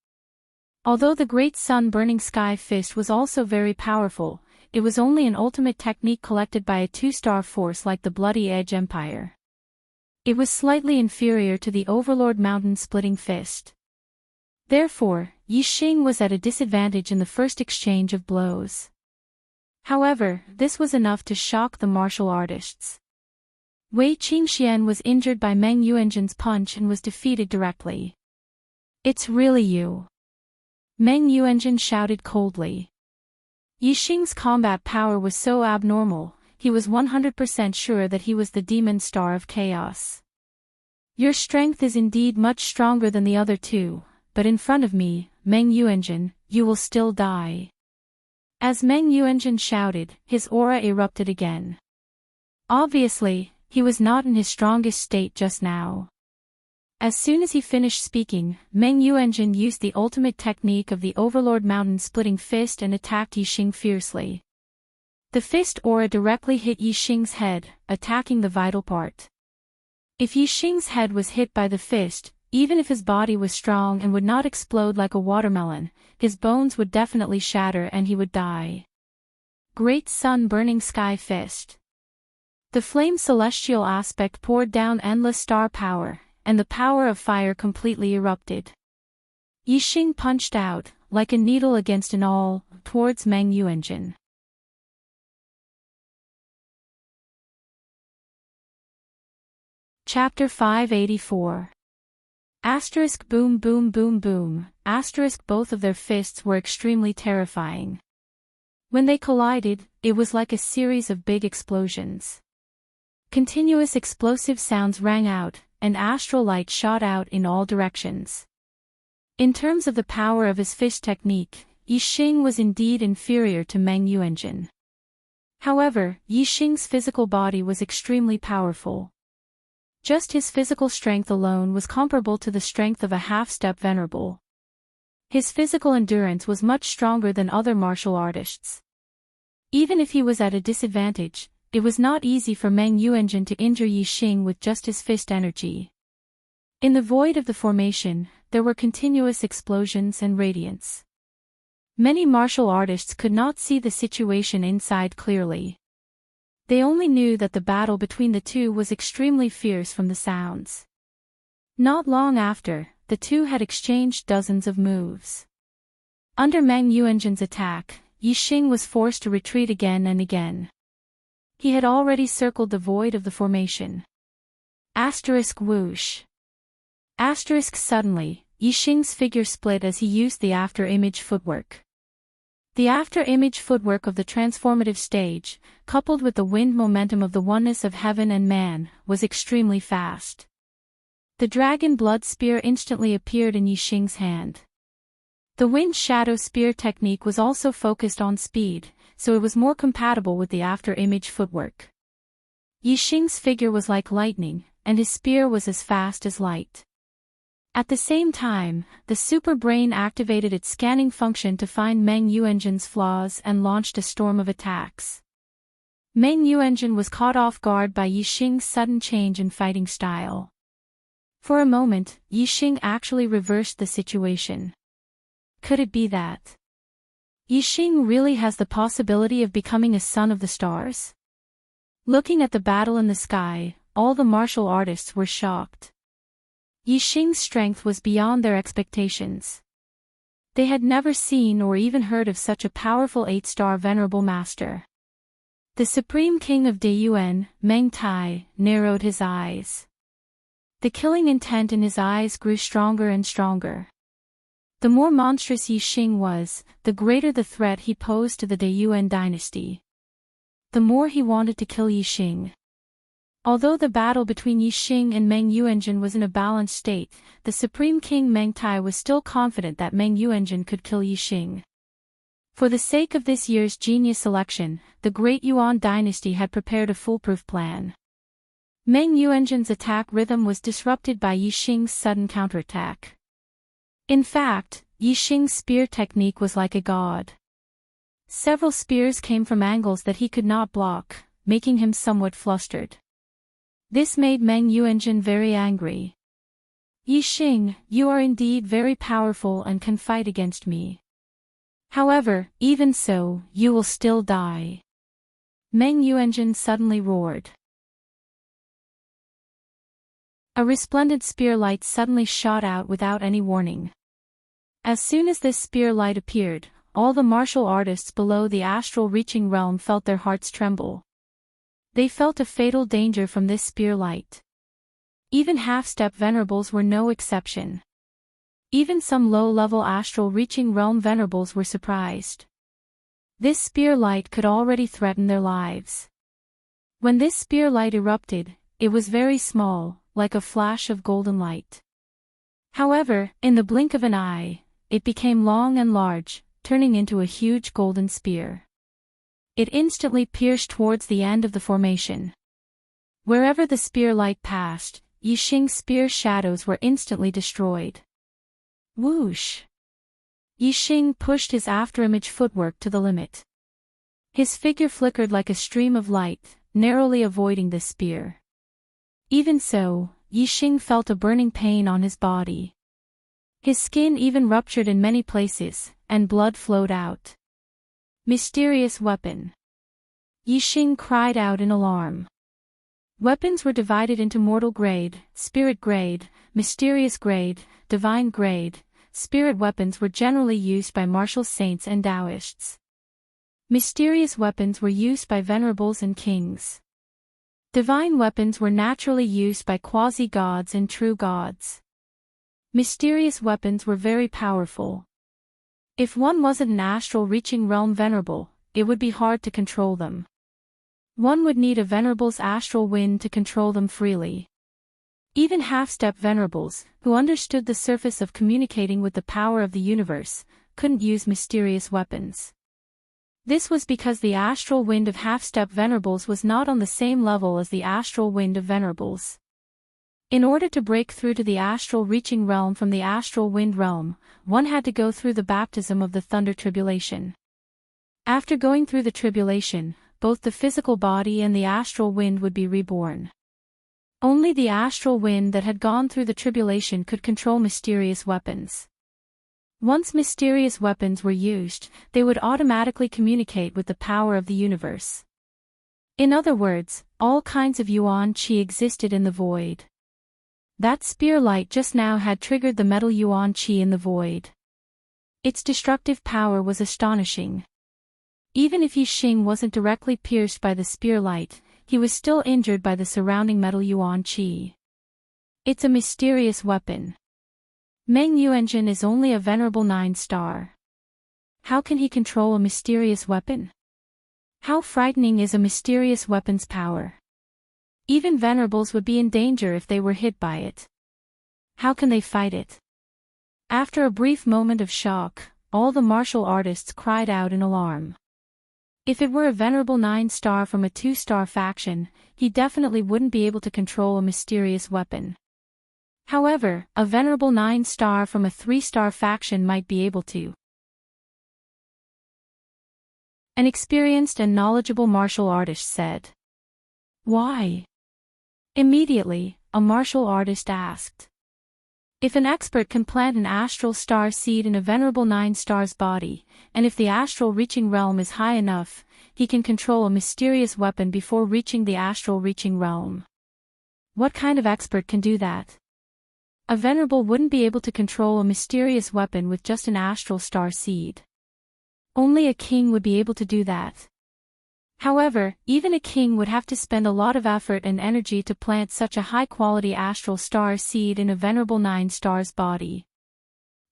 Although the Great Sun Burning Sky Fist was also very powerful, it was only an ultimate technique collected by a two-star force like the Bloody Edge Empire. It was slightly inferior to the Overlord Mountain-Splitting Fist. Therefore, Yixing was at a disadvantage in the first exchange of blows. However, this was enough to shock the martial artists. Wei Qingxian was injured by Meng Yuanjin's punch and was defeated directly. "It's really you," Meng Yuanjin shouted coldly. Yixing's combat power was so abnormal, he was 100% sure that he was the demon star of chaos. "Your strength is indeed much stronger than the other two, but in front of me, Meng Yuanjin, you will still die." As Meng Yuanjin shouted, his aura erupted again. Obviously, he was not in his strongest state just now. As soon as he finished speaking, Meng Yuanjin used the ultimate technique of the Overlord Mountain-Splitting Fist and attacked Yixing fiercely. The fist aura directly hit Yixing's head, attacking the vital part. If Yixing's head was hit by the fist, even if his body was strong and would not explode like a watermelon, his bones would definitely shatter and he would die. Great Sun Burning Sky Fist. The flame celestial aspect poured down endless star power, and the power of fire completely erupted. Yixing punched out, like a needle against an awl, towards Meng Yuanjin. Chapter 584. Asterisk boom boom boom boom, asterisk both of their fists were extremely terrifying. When they collided, it was like a series of big explosions. Continuous explosive sounds rang out, and astral light shot out in all directions. In terms of the power of his fist technique, Yixing was indeed inferior to Meng Yuanjin. However, Yixing's physical body was extremely powerful. Just his physical strength alone was comparable to the strength of a half-step venerable. His physical endurance was much stronger than other martial artists. Even if he was at a disadvantage, it was not easy for Meng Yuanjin to injure Yixing with just his fist energy. In the void of the formation, there were continuous explosions and radiance. Many martial artists could not see the situation inside clearly. They only knew that the battle between the two was extremely fierce from the sounds. Not long after, the two had exchanged dozens of moves. Under Meng Yuanjin's attack, Yixing was forced to retreat again and again. He had already circled the void of the formation. Asterisk whoosh. Asterisk suddenly, Yixing's figure split as he used the after-image footwork. The after-image footwork of the transformative stage, coupled with the wind momentum of the oneness of heaven and man, was extremely fast. The dragon blood spear instantly appeared in Yixing's hand. The wind shadow spear technique was also focused on speed, so it was more compatible with the after-image footwork. Yixing's figure was like lightning, and his spear was as fast as light. At the same time, the super brain activated its scanning function to find Meng Yuanjin's flaws and launched a storm of attacks. Meng Yuanjin was caught off guard by Yixing's sudden change in fighting style. For a moment, Yixing actually reversed the situation. Could it be that Yixing really has the possibility of becoming a son of the stars? Looking at the battle in the sky, all the martial artists were shocked. Yixing's strength was beyond their expectations. They had never seen or even heard of such a powerful 8-star venerable master. The Supreme King of Deyuan, Meng Tai, narrowed his eyes. The killing intent in his eyes grew stronger and stronger. The more monstrous Yixing was, the greater the threat he posed to the Deyuan dynasty. The more he wanted to kill Yixing. Although the battle between Yixing and Meng Yuanjin was in a balanced state, the Supreme King Meng Tai was still confident that Meng Yuanjin could kill Yixing. For the sake of this year's genius selection, the Great Yuan dynasty had prepared a foolproof plan. Meng Yuanjin's attack rhythm was disrupted by Yixing's sudden counterattack. In fact, Yixing's spear technique was like a god. Several spears came from angles that he could not block, making him somewhat flustered. This made Meng Yuanjin very angry. "Yixing, you are indeed very powerful and can fight against me. However, even so, you will still die. Meng Yuanjun suddenly roared. A resplendent spear light suddenly shot out without any warning. As soon as this spear light appeared, all the martial artists below the astral reaching realm felt their hearts tremble. They felt a fatal danger from this spear light. Even half-step venerables were no exception. Even some low-level astral reaching realm venerables were surprised. This spear light could already threaten their lives. When this spear light erupted, it was very small, like a flash of golden light. However, in the blink of an eye, it became long and large, turning into a huge golden spear. It instantly pierced towards the end of the formation. Wherever the spear light passed, Yixing's spear shadows were instantly destroyed. Whoosh! Yixing pushed his afterimage footwork to the limit. His figure flickered like a stream of light, narrowly avoiding the spear. Even so, Yixing felt a burning pain on his body. His skin even ruptured in many places, and blood flowed out. Mysterious weapon. Yixing cried out in alarm. Weapons were divided into mortal grade, spirit grade, mysterious grade, divine grade. Spirit weapons were generally used by martial saints and Taoists. Mysterious weapons were used by venerables and kings. Divine weapons were naturally used by quasi-gods and true gods. Mysterious weapons were very powerful. If one wasn't an astral reaching realm venerable, it would be hard to control them. One would need a venerable's astral wind to control them freely. Even half-step venerables, who understood the surface of communicating with the power of the universe, couldn't use mysterious weapons. This was because the astral wind of half-step venerables was not on the same level as the astral wind of venerables. In order to break through to the astral reaching realm from the astral wind realm, one had to go through the baptism of the thunder tribulation. After going through the tribulation, both the physical body and the astral wind would be reborn. Only the astral wind that had gone through the tribulation could control mysterious weapons. Once mysterious weapons were used, they would automatically communicate with the power of the universe. In other words, all kinds of yuan qi existed in the void. That spear light just now had triggered the metal yuan qi in the void. Its destructive power was astonishing. Even if Yixing wasn't directly pierced by the spear light, he was still injured by the surrounding metal yuan qi. It's a mysterious weapon. Meng Yuanjun is only a venerable 9-star. How can he control a mysterious weapon? How frightening is a mysterious weapon's power? Even venerables would be in danger if they were hit by it. How can they fight it? After a brief moment of shock, all the martial artists cried out in alarm. If it were a venerable 9-star from a 2-star faction, he definitely wouldn't be able to control a mysterious weapon. However, a venerable 9-star from a 3-star faction might be able to. An experienced and knowledgeable martial artist said. Why? Immediately, a martial artist asked. If an expert can plant an astral star seed in a venerable 9-star's body, and if the astral reaching realm is high enough, he can control a mysterious weapon before reaching the astral reaching realm. What kind of expert can do that? A venerable wouldn't be able to control a mysterious weapon with just an astral star seed. Only a king would be able to do that. However, even a king would have to spend a lot of effort and energy to plant such a high-quality astral star seed in a venerable 9-star's body.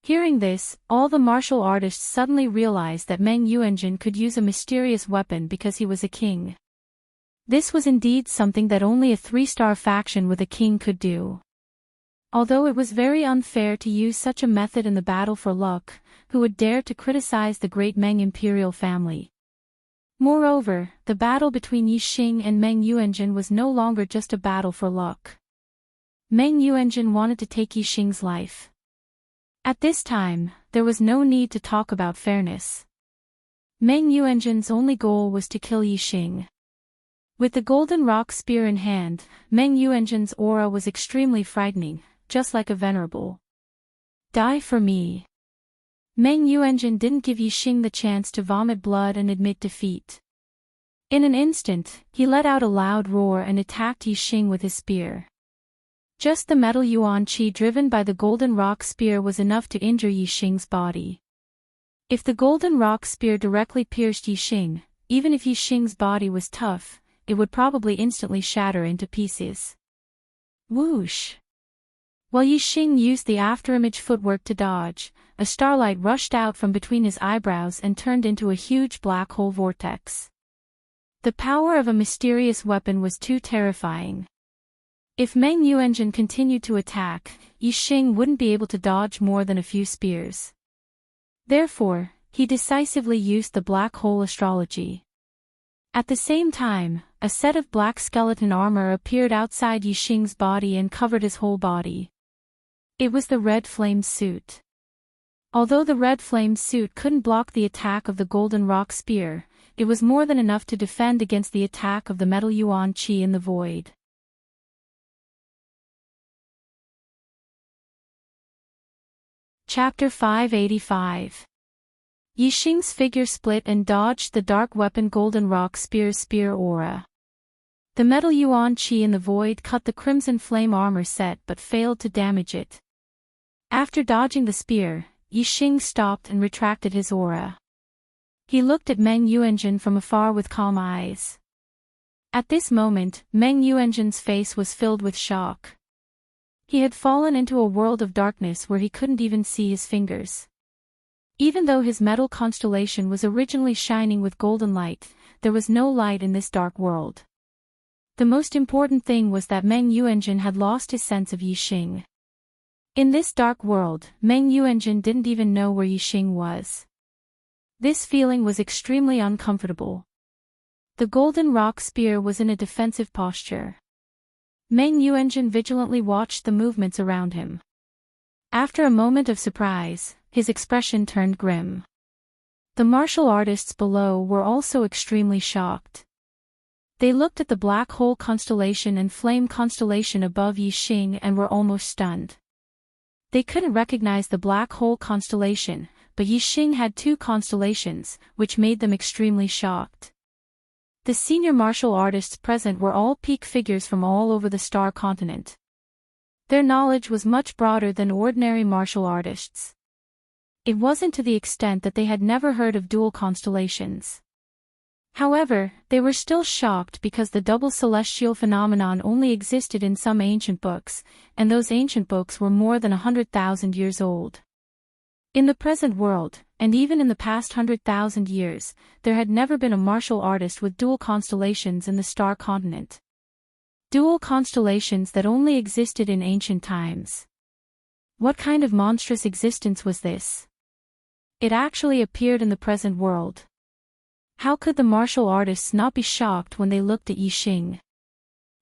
Hearing this, all the martial artists suddenly realized that Meng Yuanjun could use a mysterious weapon because he was a king. This was indeed something that only a 3-star faction with a king could do. Although it was very unfair to use such a method in the battle for luck, who would dare to criticize the great Meng imperial family? Moreover, the battle between Yixing and Meng Yuanjun was no longer just a battle for luck. Meng Yuanjun wanted to take Yixing's life. At this time, there was no need to talk about fairness. Meng Yuanjun's only goal was to kill Yixing. With the golden rock spear in hand, Meng Yuanjun's aura was extremely frightening, just like a venerable. Die for me. Meng Yuanjun didn't give Yixing the chance to vomit blood and admit defeat. In an instant, he let out a loud roar and attacked Yixing with his spear. Just the metal yuan qi driven by the golden rock spear was enough to injure Yixing's body. If the golden rock spear directly pierced Yixing, even if Yixing's body was tough, it would probably instantly shatter into pieces. Whoosh! While Yixing used the afterimage footwork to dodge, a starlight rushed out from between his eyebrows and turned into a huge black hole vortex. The power of a mysterious weapon was too terrifying. If Meng Yuanjun continued to attack, Yixing wouldn't be able to dodge more than a few spears. Therefore, he decisively used the black hole astrology. At the same time, a set of black skeleton armor appeared outside Yixing's body and covered his whole body. It was the red flame suit. Although the red flame suit couldn't block the attack of the golden rock spear, it was more than enough to defend against the attack of the metal yuan qi in the void. Chapter 585. Yixing's figure split and dodged the dark weapon golden rock spear's spear aura. The metal yuan qi in the void cut the crimson flame armor set but failed to damage it. After dodging the spear, Yixing stopped and retracted his aura. He looked at Meng Yuanjun from afar with calm eyes. At this moment, Meng Yuanjun's face was filled with shock. He had fallen into a world of darkness where he couldn't even see his fingers. Even though his metal constellation was originally shining with golden light, there was no light in this dark world. The most important thing was that Meng Yuanjun had lost his sense of Yixing. In this dark world, Meng Yuanjun didn't even know where Yixing was. This feeling was extremely uncomfortable. The golden rock spear was in a defensive posture. Meng Yuanjun vigilantly watched the movements around him. After a moment of surprise, his expression turned grim. The martial artists below were also extremely shocked. They looked at the black hole constellation and flame constellation above Yixing and were almost stunned. They couldn't recognize the black hole constellation, but Yixing had two constellations, which made them extremely shocked. The senior martial artists present were all peak figures from all over the star continent. Their knowledge was much broader than ordinary martial artists. It wasn't to the extent that they had never heard of dual constellations. However, they were still shocked because the double celestial phenomenon only existed in some ancient books, and those ancient books were more than 100,000 years old. In the present world, and even in the past 100,000 years, there had never been a martial artist with dual constellations in the star continent. Dual constellations that only existed in ancient times. What kind of monstrous existence was this? It actually appeared in the present world. How could the martial artists not be shocked when they looked at Yixing?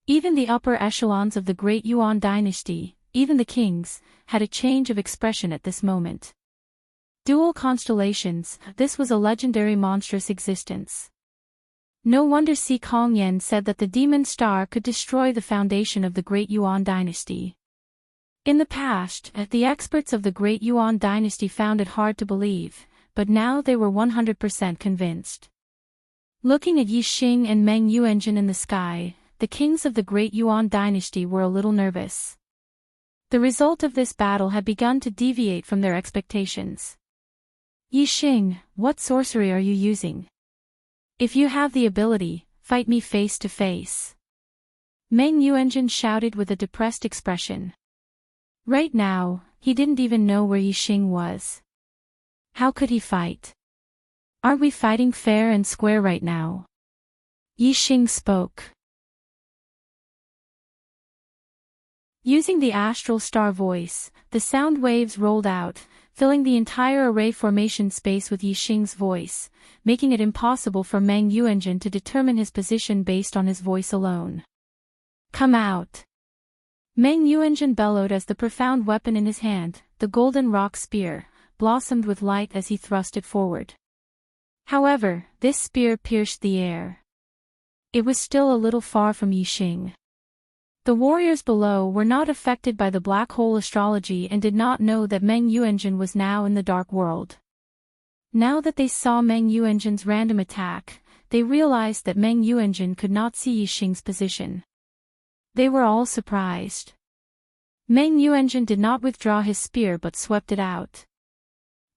Even the upper echelons of the Great Yuan dynasty, even the kings, had a change of expression at this moment. Dual constellations, this was a legendary monstrous existence. No wonder Si Kongyan said that the demon star could destroy the foundation of the Great Yuan dynasty. In the past, the experts of the Great Yuan dynasty found it hard to believe, but now they were 100% convinced. Looking at Yixing and Meng Yuanjun in the sky, the kings of the Great Yuan dynasty were a little nervous. The result of this battle had begun to deviate from their expectations. Yixing, what sorcery are you using? If you have the ability, fight me face to face. Meng Yuanjun shouted with a depressed expression. Right now, he didn't even know where Yixing was. How could he fight? Aren't we fighting fair and square right now? Yixing spoke. Using the astral star voice, the sound waves rolled out, filling the entire array formation space with Yixing's voice, making it impossible for Meng Yuanjun to determine his position based on his voice alone. Come out! Meng Yuanjun bellowed as the profound weapon in his hand, the golden rock spear, blossomed with light as he thrust it forward. However, this spear pierced the air. It was still a little far from Yixing. The warriors below were not affected by the black hole astrology and did not know that Meng Yuanjin was now in the dark world. Now that they saw Meng Yuanjin's random attack, they realized that Meng Yuanjin could not see Yixing's position. They were all surprised. Meng Yuanjin did not withdraw his spear but swept it out.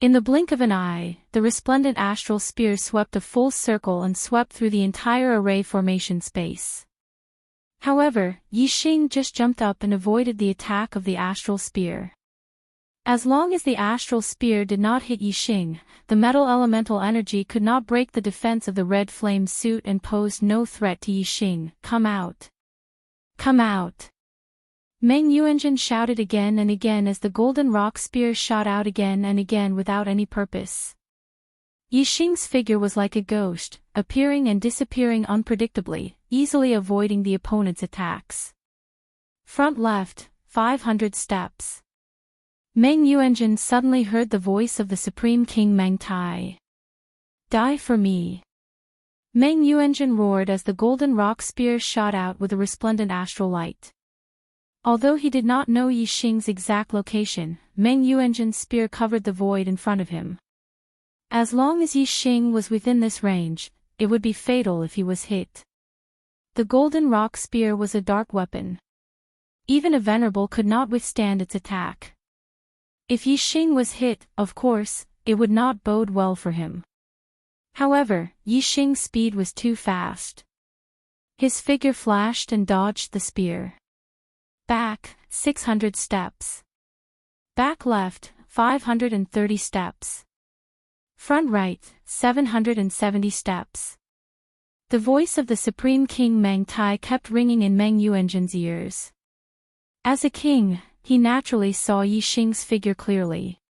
In the blink of an eye, the resplendent astral spear swept a full circle and swept through the entire array formation space. However, Yixing just jumped up and avoided the attack of the astral spear. As long as the astral spear did not hit Yixing, the metal elemental energy could not break the defense of the red flame suit and posed no threat to Yixing. Come out! Come out! Meng Yuanjin shouted again and again as the golden rock spear shot out again and again without any purpose. Yixing's figure was like a ghost, appearing and disappearing unpredictably, easily avoiding the opponent's attacks. Front left, 500 steps. Meng Yuanjin suddenly heard the voice of the Supreme King Meng Tai. Die for me! Meng Yuanjin roared as the golden rock spear shot out with a resplendent astral light. Although he did not know Yixing's exact location, Meng Yuanjin's spear covered the void in front of him. As long as Yixing was within this range, it would be fatal if he was hit. The golden rock spear was a dark weapon. Even a venerable could not withstand its attack. If Yixing was hit, of course, it would not bode well for him. However, Yixing's speed was too fast. His figure flashed and dodged the spear. Back, 600 steps. Back left, 530 steps. Front right, 770 steps. The voice of the Supreme King Meng Tai kept ringing in Meng Yuanjin's ears. As a king, he naturally saw Yixing's figure clearly.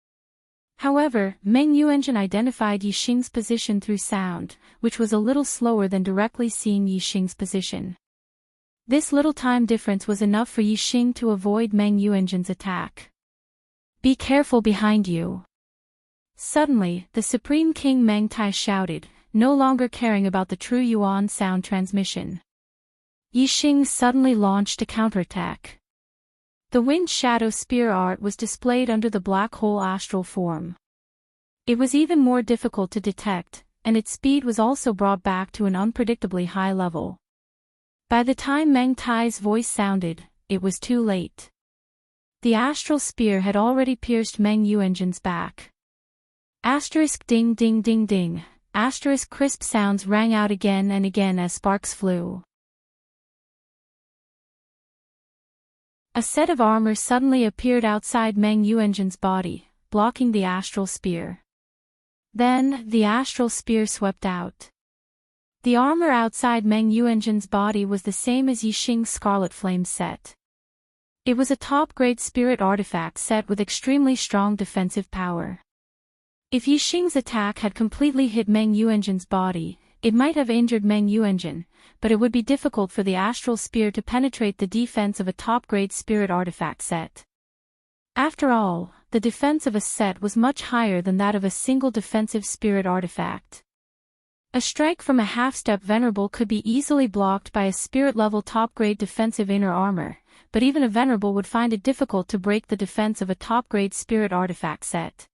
However, Meng Yuanjin identified Yixing's position through sound, which was a little slower than directly seeing Yixing's position. This little time difference was enough for Yixing to avoid Meng Yuanjin's attack. Be careful behind you! Suddenly, the Supreme King Meng Tai shouted, no longer caring about the true Yuan sound transmission. Yixing suddenly launched a counterattack. The wind shadow spear art was displayed under the black hole astral form. It was even more difficult to detect, and its speed was also brought back to an unpredictably high level. By the time Meng Tai's voice sounded, it was too late. The astral spear had already pierced Meng Yuanjin's back. Asterisk ding ding ding ding, asterisk crisp sounds rang out again and again as sparks flew. A set of armor suddenly appeared outside Meng Yuanjin's body, blocking the astral spear. Then, the astral spear swept out. The armor outside Meng Yuanjin's body was the same as Yixing's Scarlet Flame set. It was a top-grade spirit artifact set with extremely strong defensive power. If Yixing's attack had completely hit Meng Yuanjin's body, it might have injured Meng Yuanjin, but it would be difficult for the astral spear to penetrate the defense of a top-grade spirit artifact set. After all, the defense of a set was much higher than that of a single defensive spirit artifact. A strike from a half-step venerable could be easily blocked by a spirit-level top-grade defensive inner armor, but even a venerable would find it difficult to break the defense of a top-grade spirit artifact set.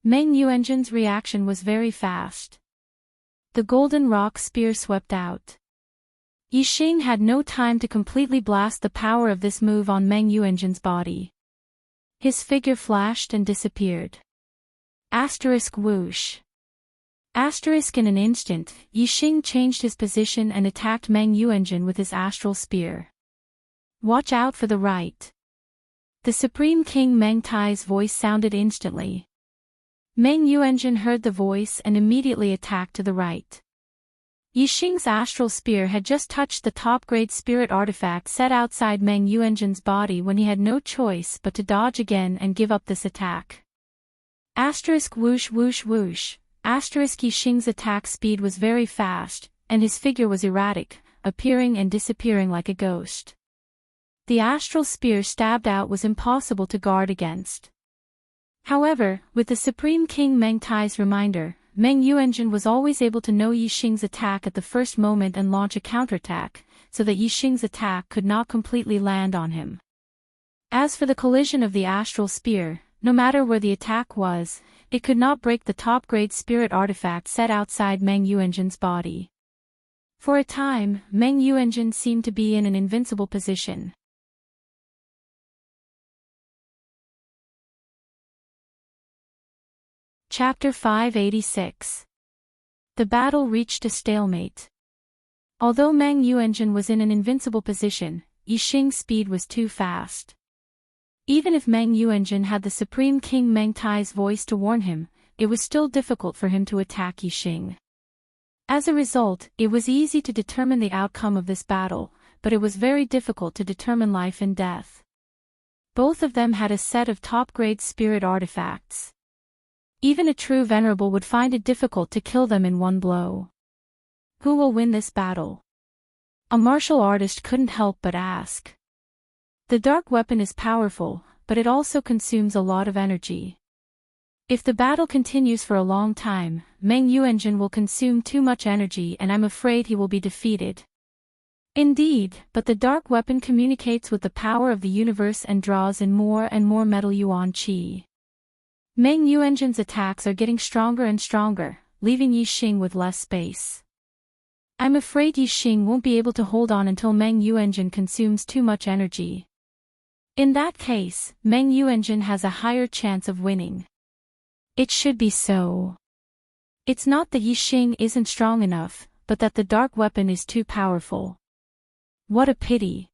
Meng Yuanjin's reaction was very fast. The golden rock spear swept out. Yixing had no time to completely blast the power of this move on Meng Yuanjin's body. His figure flashed and disappeared. Asterisk whoosh. Asterisk in an instant, Yixing changed his position and attacked Meng Yuanjin with his astral spear. Watch out for the right. The Supreme King Meng Tai's voice sounded instantly. Meng Yuanjin heard the voice and immediately attacked to the right. Yixing's astral spear had just touched the top-grade spirit artifact set outside Meng Yuanjin's body when he had no choice but to dodge again and give up this attack. Asterisk whoosh whoosh whoosh. Asterisk Yixing's attack speed was very fast, and his figure was erratic, appearing and disappearing like a ghost. The astral spear stabbed out was impossible to guard against. However, with the Supreme King Meng Tai's reminder, Meng Yuanjun was always able to know Yixing's attack at the first moment and launch a counterattack, so that Yixing's attack could not completely land on him. As for the collision of the astral spear, no matter where the attack was, it could not break the top-grade spirit artifact set outside Meng Yuanjun's body. For a time, Meng Yuanjun seemed to be in an invincible position. Chapter 586. The battle reached a stalemate. Although Meng Yuanjun was in an invincible position, Yixing's speed was too fast. Even if Meng Yuanjun had the Supreme King Meng Tai's voice to warn him, it was still difficult for him to attack Yixing. As a result, it was easy to determine the outcome of this battle, but it was very difficult to determine life and death. Both of them had a set of top-grade spirit artifacts. Even a true venerable would find it difficult to kill them in one blow. Who will win this battle? A martial artist couldn't help but ask. The dark weapon is powerful, but it also consumes a lot of energy. If the battle continues for a long time, Meng Yuanjun will consume too much energy and I'm afraid he will be defeated. Indeed, but the dark weapon communicates with the power of the universe and draws in more and more metal yuan qi. Meng Yuanjun's attacks are getting stronger and stronger, leaving Yixing with less space. I'm afraid Yixing won't be able to hold on until Meng Yuanjun consumes too much energy. In that case, Meng Yuanjun has a higher chance of winning. It should be so. It's not that Yixing isn't strong enough, but that the dark weapon is too powerful. What a pity.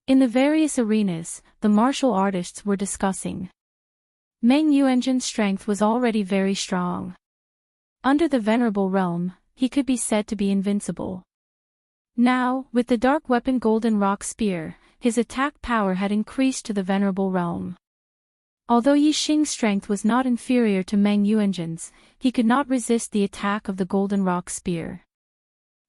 In the various arenas, the martial artists were discussing. Meng Yuanjun's strength was already very strong. Under the Venerable Realm, he could be said to be invincible. Now, with the dark weapon Golden Rock Spear, his attack power had increased to the Venerable Realm. Although Yixing's strength was not inferior to Meng Yuanjun's, he could not resist the attack of the Golden Rock Spear.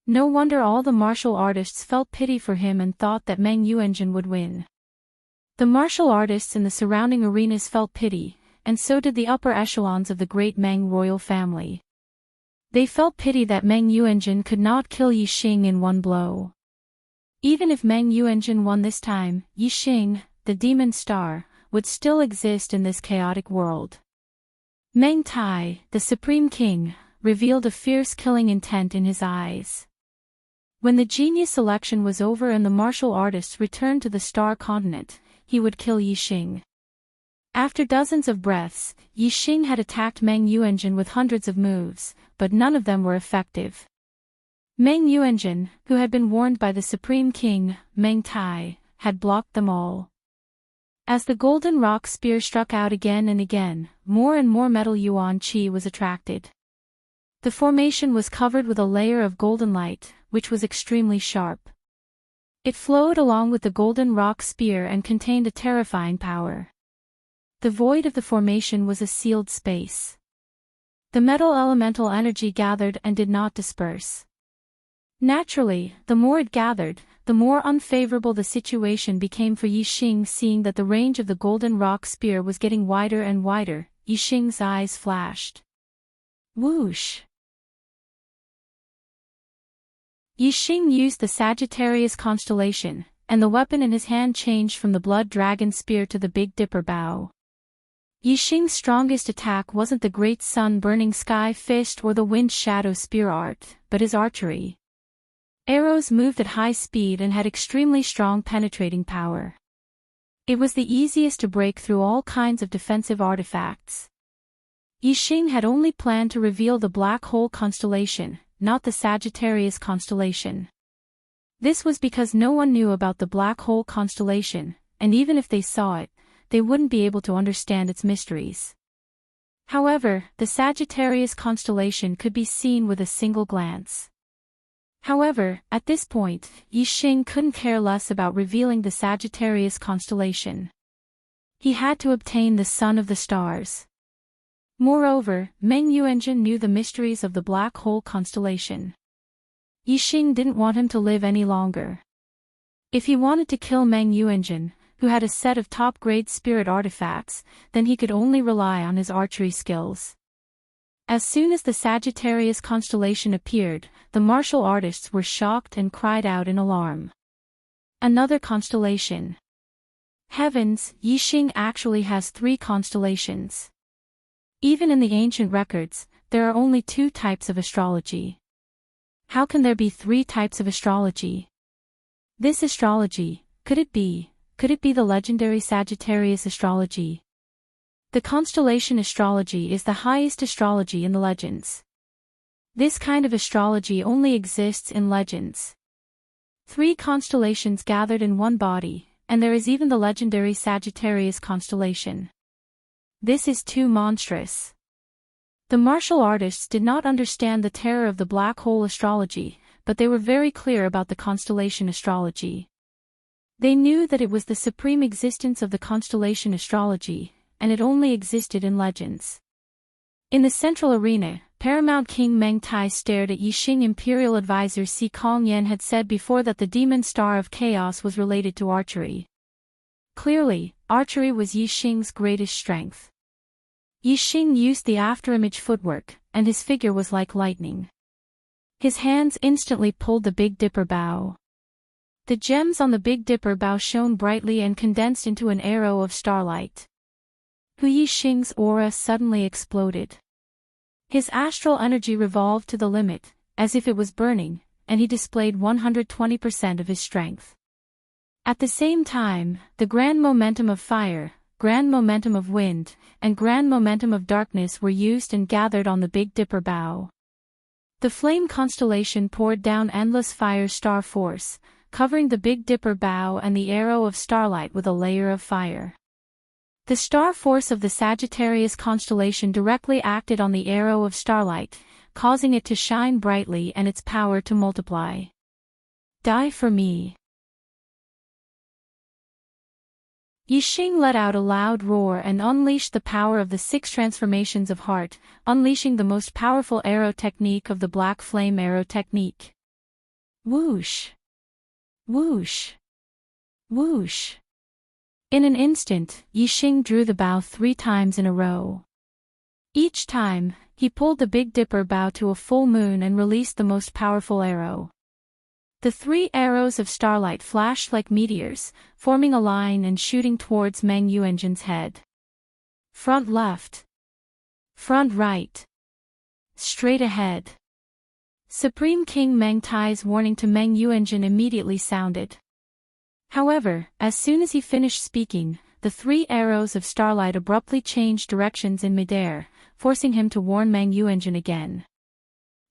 No wonder all the martial artists felt pity for him and thought that Meng Yuanjun would win. The martial artists in the surrounding arenas felt pity, and so did the upper echelons of the great Meng royal family. They felt pity that Meng Yuanjun could not kill Yixing in one blow. Even if Meng Yuanjun won this time, Yixing, the demon star, would still exist in this chaotic world. Meng Tai, the Supreme King, revealed a fierce killing intent in his eyes. When the genius election was over and the martial artists returned to the Star Continent, he would kill Yixing. After dozens of breaths, Yixing had attacked Meng Yuanjun with hundreds of moves, but none of them were effective. Meng Yuanjun, who had been warned by the Supreme King, Meng Tai, had blocked them all. As the Golden Rock Spear struck out again and again, more and more metal yuan qi was attracted. The formation was covered with a layer of golden light, which was extremely sharp. It flowed along with the Golden Rock Spear and contained a terrifying power. The void of the formation was a sealed space. The metal elemental energy gathered and did not disperse. Naturally, the more it gathered, the more unfavorable the situation became for Yixing. Seeing that the range of the Golden Rock Spear was getting wider and wider, Yixing's eyes flashed. Whoosh! Yixing used the Sagittarius constellation, and the weapon in his hand changed from the Blood Dragon Spear to the Big Dipper Bow. Yixing's strongest attack wasn't the Great Sun-Burning Sky Fist or the Wind Shadow Spear art, but his archery. Arrows moved at high speed and had extremely strong penetrating power. It was the easiest to break through all kinds of defensive artifacts. Yixing had only planned to reveal the Black Hole constellation, not the Sagittarius constellation. This was because no one knew about the Black Hole constellation, and even if they saw it, they wouldn't be able to understand its mysteries. However, the Sagittarius constellation could be seen with a single glance. However, at this point, Yixing couldn't care less about revealing the Sagittarius constellation. He had to obtain the Sun of the Stars. Moreover, Meng Yuanjun knew the mysteries of the Black Hole constellation. Yixing didn't want him to live any longer. If he wanted to kill Meng Yuanjun, who had a set of top-grade spirit artifacts, then he could only rely on his archery skills. As soon as the Sagittarius constellation appeared, the martial artists were shocked and cried out in alarm. Another constellation. Heavens, Yixing actually has 3 constellations. Even in the ancient records, there are only 2 types of astrology. How can there be 3 types of astrology? This astrology, could it be the legendary Sagittarius astrology? The constellation astrology is the highest astrology in the legends. This kind of astrology only exists in legends. 3 constellations gathered in one body, and there is even the legendary Sagittarius constellation. This is too monstrous. The martial artists did not understand the terror of the black hole astrology, but they were very clear about the constellation astrology. They knew that it was the supreme existence of the constellation astrology, and it only existed in legends. In the central arena, Paramount King Meng Tai stared at Yixing. Imperial advisor Si Kongyan had said before that the demon star of chaos was related to archery. Clearly, archery was Yixing's greatest strength. Yixing used the afterimage footwork, and his figure was like lightning. His hands instantly pulled the Big Dipper bow. The gems on the Big Dipper bow shone brightly and condensed into an arrow of starlight. Hu Yixing's aura suddenly exploded. His astral energy revolved to the limit, as if it was burning, and he displayed 120% of his strength. At the same time, the grand momentum of fire, grand momentum of wind, and grand momentum of darkness were used and gathered on the Big Dipper bow. The flame constellation poured down endless fire star force, covering the Big Dipper bow and the arrow of starlight with a layer of fire. The star force of the Sagittarius constellation directly acted on the arrow of starlight, causing it to shine brightly and its power to multiply. Die for me. Yixing let out a loud roar and unleashed the power of the 6 transformations of heart, unleashing the most powerful arrow technique of the black flame arrow technique. Whoosh! Whoosh! Whoosh! In an instant, Yixing drew the bow 3 times in a row. Each time, he pulled the Big Dipper bow to a full moon and released the most powerful arrow. The 3 arrows of starlight flashed like meteors, forming a line and shooting towards Meng Yuanjin's head. Front left. Front right. Straight ahead. Supreme King Meng Tai's warning to Meng Yuanjin immediately sounded. However, as soon as he finished speaking, the 3 arrows of starlight abruptly changed directions in midair, forcing him to warn Meng Yuanjin again.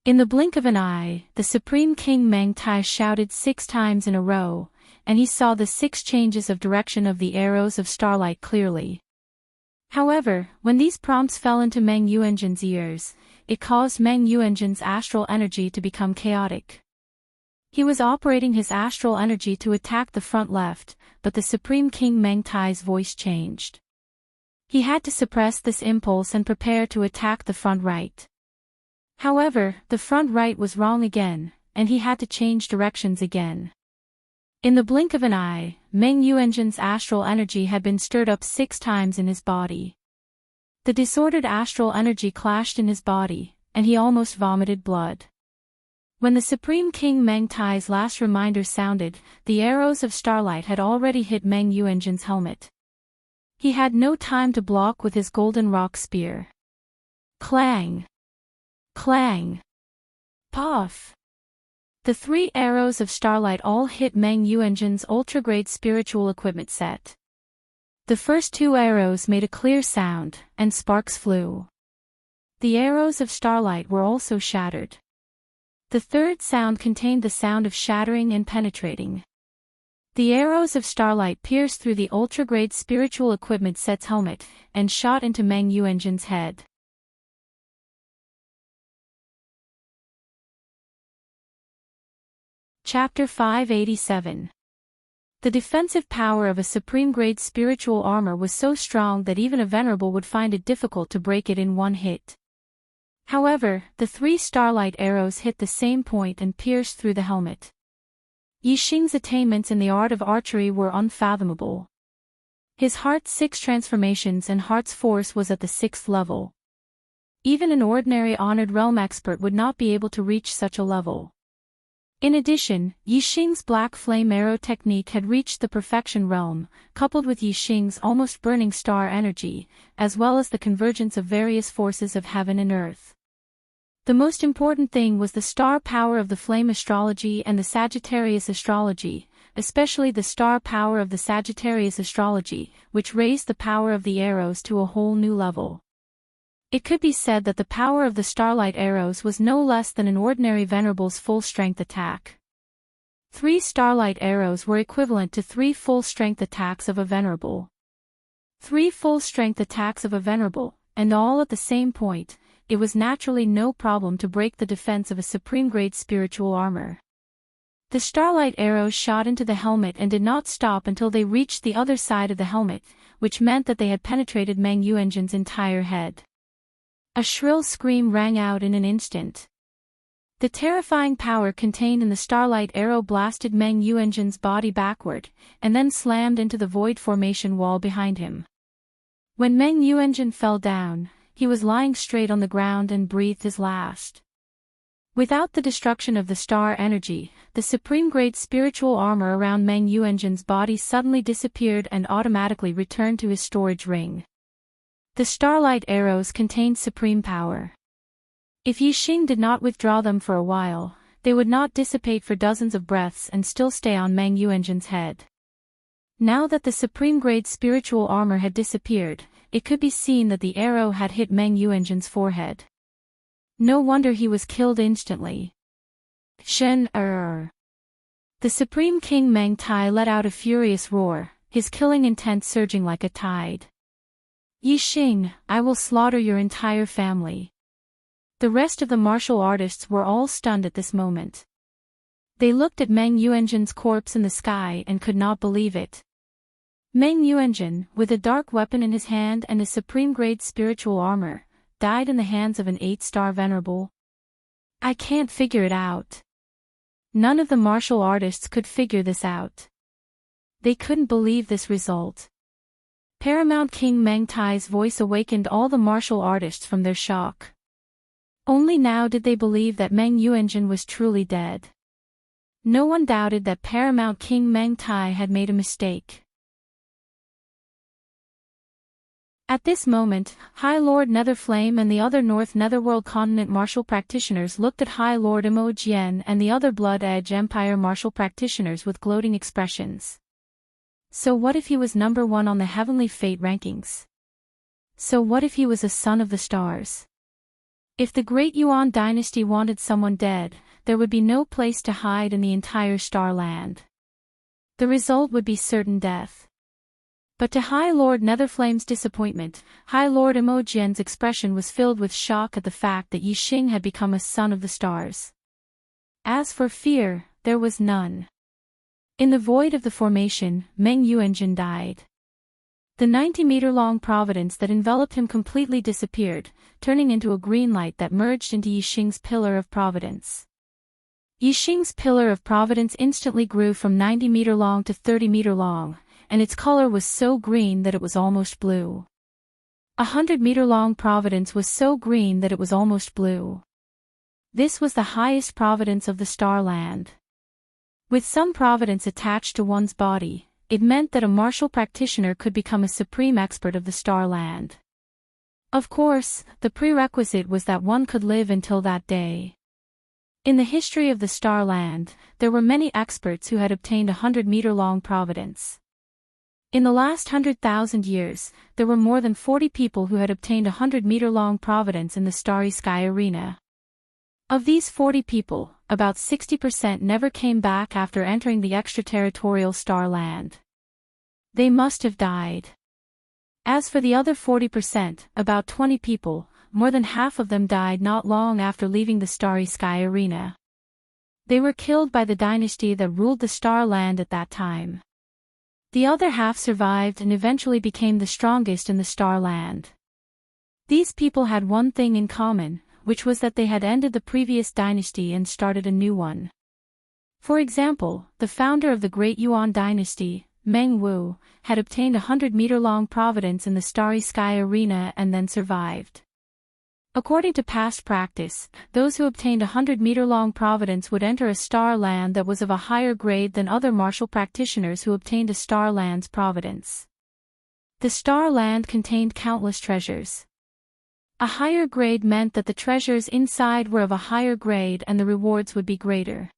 In the blink of an eye, the Supreme King Meng Tai shouted 6 times in a row, and he saw the 6 changes of direction of the arrows of starlight clearly. However, when these prompts fell into Meng Yuanjin's ears, it caused Meng Yuanjin's astral energy to become chaotic. He was operating his astral energy to attack the front left, but the Supreme King Meng Tai's voice changed. He had to suppress this impulse and prepare to attack the front right. However, the front right was wrong again, and he had to change directions again. In the blink of an eye, Meng Yuanjin's astral energy had been stirred up 6 times in his body. The disordered astral energy clashed in his body, and he almost vomited blood. When the Supreme King Meng Tai's last reminder sounded, the arrows of starlight had already hit Meng Yuanjin's helmet. He had no time to block with his golden rock spear. Clang! Clang! Puff! The 3 arrows of starlight all hit Meng Yuanjin's ultra-grade spiritual equipment set. The first 2 arrows made a clear sound, and sparks flew. The arrows of starlight were also shattered. The 3rd sound contained the sound of shattering and penetrating. The arrows of starlight pierced through the ultra-grade spiritual equipment set's helmet, and shot into Meng Yuanjin's head. Chapter 587. The defensive power of a supreme-grade spiritual armor was so strong that even a venerable would find it difficult to break it in one hit. However, the 3 starlight arrows hit the same point and pierced through the helmet. Yixing's attainments in the art of archery were unfathomable. His heart's 6 transformations and heart's force was at the 6th level. Even an ordinary honored realm expert would not be able to reach such a level. In addition, Yixing's black flame arrow technique had reached the perfection realm, coupled with Yixing's almost burning star energy, as well as the convergence of various forces of heaven and earth. The most important thing was the star power of the flame astrology and the Sagittarius astrology, especially the star power of the Sagittarius astrology, which raised the power of the arrows to a whole new level. It could be said that the power of the starlight arrows was no less than an ordinary venerable's full-strength attack. 3 starlight arrows were equivalent to 3 full-strength attacks of a venerable. 3 full-strength attacks of a venerable, and all at the same point. It was naturally no problem to break the defense of a supreme-grade spiritual armor. The starlight arrows shot into the helmet and did not stop until they reached the other side of the helmet, which meant that they had penetrated Meng Yuanjin's entire head. A shrill scream rang out in an instant. The terrifying power contained in the starlight arrow blasted Meng Yuanjin's body backward, and then slammed into the void formation wall behind him. When Meng Yuanjin fell down, he was lying straight on the ground and breathed his last. Without the destruction of the star energy, the supreme-grade spiritual armor around Meng Yuanjin's body suddenly disappeared and automatically returned to his storage ring. The starlight arrows contained supreme power. If Yixing did not withdraw them for a while, they would not dissipate for dozens of breaths and still stay on Meng Yuanjin's head. Now that the supreme-grade spiritual armor had disappeared, it could be seen that the arrow had hit Meng Yuanjin's forehead. No wonder he was killed instantly. The Supreme King Meng Tai let out a furious roar, his killing intent surging like a tide. Yixing, I will slaughter your entire family. The rest of the martial artists were all stunned at this moment. They looked at Meng Yuanjin's corpse in the sky and could not believe it. Meng Yuanjin, with a dark weapon in his hand and a supreme-grade spiritual armor, died in the hands of an 8-star venerable. I can't figure it out. None of the martial artists could figure this out. They couldn't believe this result. Paramount King Meng Tai's voice awakened all the martial artists from their shock. Only now did they believe that Meng Yuanjin was truly dead. No one doubted that Paramount King Meng Tai had made a mistake. At this moment, High Lord Netherflame and the other North Netherworld Continent martial practitioners looked at High Lord Imojian and the other Blood Edge Empire martial practitioners with gloating expressions. So what if he was number 1 on the Heavenly Fate rankings? So what if he was a son of the stars? If the Great Yuan dynasty wanted someone dead, there would be no place to hide in the entire Starland. The result would be certain death. But to High Lord Netherflame's disappointment, High Lord Imojian's expression was filled with shock at the fact that Yixing had become a son of the stars. As for fear, there was none. In the void of the formation, Meng Yuanjin died. The 90-meter-long providence that enveloped him completely disappeared, turning into a green light that merged into Yixing's pillar of providence. Yixing's pillar of providence instantly grew from 90-meter long to 30-meter long, and its color was so green that it was almost blue. 100-meter-long providence was so green that it was almost blue. This was the highest providence of the Starland. With some providence attached to one's body, it meant that a martial practitioner could become a supreme expert of the Starland. Of course, the prerequisite was that one could live until that day. In the history of the Starland, there were many experts who had obtained 100-meter-long providence. In the last 100,000 years, there were more than 40 people who had obtained 100-meter-long providence in the Starry Sky Arena. Of these 40 people, about 60% never came back after entering the extraterritorial Starland. They must have died. As for the other 40%, about 20 people, more than half of them died not long after leaving the Starry Sky Arena. They were killed by the dynasty that ruled the Starland at that time. The other half survived and eventually became the strongest in the Starland. These people had one thing in common, which was that they had ended the previous dynasty and started a new one. For example, the founder of the Great Yuan dynasty, Meng Wu, had obtained 100-meter-long providence in the Starry Sky Arena and then survived. According to past practice, those who obtained a 100-meter-long providence would enter a star land that was of a higher grade than other martial practitioners who obtained a star land's providence. The star land contained countless treasures. A higher grade meant that the treasures inside were of a higher grade and the rewards would be greater.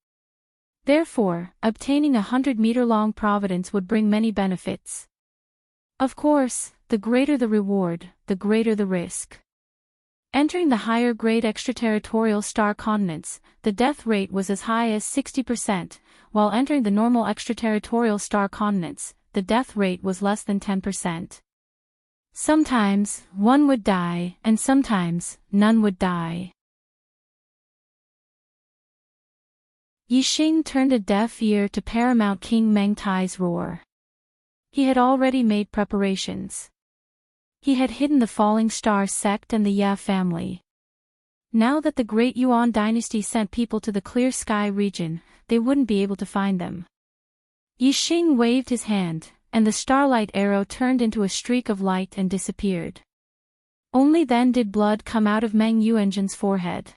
Therefore, obtaining a 100-meter-long providence would bring many benefits. Of course, the greater the reward, the greater the risk. Entering the higher grade extraterritorial star continents, the death rate was as high as 60%, while entering the normal extraterritorial star continents, the death rate was less than 10%. Sometimes, one would die, and sometimes, none would die. Yixing turned a deaf ear to Paramount King Meng Tai's roar. He had already made preparations. He had hidden the Falling Star sect and the Ya family. Now that the Great Yuan dynasty sent people to the Clear Sky region, they wouldn't be able to find them. Yixing waved his hand, and the starlight arrow turned into a streak of light and disappeared. Only then did blood come out of Meng Yuanzhen's forehead.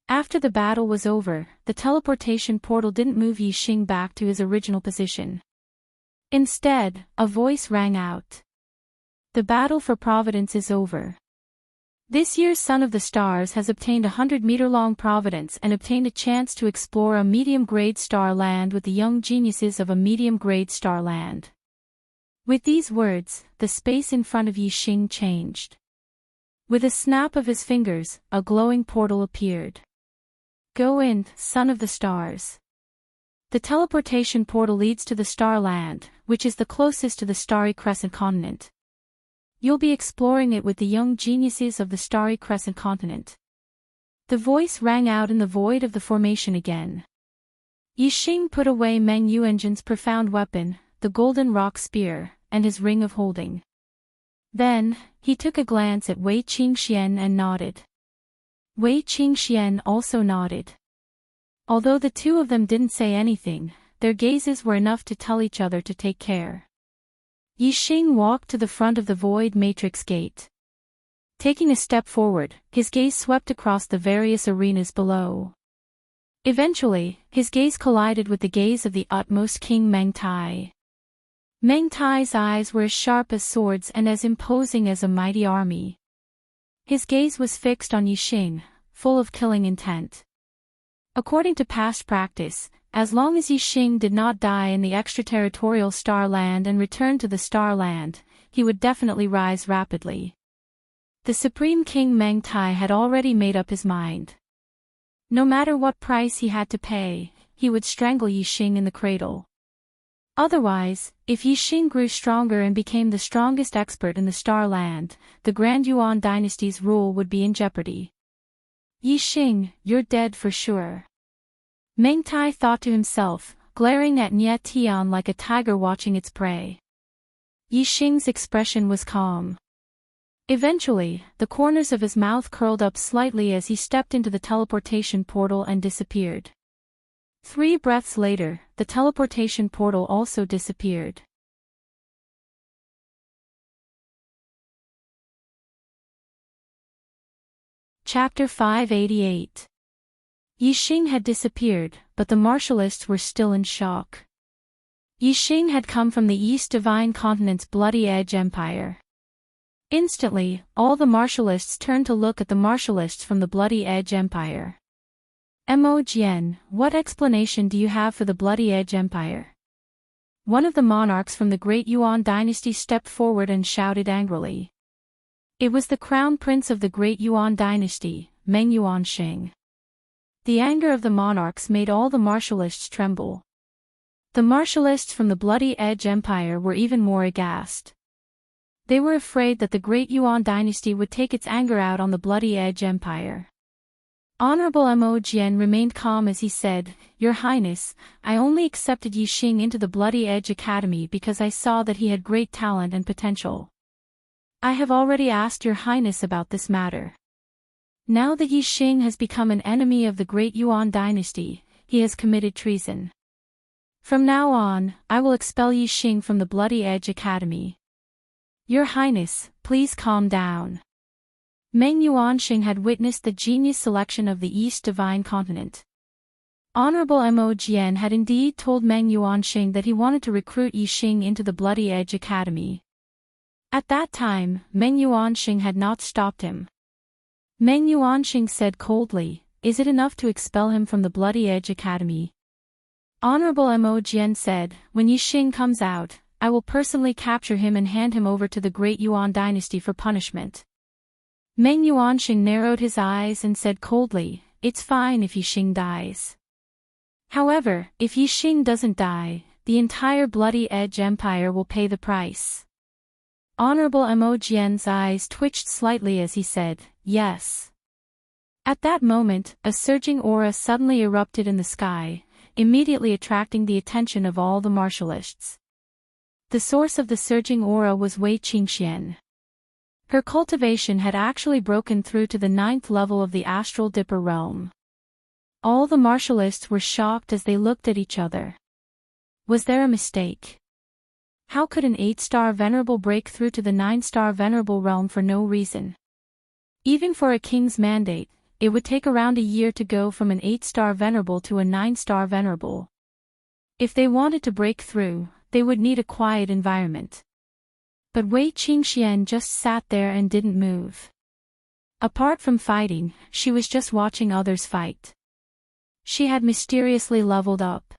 After the battle was over, the teleportation portal didn't move Yixing back to his original position. Instead, a voice rang out. The battle for Providence is over. This year's Son of the Stars has obtained a 100-meter-long Providence and obtained a chance to explore a medium-grade star land with the young geniuses of a medium-grade star land. With these words, the space in front of Yixing changed. With a snap of his fingers, a glowing portal appeared. Go in, Son of the Stars. The teleportation portal leads to the Star Land, which is the closest to the Starry Crescent continent. You'll be exploring it with the young geniuses of the Starry Crescent continent. The voice rang out in the void of the formation again. Yixing put away Meng Yuanzhen's profound weapon, the golden rock spear, and his ring of holding. Then, he took a glance at Wei Qingxian and nodded. Wei Qingxian also nodded. Although the two of them didn't say anything, their gazes were enough to tell each other to take care. Yixing walked to the front of the void matrix gate. Taking a step forward, his gaze swept across the various arenas below. Eventually, his gaze collided with the gaze of the utmost King Meng Tai. Meng Tai's eyes were as sharp as swords and as imposing as a mighty army. His gaze was fixed on Yixing, full of killing intent. According to past practice, as long as Yixing did not die in the extraterritorial star land and return to the star land, he would definitely rise rapidly. The Supreme King Meng Tai had already made up his mind. No matter what price he had to pay, he would strangle Yixing in the cradle. Otherwise, if Yixing grew stronger and became the strongest expert in the star land, the Grand Yuan dynasty's rule would be in jeopardy. Yixing, you're dead for sure. Meng Tai thought to himself, glaring at Nye Tian like a tiger watching its prey. Yixing's expression was calm. Eventually, the corners of his mouth curled up slightly as he stepped into the teleportation portal and disappeared. 3 breaths later, the teleportation portal also disappeared. Chapter 588. Yixing had disappeared, but the martialists were still in shock. Yixing had come from the East Divine Continent's Bloody Edge Empire. Instantly, all the martialists turned to look at the martialists from the Bloody Edge Empire. Mo Jian, what explanation do you have for the Bloody Edge Empire? One of the monarchs from the Great Yuan dynasty stepped forward and shouted angrily. It was the crown prince of the Great Yuan dynasty, Meng Yuanxing. The anger of the monarchs made all the martialists tremble. The martialists from the Bloody Edge Empire were even more aghast. They were afraid that the Great Yuan dynasty would take its anger out on the Bloody Edge Empire. Honorable Mo Jian remained calm as he said, Your Highness, I only accepted Yixing into the Bloody Edge Academy because I saw that he had great talent and potential. I have already asked Your Highness about this matter. Now that Yixing has become an enemy of the Great Yuan dynasty, he has committed treason. From now on, I will expel Yixing from the Bloody Edge Academy. Your Highness, please calm down. Meng Yuanxing had witnessed the genius selection of the East Divine Continent. Honorable Mo Jian had indeed told Meng Yuanxing that he wanted to recruit Yixing into the Bloody Edge Academy. At that time, Meng Yuanxing had not stopped him. Meng Yuanxing said coldly, "Is it enough to expel him from the Bloody Edge Academy?" Honorable Mo Jian said, "When Yixing comes out, I will personally capture him and hand him over to the Great Yuan dynasty for punishment." Meng Yuanxing narrowed his eyes and said coldly, "It's fine if Yixing dies. However, if Yixing doesn't die, the entire Bloody Edge Empire will pay the price." Honorable Mo Jian's eyes twitched slightly as he said, "Yes." At that moment, a surging aura suddenly erupted in the sky, immediately attracting the attention of all the martialists. The source of the surging aura was Wei Qingxian. Her cultivation had actually broken through to the 9th level of the Astral Dipper realm. All the martialists were shocked as they looked at each other. Was there a mistake? How could an 8-star venerable break through to the 9-star venerable realm for no reason? Even for a king's mandate, it would take around a year to go from an 8-star venerable to a 9-star venerable. If they wanted to break through, they would need a quiet environment. But Wei Qingxian just sat there and didn't move. Apart from fighting, she was just watching others fight. She had mysteriously leveled up.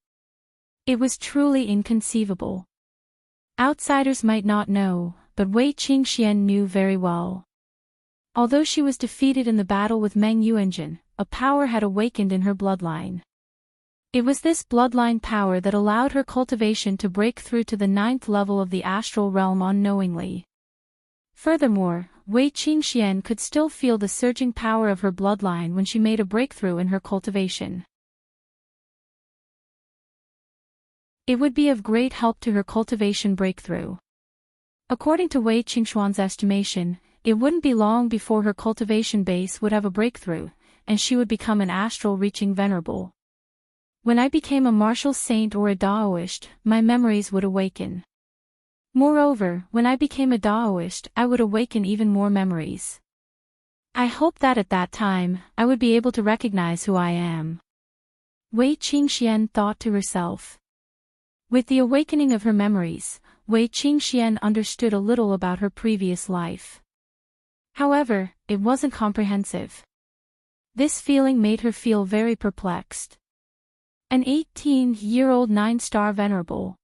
It was truly inconceivable. Outsiders might not know, but Wei Qingxian knew very well. Although she was defeated in the battle with Meng Yuanjin, a power had awakened in her bloodline. It was this bloodline power that allowed her cultivation to break through to the 9th level of the astral realm unknowingly. Furthermore, Wei Qingxian could still feel the surging power of her bloodline when she made a breakthrough in her cultivation. It would be of great help to her cultivation breakthrough. According to Wei Qingxuan's estimation, it wouldn't be long before her cultivation base would have a breakthrough, and she would become an astral-reaching venerable. When I became a martial saint or a Daoist, my memories would awaken. Moreover, when I became a Daoist, I would awaken even more memories. I hope that at that time, I would be able to recognize who I am. Wei Qingxian thought to herself. With the awakening of her memories, Wei Qingxian understood a little about her previous life. However, it wasn't comprehensive. This feeling made her feel very perplexed. An 18-year-old 9-star venerable.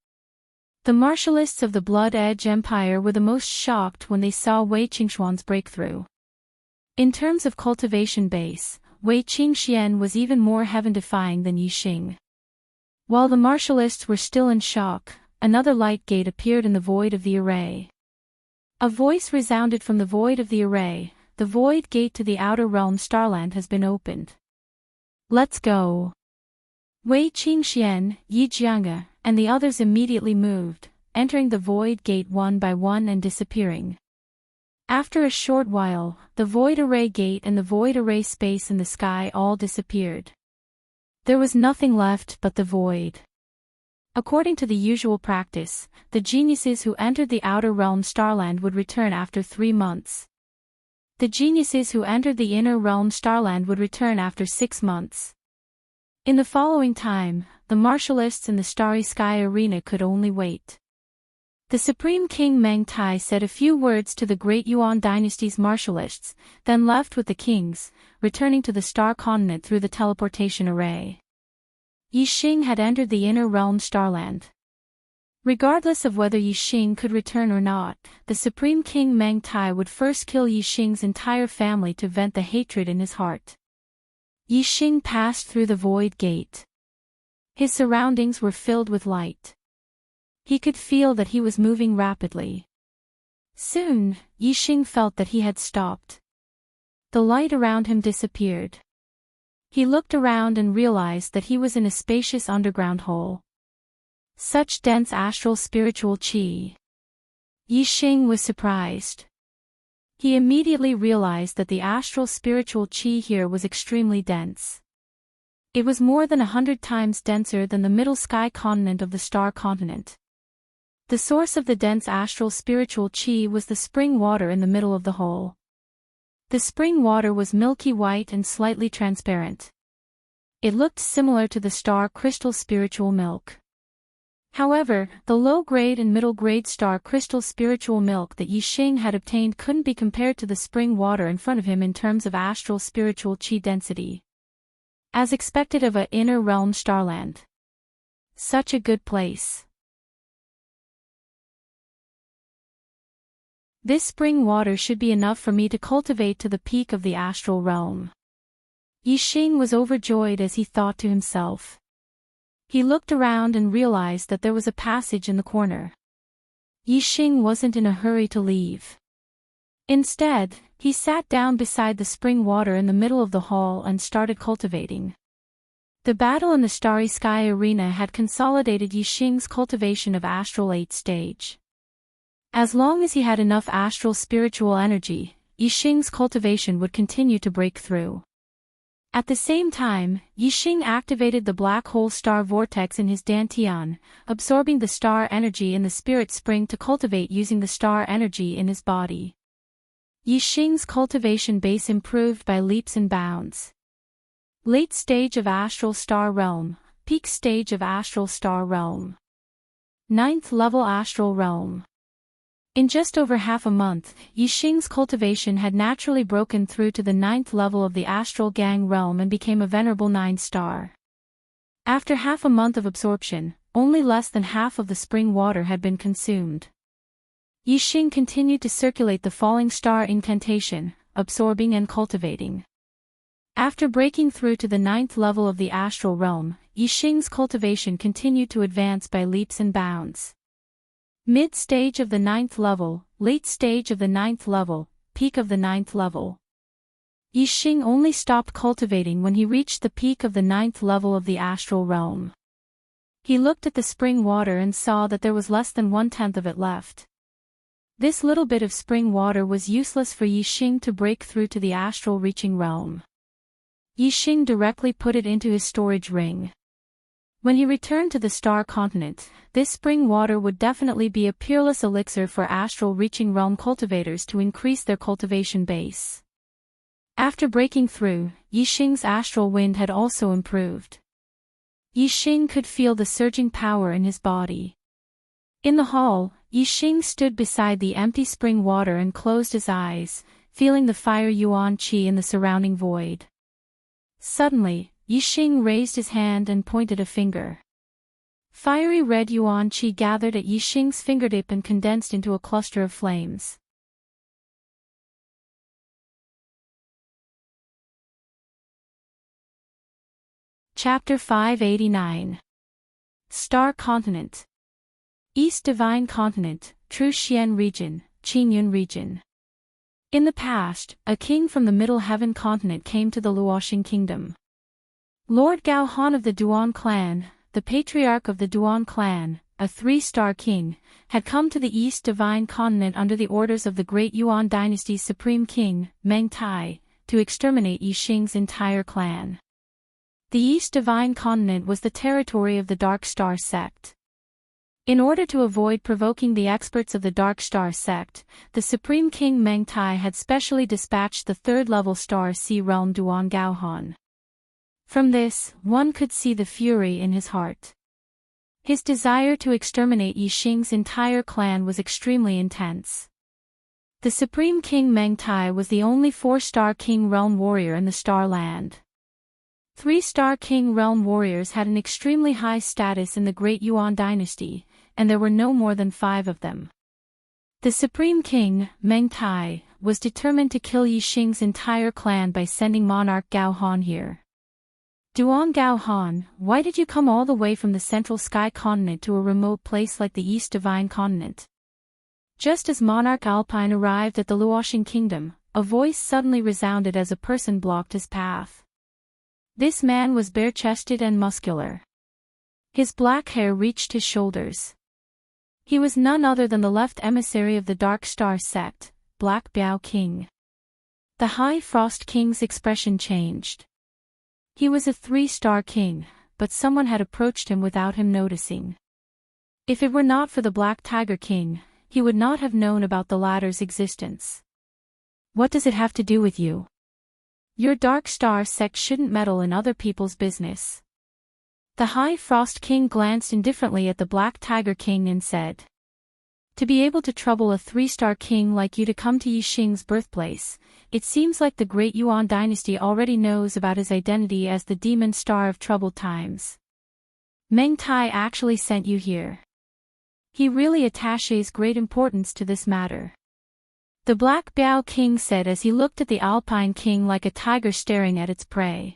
The martialists of the Blood Edge Empire were the most shocked when they saw Wei Qingxuan's breakthrough. In terms of cultivation base, Wei Qingxian was even more heaven-defying than Yixing. While the martialists were still in shock, another light gate appeared in the void of the array. A voice resounded from the void of the array, "The void gate to the outer realm Starland has been opened. Let's go." Wei Qingxian, Yi Jianga, and the others immediately moved, entering the void gate one by one and disappearing. After a short while, the void array gate and the void array space in the sky all disappeared. There was nothing left but the void. According to the usual practice, the geniuses who entered the outer realm Starland would return after 3 months. The geniuses who entered the inner realm Starland would return after 6 months. In the following time, the martialists in the Starry Sky Arena could only wait. The Supreme King Meng Tai said a few words to the Great Yuan Dynasty's martialists, then left with the kings, returning to the Star Continent through the teleportation array. Yixing had entered the inner realm Starland. Regardless of whether Yixing could return or not, the Supreme King Meng Tai would first kill Yixing's entire family to vent the hatred in his heart. Yixing passed through the void gate. His surroundings were filled with light. He could feel that he was moving rapidly. Soon, Yixing felt that he had stopped. The light around him disappeared. He looked around and realized that he was in a spacious underground hole. Such dense astral spiritual qi. Yixing was surprised. He immediately realized that the astral spiritual qi here was extremely dense. It was more than 100 times denser than the middle sky continent of the Star Continent. The source of the dense astral spiritual qi was the spring water in the middle of the hole. The spring water was milky white and slightly transparent. It looked similar to the star crystal spiritual milk. However, the low-grade and middle-grade star crystal spiritual milk that Yixing had obtained couldn't be compared to the spring water in front of him in terms of astral spiritual qi density. As expected of a inner realm starland. Such a good place. This spring water should be enough for me to cultivate to the peak of the astral realm. Yixing was overjoyed as he thought to himself. He looked around and realized that there was a passage in the corner. Yixing wasn't in a hurry to leave. Instead, he sat down beside the spring water in the middle of the hall and started cultivating. The battle in the starry sky arena had consolidated Yixing's cultivation of astral 8th stage. As long as he had enough astral spiritual energy, Yixing's cultivation would continue to break through. At the same time, Yixing activated the black hole star vortex in his dantian, absorbing the star energy in the spirit spring to cultivate using the star energy in his body. Yixing's cultivation base improved by leaps and bounds. Late stage of astral star realm, peak stage of astral star realm. 9th level astral realm. In just over half a month, Yixing's cultivation had naturally broken through to the 9th level of the astral gang realm and became a venerable 9-star. After half a month of absorption, only less than half of the spring water had been consumed. Yixing continued to circulate the falling star incantation, absorbing and cultivating. After breaking through to the 9th level of the astral realm, Yixing's cultivation continued to advance by leaps and bounds. Mid-stage of the 9th level, late stage of the 9th level, peak of the 9th level. Yixing only stopped cultivating when he reached the peak of the 9th level of the astral realm. He looked at the spring water and saw that there was less than 1/10 of it left. This little bit of spring water was useless for Yixing to break through to the astral reaching realm. Yixing directly put it into his storage ring. When he returned to the star continent, this spring water would definitely be a peerless elixir for astral reaching realm cultivators to increase their cultivation base. After breaking through, Yixing's astral wind had also improved. Yixing could feel the surging power in his body. In the hall, Yixing stood beside the empty spring water and closed his eyes, feeling the fire yuan qi in the surrounding void. Suddenly, Yixing raised his hand and pointed a finger. Fiery red yuan qi gathered at Yixing's fingertip and condensed into a cluster of flames. Chapter 589. Star Continent. East Divine Continent, True Xian Region, Qingyun Region. In the past, a king from the Middle Heaven Continent came to the Luoxing Kingdom. Lord Gao Han of the Duan clan, the patriarch of the Duan clan, a 3-star king, had come to the East Divine Continent under the orders of the Great Yuan Dynasty's supreme king, Meng Tai, to exterminate Yixing's entire clan. The East Divine Continent was the territory of the Dark Star sect. In order to avoid provoking the experts of the Dark Star sect, the Supreme King Meng Tai had specially dispatched the 3rd-level Star Sea Realm Duan Gao Han. From this, one could see the fury in his heart. His desire to exterminate Yixing's entire clan was extremely intense. The Supreme King Meng Tai was the only 4-star King Realm warrior in the Star Land. 3-star King Realm warriors had an extremely high status in the Great Yuan Dynasty, and there were no more than 5 of them. The Supreme King, Meng Tai, was determined to kill Yixing's entire clan by sending Monarch Gao Han here. Duan Gao Han, why did you come all the way from the Central Sky Continent to a remote place like the East Divine Continent? Just as Monarch Alpine arrived at the Luoxing Kingdom, a voice suddenly resounded as a person blocked his path. This man was bare-chested and muscular. His black hair reached his shoulders. He was none other than the left emissary of the Dark Star sect, Black Biao King. The High Frost King's expression changed. He was a 3-star king, but someone had approached him without him noticing. If it were not for the Black Tiger King, he would not have known about the latter's existence. What does it have to do with you? Your Dark Star sect shouldn't meddle in other people's business. The High Frost King glanced indifferently at the Black Tiger King and said, "To be able to trouble a 3-star king like you to come to Yixing's birthplace, it seems like the Great Yuan dynasty already knows about his identity as the Demon Star of Troubled Times. Meng Tai actually sent you here. He really attaches great importance to this matter." The Black Biao King said as he looked at the Alpine King like a tiger staring at its prey.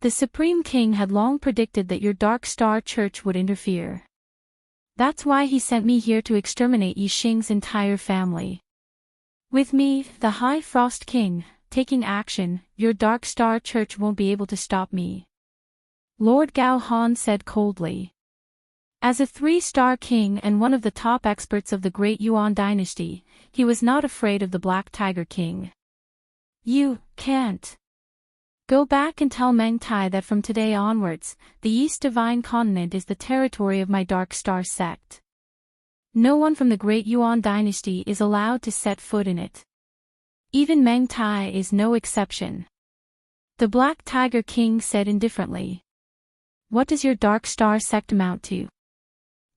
"The Supreme King had long predicted that your Dark Star Church would interfere. That's why he sent me here to exterminate Yixing's entire family. With me, the High Frost King, taking action, your Dark Star Church won't be able to stop me," Lord Gao Han said coldly. As a 3-star king and one of the top experts of the Great Yuan dynasty, he was not afraid of the Black Tiger King. "You can't. Go back and tell Meng Tai that from today onwards, the East Divine Continent is the territory of my Dark Star sect. No one from the Great Yuan dynasty is allowed to set foot in it. Even Meng Tai is no exception," the Black Tiger King said indifferently. "What does your Dark Star sect amount to?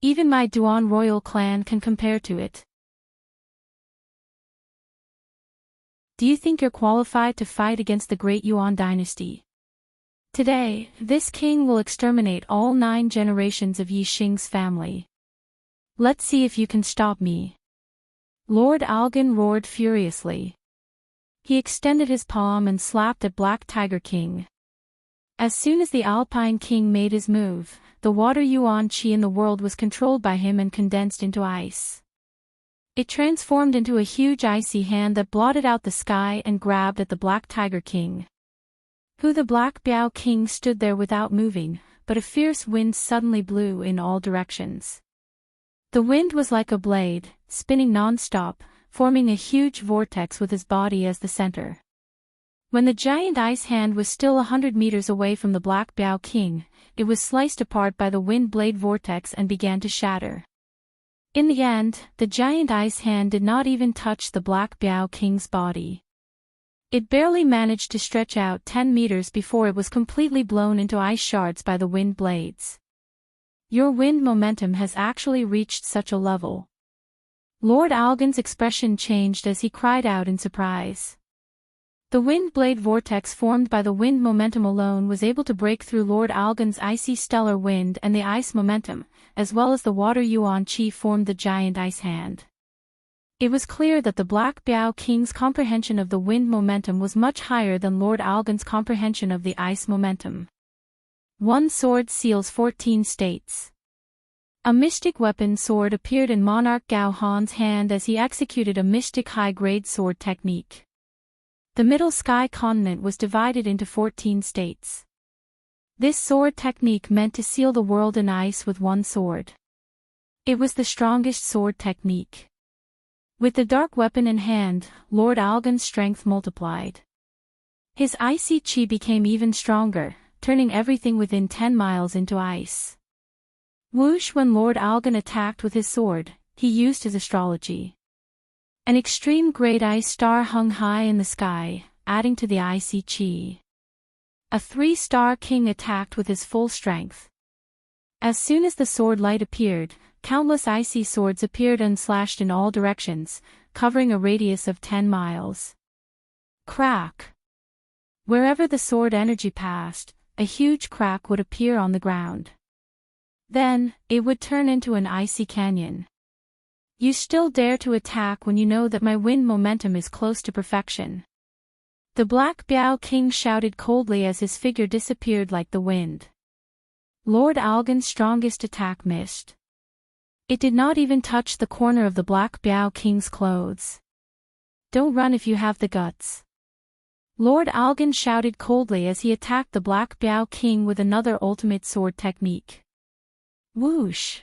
Even my Duan royal clan can compare to it. Do you think you're qualified to fight against the Great Yuan dynasty? Today, this king will exterminate all 9 generations of Yixing's family. Let's see if you can stop me." Lord Algan roared furiously. He extended his palm and slapped at Black Tiger King. As soon as the Alpine King made his move, the water Yuan Qi in the world was controlled by him and condensed into ice. It transformed into a huge icy hand that blotted out the sky and grabbed at the Black Tiger King. The Black Biao King stood there without moving, but a fierce wind suddenly blew in all directions. The wind was like a blade, spinning non-stop, forming a huge vortex with his body as the center. When the giant ice hand was still 100 meters away from the Black Biao King, it was sliced apart by the wind blade vortex and began to shatter. In the end, the giant ice hand did not even touch the Black Biao King's body. It barely managed to stretch out 10 meters before it was completely blown into ice shards by the wind blades. "Your wind momentum has actually reached such a level." Lord Algan's expression changed as he cried out in surprise. The wind blade vortex formed by the wind momentum alone was able to break through Lord Algan's icy stellar wind and the ice momentum, as well as the water Yuan Qi formed the giant ice hand. It was clear that the Black Biao King's comprehension of the wind momentum was much higher than Lord Algan's comprehension of the ice momentum. One sword seals 14 states. A mystic weapon sword appeared in Monarch Gao Han's hand as he executed a mystic high-grade sword technique. The Middle Sky continent was divided into 14 states. This sword technique meant to seal the world in ice with one sword. It was the strongest sword technique. With the dark weapon in hand, Lord Algan's strength multiplied. His icy chi became even stronger, turning everything within 10 miles into ice. Whoosh! When Lord Algan attacked with his sword, he used his astrology. An extreme great ice star hung high in the sky, adding to the icy chi. A 3-star king attacked with his full strength. As soon as the sword light appeared, countless icy swords appeared and slashed in all directions, covering a radius of 10 miles. Crack! Wherever the sword energy passed, a huge crack would appear on the ground. Then, it would turn into an icy canyon. You still dare to attack when you know that my wind momentum is close to perfection. The Black Biao King shouted coldly as his figure disappeared like the wind. Lord Algan's strongest attack missed. It did not even touch the corner of the Black Biao King's clothes. "Don't run if you have the guts." Lord Algan shouted coldly as he attacked the Black Biao King with another ultimate sword technique. Whoosh!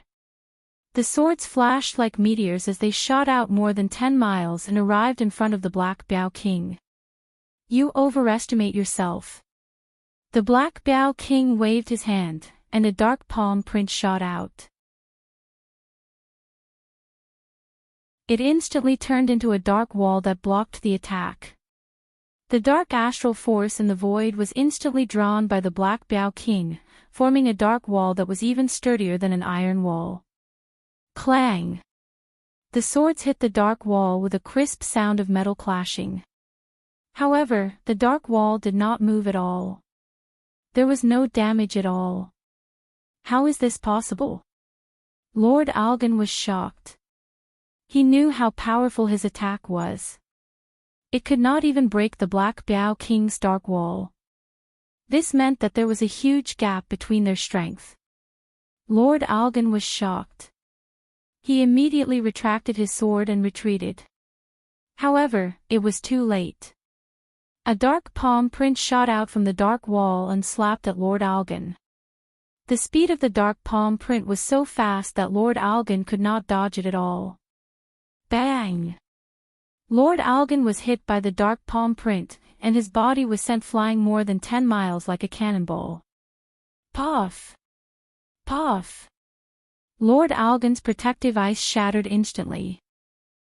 The swords flashed like meteors as they shot out more than 10 miles and arrived in front of the Black Biao King. "You overestimate yourself." The Black Biao King waved his hand, and a dark palm print shot out. It instantly turned into a dark wall that blocked the attack. The dark astral force in the void was instantly drawn by the Black Biao King, forming a dark wall that was even sturdier than an iron wall. Clang! The swords hit the dark wall with a crisp sound of metal clashing. However, the dark wall did not move at all. There was no damage at all. How is this possible? Lord Algan was shocked. He knew how powerful his attack was. It could not even break the Black Biao King's dark wall. This meant that there was a huge gap between their strength. Lord Algan was shocked. He immediately retracted his sword and retreated. However, it was too late. A dark palm print shot out from the dark wall and slapped at Lord Algan. The speed of the dark palm print was so fast that Lord Algan could not dodge it at all. Bang! Lord Algan was hit by the dark palm print, and his body was sent flying more than 10 miles like a cannonball. Puff! Puff! Lord Algan's protective ice shattered instantly.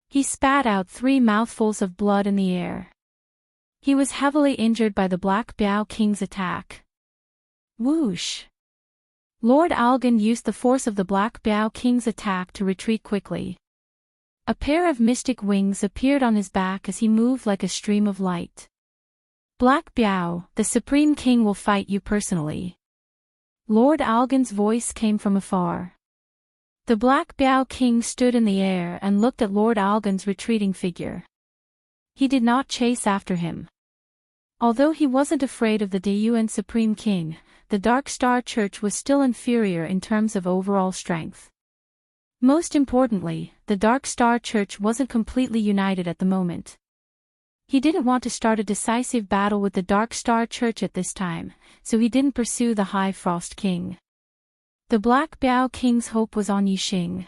He spat out 3 mouthfuls of blood in the air. He was heavily injured by the Black Biao King's attack. Whoosh! Lord Algan used the force of the Black Biao King's attack to retreat quickly. A pair of mystic wings appeared on his back as he moved like a stream of light. Black Biao, the Supreme King will fight you personally. Lord Algan's voice came from afar. The Black Biao King stood in the air and looked at Lord Algan's retreating figure. He did not chase after him. Although he wasn't afraid of the Deyuan Supreme King, the Dark Star Church was still inferior in terms of overall strength. Most importantly, the Dark Star Church wasn't completely united at the moment. He didn't want to start a decisive battle with the Dark Star Church at this time, so he didn't pursue the High Frost King. The Black Biao King's hope was on Yixing.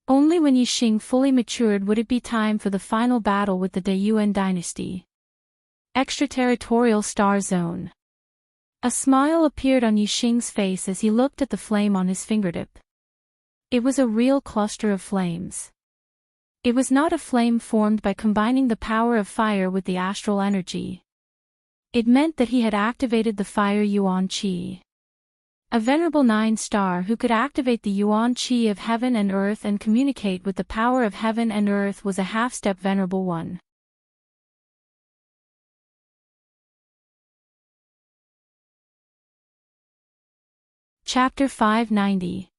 Only when Yixing fully matured would it be time for the final battle with the Deyuan dynasty. Extraterritorial Star Zone. A smile appeared on Yixing's face as he looked at the flame on his fingertip. It was a real cluster of flames. It was not a flame formed by combining the power of fire with the astral energy. It meant that he had activated the fire Yuan Qi. A venerable 9-star who could activate the Yuan Qi of heaven and earth and communicate with the power of heaven and earth was a half-step venerable one. Chapter 590.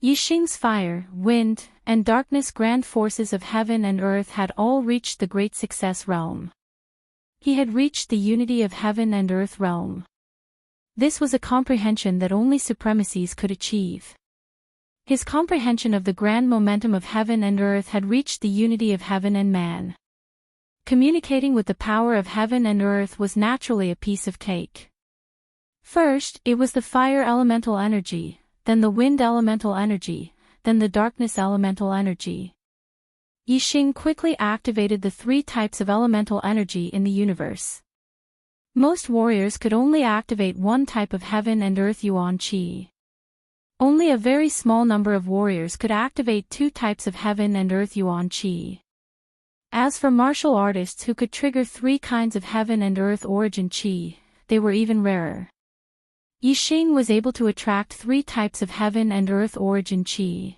Yixing's fire, wind, and darkness grand forces of heaven and earth had all reached the Great Success realm. He had reached the unity of heaven and earth realm. This was a comprehension that only supremacies could achieve. His comprehension of the grand momentum of heaven and earth had reached the unity of heaven and man. Communicating with the power of heaven and earth was naturally a piece of cake. First, it was the fire elemental energy, then the wind elemental energy, then the darkness elemental energy. Yixing quickly activated the 3 types of elemental energy in the universe. Most warriors could only activate one type of heaven and earth Yuan Qi. Only a very small number of warriors could activate 2 types of heaven and earth Yuan Qi. As for martial artists who could trigger 3 kinds of heaven and earth origin Qi, they were even rarer. Yixing was able to attract 3 types of heaven and earth origin Qi.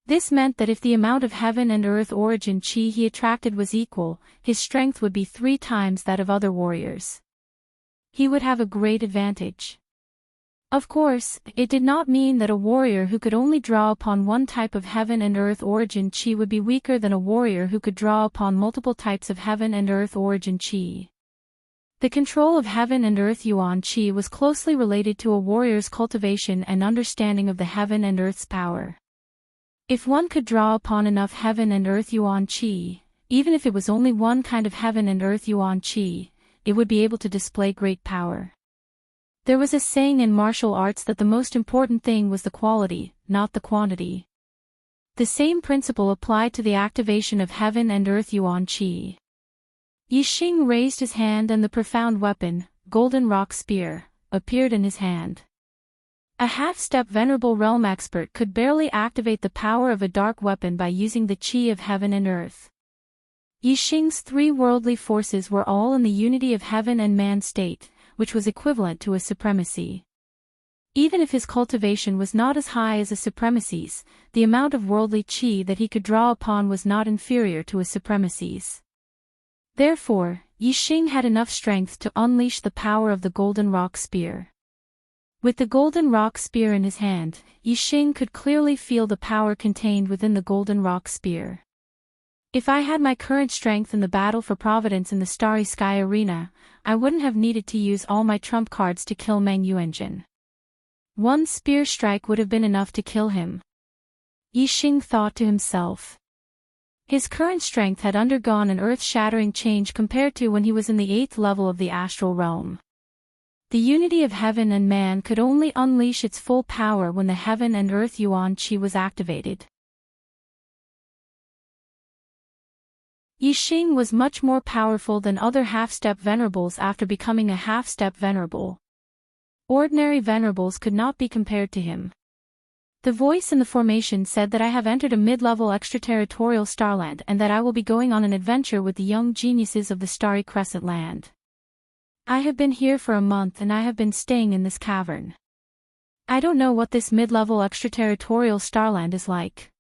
This meant that if the amount of heaven and earth origin Qi he attracted was equal, his strength would be 3 times that of other warriors. He would have a great advantage. Of course, it did not mean that a warrior who could only draw upon one type of heaven and earth origin Qi would be weaker than a warrior who could draw upon multiple types of heaven and earth origin Qi. The control of heaven and earth Yuan Qi was closely related to a warrior's cultivation and understanding of the heaven and earth's power. If one could draw upon enough heaven and earth Yuan Qi, even if it was only one kind of heaven and earth Yuan Qi, it would be able to display great power. There was a saying in martial arts that the most important thing was the quality, not the quantity. The same principle applied to the activation of heaven and earth Yuan Qi. Yixing raised his hand and the profound weapon, Golden Rock Spear, appeared in his hand. A half-step venerable realm expert could barely activate the power of a dark weapon by using the chi of heaven and earth. Yixing's three worldly forces were all in the unity of heaven and man state, which was equivalent to a supremacy. Even if his cultivation was not as high as a supremacy's, the amount of worldly chi that he could draw upon was not inferior to a supremacy's. Therefore, Yixing had enough strength to unleash the power of the golden rock spear. With the golden rock spear in his hand, Yixing could clearly feel the power contained within the golden rock spear. If I had my current strength in the battle for Providence in the Starry Sky Arena, I wouldn't have needed to use all my trump cards to kill Meng Yuanjin. One spear strike would have been enough to kill him. Yixing thought to himself. His current strength had undergone an earth-shattering change compared to when he was in the 8th level of the astral realm. The unity of heaven and man could only unleash its full power when the heaven and earth yuan qi was activated. Yixing was much more powerful than other half-step venerables after becoming a half-step venerable. Ordinary venerables could not be compared to him. The voice in the formation said that I have entered a mid-level extraterritorial starland and that I will be going on an adventure with the young geniuses of the Starry Crescent Land. I have been here for a month and I have been staying in this cavern. I don't know what this mid-level extraterritorial starland is like.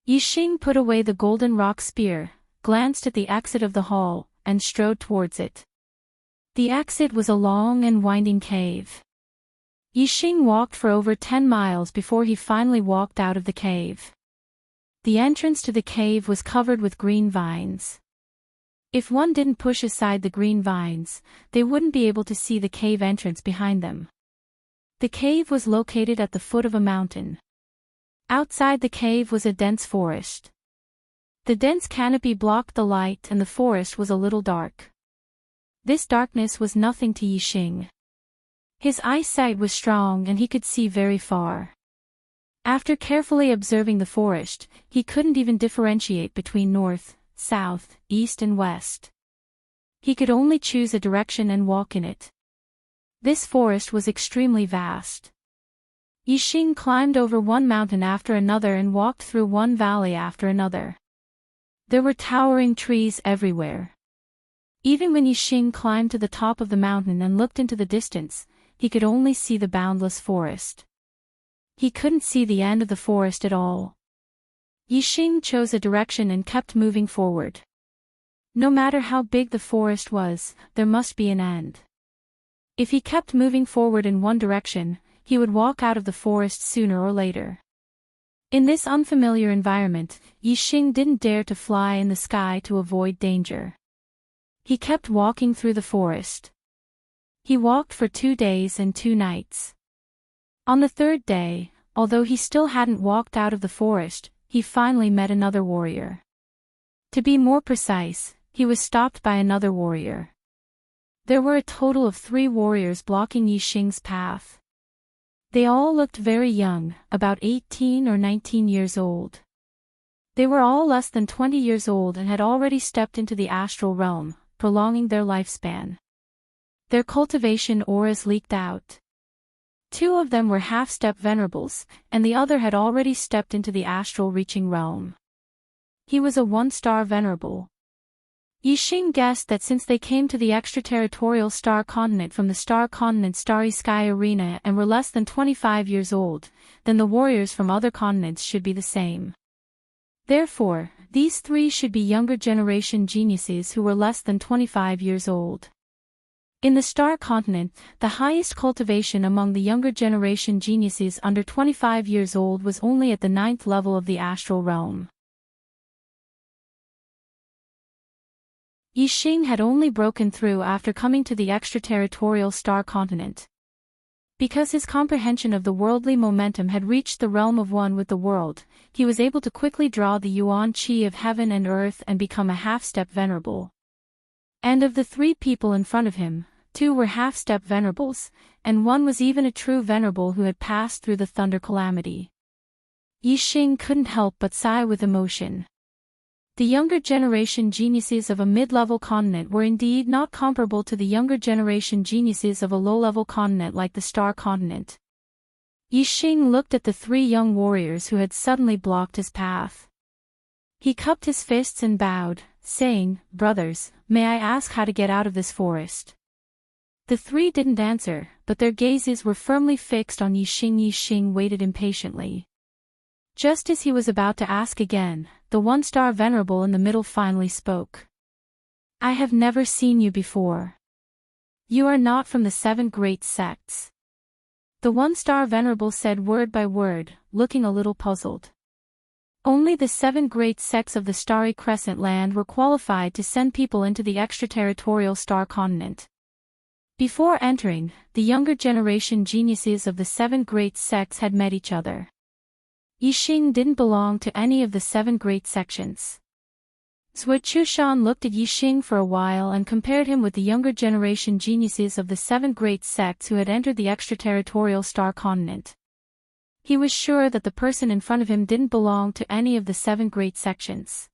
Yixing put away the golden rock spear, glanced at the exit of the hall, and strode towards it. The exit was a long and winding cave. Yixing walked for over 10 miles before he finally walked out of the cave. The entrance to the cave was covered with green vines. If one didn't push aside the green vines, they wouldn't be able to see the cave entrance behind them. The cave was located at the foot of a mountain. Outside the cave was a dense forest. The dense canopy blocked the light and the forest was a little dark. This darkness was nothing to Yixing. His eyesight was strong and he could see very far. After carefully observing the forest, he couldn't even differentiate between north, south, east and west. He could only choose a direction and walk in it. This forest was extremely vast. Yixing climbed over one mountain after another and walked through one valley after another. There were towering trees everywhere. Even when Yixing climbed to the top of the mountain and looked into the distance, he could only see the boundless forest. He couldn't see the end of the forest at all. Yixing chose a direction and kept moving forward. No matter how big the forest was, there must be an end. If he kept moving forward in one direction, he would walk out of the forest sooner or later. In this unfamiliar environment, Yixing didn't dare to fly in the sky to avoid danger. He kept walking through the forest. He walked for 2 days and 2 nights. On the 3rd day, although he still hadn't walked out of the forest, he finally met another warrior. To be more precise, he was stopped by another warrior. There were a total of 3 warriors blocking Yixing's path. They all looked very young, about 18 or 19 years old. They were all less than 20 years old and had already stepped into the astral realm, prolonging their lifespan. Their cultivation auras leaked out. 2 of them were half-step venerables, and the other had already stepped into the astral reaching realm. He was a 1-star venerable. Yixing guessed that since they came to the extraterritorial star continent from the star continent Starry Sky Arena and were less than 25 years old, then the warriors from other continents should be the same. Therefore, these 3 should be younger generation geniuses who were less than 25 years old. In the star continent, the highest cultivation among the younger generation geniuses under 25 years old was only at the 9th level of the astral realm. Yixing had only broken through after coming to the extraterritorial star continent. Because his comprehension of the worldly momentum had reached the realm of one with the world, he was able to quickly draw the yuan qi of heaven and earth and become a half-step venerable. And of the 3 people in front of him, 2 were half-step venerables, and 1 was even a true venerable who had passed through the thunder calamity. Yixing couldn't help but sigh with emotion. The younger generation geniuses of a mid-level continent were indeed not comparable to the younger generation geniuses of a low-level continent like the star continent. Yixing looked at the three young warriors who had suddenly blocked his path. He cupped his fists and bowed, saying, "Brothers, may I ask how to get out of this forest?" The three didn't answer, but their gazes were firmly fixed on Yixing. Yixing waited impatiently. Just as he was about to ask again, the one-star venerable in the middle finally spoke. "I have never seen you before. You are not from the 7 great sects." The one-star venerable said word by word, looking a little puzzled. Only the 7 great sects of the Starry Crescent land were qualified to send people into the extraterritorial star continent. Before entering, the younger generation geniuses of the 7 great sects had met each other. Yixing didn't belong to any of the 7 great sections. Zhuo Chushan looked at Yixing for a while and compared him with the younger generation geniuses of the 7 great sects who had entered the extraterritorial star continent. He was sure that the person in front of him didn't belong to any of the 7 great sections.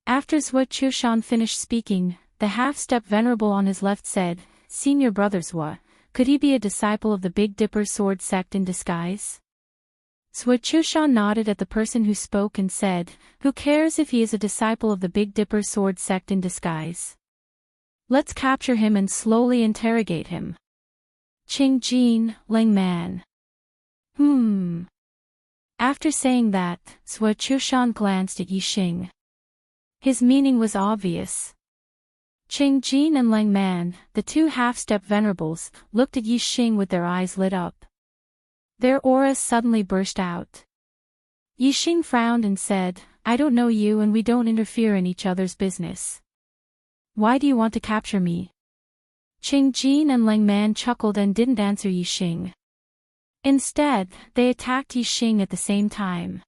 After Zhuo Chushan finished speaking, the half-step venerable on his left said, "Senior brother Zhuo, could he be a disciple of the Big Dipper sword sect in disguise?" Zhuo Chushan nodded at the person who spoke and said, "Who cares if he is a disciple of the Big Dipper sword sect in disguise? Let's capture him and slowly interrogate him." Qing Jin, Ling Man. After saying that, Zhuo Chushan glanced at Yixing. His meaning was obvious. Qing Jin and Ling Man, the 2 half-step venerables, looked at Yixing with their eyes lit up. Their auras suddenly burst out. Yixing frowned and said, "I don't know you and we don't interfere in each other's business. Why do you want to capture me?" Qing Jin and Ling Man chuckled and didn't answer Yixing. Instead, they attacked Yixing at the same time.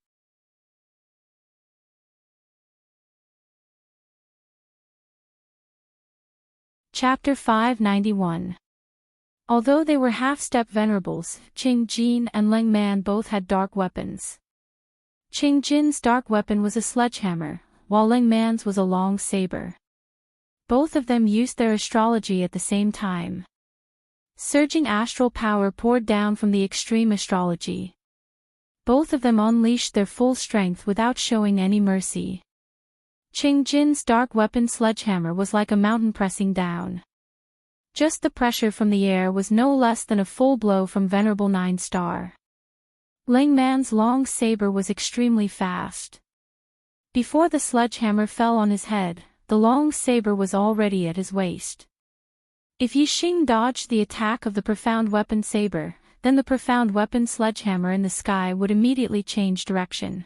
Chapter 591. Although they were half-step venerables, Qing Jin and Ling Man both had dark weapons. Qing Jin's dark weapon was a sledgehammer, while Ling Man's was a long saber. Both of them used their astrology at the same time. Surging astral power poured down from the extreme astrology. Both of them unleashed their full strength without showing any mercy. Qing Jin's dark weapon sledgehammer was like a mountain pressing down. Just the pressure from the air was no less than a full blow from Venerable 9-star. Ling Man's long saber was extremely fast. Before the sledgehammer fell on his head, the long saber was already at his waist. If Yixing dodged the attack of the profound weapon saber, then the profound weapon sledgehammer in the sky would immediately change direction.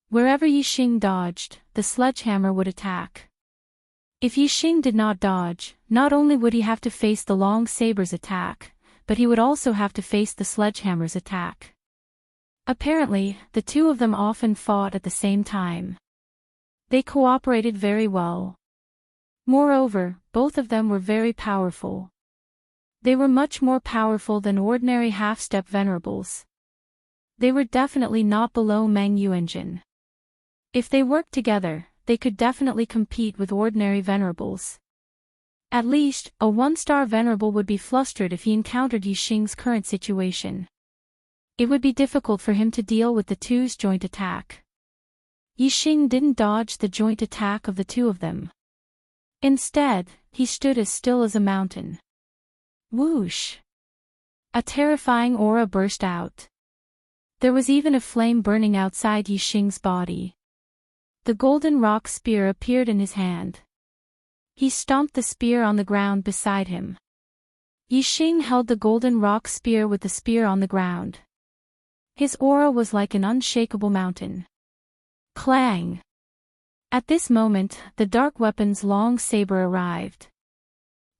Wherever Yixing dodged, the sledgehammer would attack. If Yixing did not dodge, not only would he have to face the long saber's attack, but he would also have to face the sledgehammer's attack. Apparently, the two of them often fought at the same time. They cooperated very well. Moreover, both of them were very powerful. They were much more powerful than ordinary half-step venerables. They were definitely not below Meng Yuanjin. If they worked together, they could definitely compete with ordinary venerables. At least, a 1-star venerable would be flustered if he encountered Yixing's current situation. It would be difficult for him to deal with the two's joint attack. Yixing didn't dodge the joint attack of the two of them. Instead, he stood as still as a mountain. Whoosh! A terrifying aura burst out. There was even a flame burning outside Yixing's body. The golden rock spear appeared in his hand. He stomped the spear on the ground beside him. Yixing held the golden rock spear with the spear on the ground. His aura was like an unshakable mountain. Clang! At this moment, the dark weapon's long saber arrived.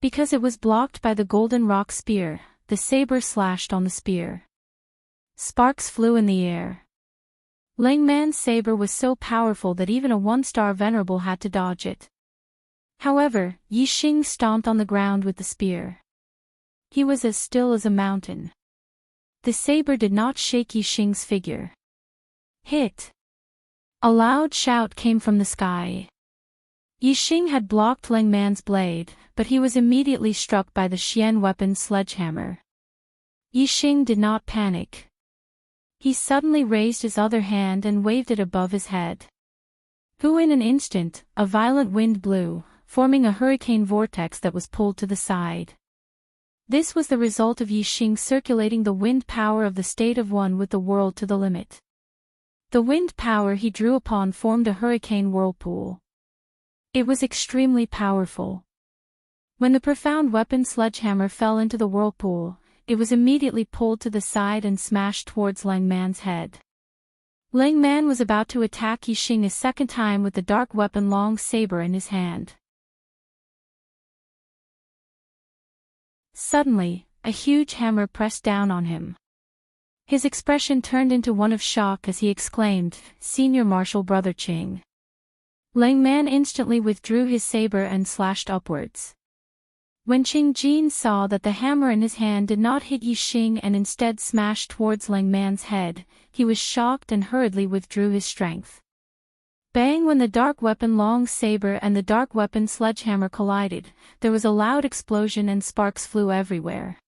Because it was blocked by the golden rock spear, the saber slashed on the spear. Sparks flew in the air. Ling Man's saber was so powerful that even a 1-star venerable had to dodge it. However, Yixing stomped on the ground with the spear. He was as still as a mountain. The saber did not shake Yixing's figure. Hit! A loud shout came from the sky. Yixing had blocked Ling Man's blade, but he was immediately struck by the Xian weapon's sledgehammer. Yixing did not panic. He suddenly raised his other hand and waved it above his head. In an instant, a violent wind blew, forming a hurricane vortex that was pulled to the side. This was the result of Yixing circulating the wind power of the state of one with the world to the limit. The wind power he drew upon formed a hurricane whirlpool. It was extremely powerful. When the profound weapon sledgehammer fell into the whirlpool, it was immediately pulled to the side and smashed towards Lang Man's head. Lang Man was about to attack Yixing a second time with the dark weapon long saber in his hand. Suddenly, a huge hammer pressed down on him. His expression turned into one of shock as he exclaimed, "Senior Marshal Brother Qing." Lang Man instantly withdrew his saber and slashed upwards. When Qing Jin saw that the hammer in his hand did not hit Yixing and instead smashed towards Lang Man's head, he was shocked and hurriedly withdrew his strength. Bang! When the dark weapon long saber and the dark weapon sledgehammer collided, there was a loud explosion and sparks flew everywhere.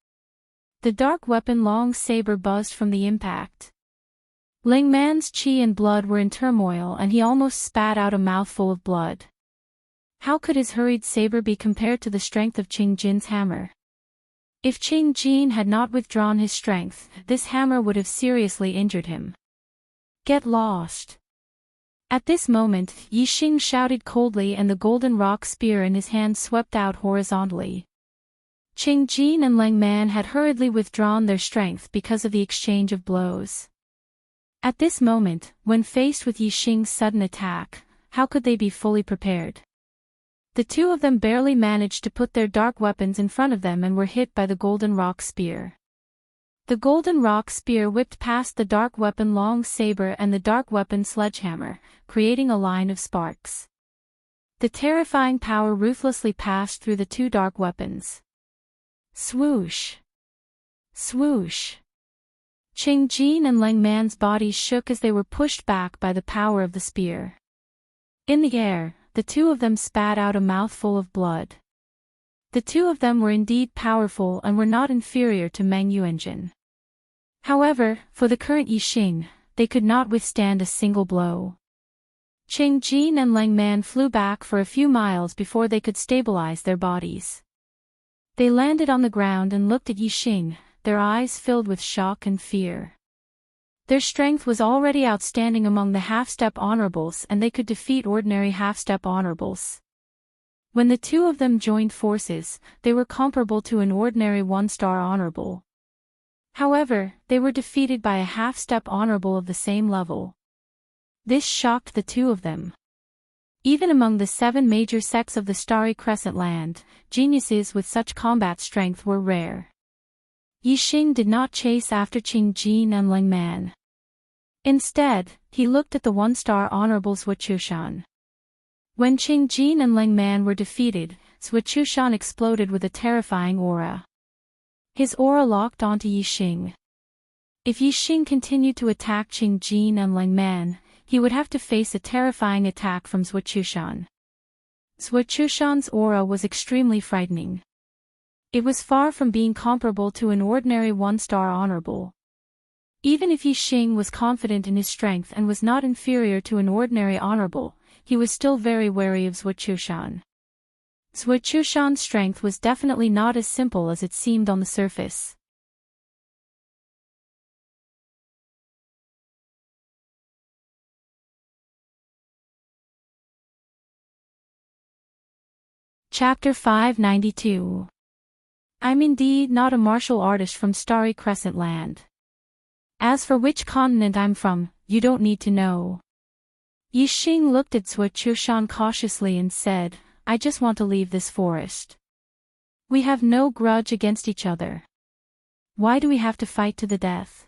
The dark weapon long saber buzzed from the impact. Lang Man's qi and blood were in turmoil and he almost spat out a mouthful of blood. How could his hurried saber be compared to the strength of Qing Jin's hammer? If Qing Jin had not withdrawn his strength, this hammer would have seriously injured him. Get lost! At this moment, Yixing shouted coldly and the golden rock spear in his hand swept out horizontally. Qing Jin and Lang Man had hurriedly withdrawn their strength because of the exchange of blows. At this moment, when faced with Yixing's sudden attack, how could they be fully prepared? The two of them barely managed to put their dark weapons in front of them and were hit by the golden rock spear. The golden rock spear whipped past the dark weapon long saber and the dark weapon sledgehammer, creating a line of sparks. The terrifying power ruthlessly passed through the two dark weapons. Swoosh! Swoosh! Qing Jin and Lang Man's bodies shook as they were pushed back by the power of the spear. In the air, the two of them spat out a mouthful of blood. The two of them were indeed powerful and were not inferior to Meng Yuanjin. However, for the current Yixing, they could not withstand a single blow. Qing Jin and Lang Man flew back for a few miles before they could stabilize their bodies. They landed on the ground and looked at Yixing, their eyes filled with shock and fear. Their strength was already outstanding among the half-step honorables and they could defeat ordinary half-step honorables. When the two of them joined forces, they were comparable to an ordinary one-star honorable. However, they were defeated by a half-step honorable of the same level. This shocked the two of them. Even among the 7 major sects of the Starry Crescent Land, geniuses with such combat strength were rare. Yixing did not chase after Qing Jin and Lang Man. Instead, he looked at the one-star honorable Zhuochushan. When Qing Jin and Lang Man were defeated, Zhuochushan exploded with a terrifying aura. His aura locked onto Yixing. If Yixing continued to attack Qing Jin and Lang Man, he would have to face a terrifying attack from Zhuochushan. Zhuochushan's aura was extremely frightening. It was far from being comparable to an ordinary one-star honorable. Even if Yixing was confident in his strength and was not inferior to an ordinary honorable, he was still very wary of Zhuochushan. Zhuochushan's strength was definitely not as simple as it seemed on the surface. Chapter 592. I'm indeed not a martial artist from Starry Crescent Land. As for which continent I'm from, you don't need to know. Yixing looked at Zhuochushan cautiously and said, I just want to leave this forest. We have no grudge against each other. Why do we have to fight to the death?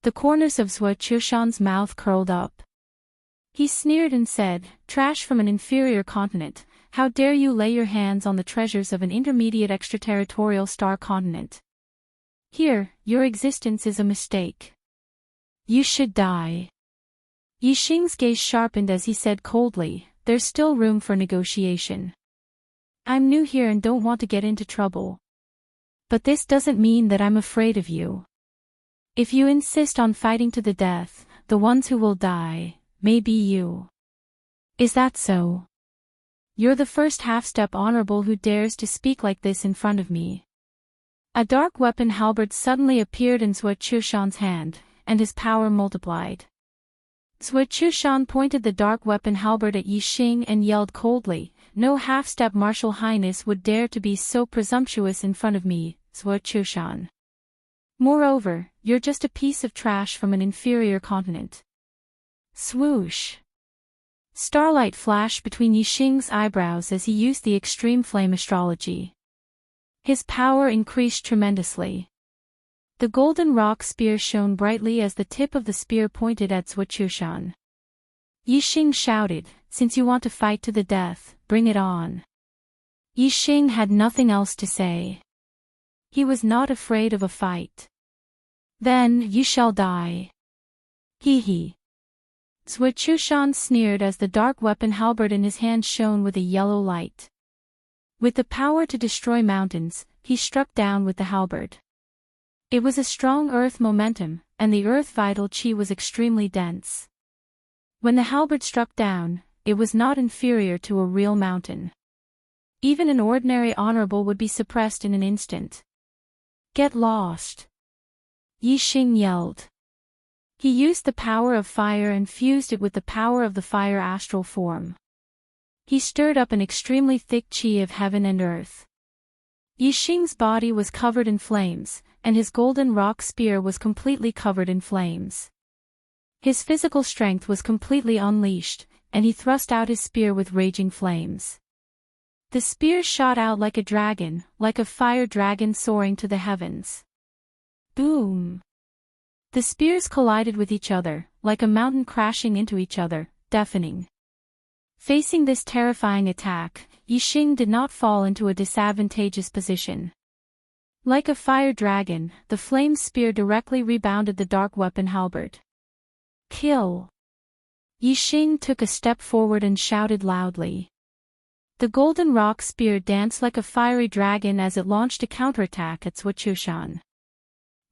The corners of Zhuochushan's mouth curled up. He sneered and said, trash from an inferior continent. How dare you lay your hands on the treasures of an intermediate extraterritorial star continent? Here, your existence is a mistake. You should die. Yixing's gaze sharpened as he said coldly, there's still room for negotiation. I'm new here and don't want to get into trouble. But this doesn't mean that I'm afraid of you. If you insist on fighting to the death, the ones who will die may be you. Is that so? You're the first half-step honorable who dares to speak like this in front of me. A dark weapon halberd suddenly appeared in Zhuo Chushan's hand, and his power multiplied. Zhuo Chushan pointed the dark weapon halberd at Yixing and yelled coldly, "No half-step martial highness would dare to be so presumptuous in front of me, Zhuo Chushan. Moreover, you're just a piece of trash from an inferior continent." Swoosh! Starlight flashed between Yixing's eyebrows as he used the extreme flame astrology. His power increased tremendously. The golden rock spear shone brightly as the tip of the spear pointed at Zhuo Chushan. Yixing shouted, "Since you want to fight to the death, bring it on." Yixing had nothing else to say. He was not afraid of a fight. "Then you shall die." Hee hee. Zhuo Chushan sneered as the dark weapon halberd in his hand shone with a yellow light. With the power to destroy mountains, he struck down with the halberd. It was a strong earth momentum, and the earth vital chi was extremely dense. When the halberd struck down, it was not inferior to a real mountain. Even an ordinary honorable would be suppressed in an instant. "Get lost!" Yixing yelled. He used the power of fire and fused it with the power of the fire astral form. He stirred up an extremely thick chi of heaven and earth. Yixing's body was covered in flames, and his golden rock spear was completely covered in flames. His physical strength was completely unleashed, and he thrust out his spear with raging flames. The spear shot out like a dragon, like a fire dragon soaring to the heavens. Boom! The spears collided with each other, like a mountain crashing into each other, deafening. Facing this terrifying attack, Yixing did not fall into a disadvantageous position. Like a fire dragon, the flame spear directly rebounded the dark weapon halberd. "Kill!" Yixing took a step forward and shouted loudly. The golden rock spear danced like a fiery dragon as it launched a counterattack at Zhuo Chushan.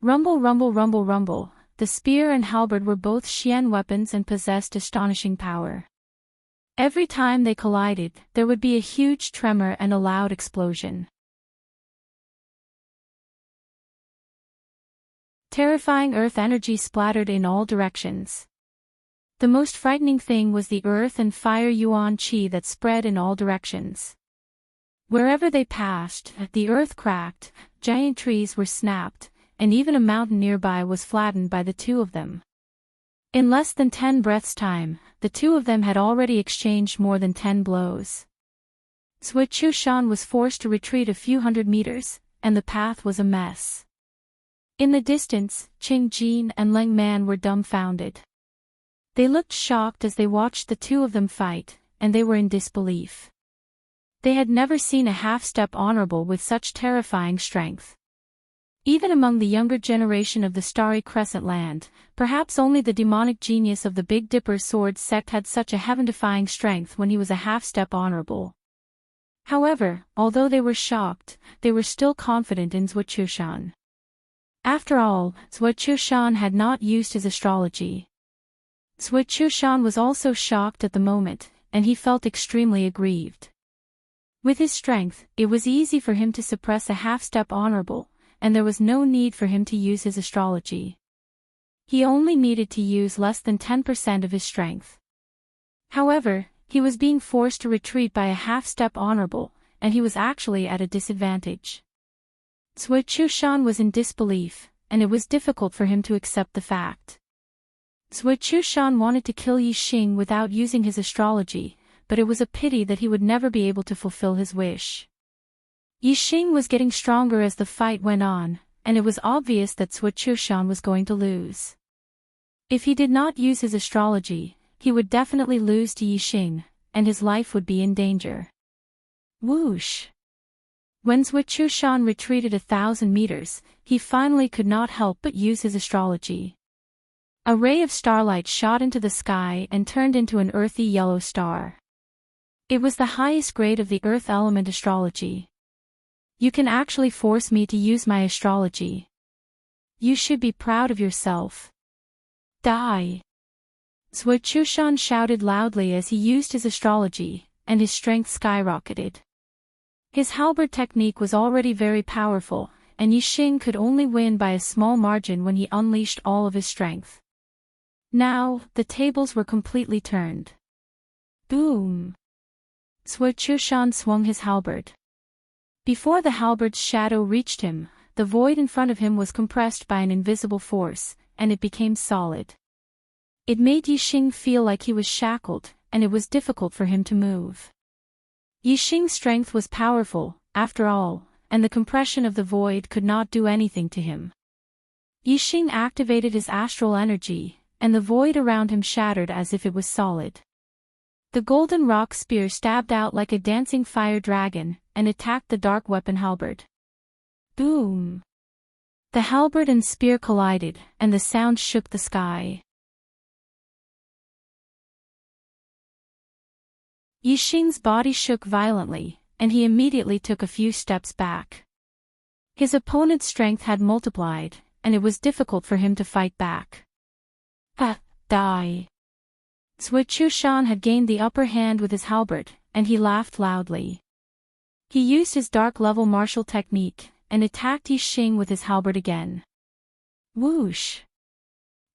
Rumble, rumble, rumble, rumble. The spear and halberd were both Xian weapons and possessed astonishing power. Every time they collided, there would be a huge tremor and a loud explosion. Terrifying earth energy splattered in all directions. The most frightening thing was the earth and fire yuan qi that spread in all directions. Wherever they passed, the earth cracked, giant trees were snapped, and even a mountain nearby was flattened by the two of them. In less than 10 breaths' time, the two of them had already exchanged more than 10 blows. Zhuo Chushan was forced to retreat a few hundred meters, and the path was a mess. In the distance, Qing Jin and Leng Man were dumbfounded. They looked shocked as they watched the two of them fight, and they were in disbelief. They had never seen a half-step honorable with such terrifying strength. Even among the younger generation of the Starry Crescent Land, perhaps only the demonic genius of the Big Dipper sword sect had such a heaven-defying strength when he was a half-step honorable. However, although they were shocked, they were still confident in Zhuo Chushan. After all, Zhuo Chushan had not used his astrology. Zhuo Chushan was also shocked at the moment, and he felt extremely aggrieved. With his strength, it was easy for him to suppress a half-step honorable, and there was no need for him to use his astrology. He only needed to use less than 10% of his strength. However, he was being forced to retreat by a half-step honorable, and he was actually at a disadvantage. Zhuo Chushan was in disbelief, and it was difficult for him to accept the fact. Zhuo Chushan wanted to kill Yixing without using his astrology, but it was a pity that he would never be able to fulfill his wish. Yixing was getting stronger as the fight went on, and it was obvious that Zhuo Chushan was going to lose. If he did not use his astrology, he would definitely lose to Yixing, and his life would be in danger. Whoosh! When Zhuo Chushan retreated 1,000 meters, he finally could not help but use his astrology. A ray of starlight shot into the sky and turned into an earthy yellow star. It was the highest grade of the earth element astrology. "You can actually force me to use my astrology." You should be proud of yourself. Die! Zhuo Chushan shouted loudly as he used his astrology, and his strength skyrocketed. His halberd technique was already very powerful, and Yixing could only win by a small margin when he unleashed all of his strength. Now, the tables were completely turned. Boom! Zhuo Chushan swung his halberd. Before the halberd's shadow reached him, the void in front of him was compressed by an invisible force, and it became solid. It made Yixing feel like he was shackled, and it was difficult for him to move. Yixing's strength was powerful, after all, and the compression of the void could not do anything to him. Yixing activated his astral energy, and the void around him shattered as if it was solid. The golden rock spear stabbed out like a dancing fire dragon, and attacked the dark weapon halberd. Boom! The halberd and spear collided, and the sound shook the sky. Yixing's body shook violently, and he immediately took a few steps back. His opponent's strength had multiplied, and it was difficult for him to fight back. Die! Zhuo Chushan had gained the upper hand with his halberd, and he laughed loudly. He used his dark-level martial technique, and attacked Yixing with his halberd again. Whoosh!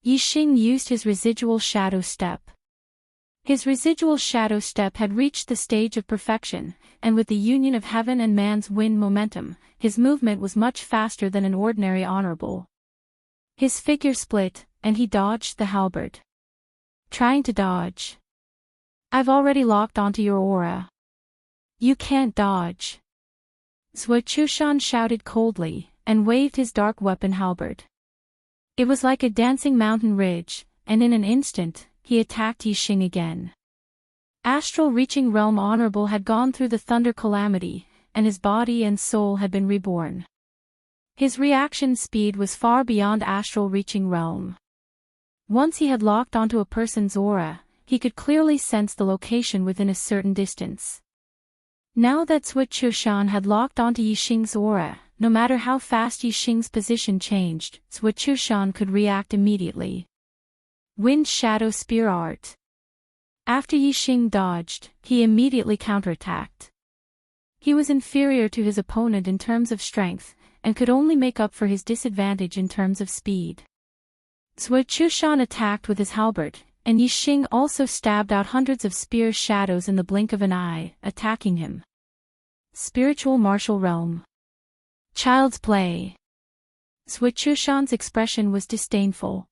Yixing used his residual shadow step. His residual shadow step had reached the stage of perfection, and with the union of heaven and man's wind momentum, his movement was much faster than an ordinary honorable. His figure split, and he dodged the halberd. Trying to dodge. I've already locked onto your aura. You can't dodge. Zhuo Chushan shouted coldly, and waved his dark weapon halberd. It was like a dancing mountain ridge, and in an instant, he attacked Yixing again. Astral reaching realm honorable had gone through the thunder calamity, and his body and soul had been reborn. His reaction speed was far beyond astral reaching realm. Once he had locked onto a person's aura, he could clearly sense the location within a certain distance. Now that Zhuo Chushan had locked onto Yixing's aura, no matter how fast Yixing's position changed, Zhuo Chushan could react immediately. Wind Shadow Spear Art. After Yixing dodged, he immediately counterattacked. He was inferior to his opponent in terms of strength, and could only make up for his disadvantage in terms of speed. Zhuo Chushan attacked with his halberd, and Yixing also stabbed out hundreds of spear shadows in the blink of an eye, attacking him. Spiritual Martial Realm. Child's play. Zhuo Chushan's expression was disdainful.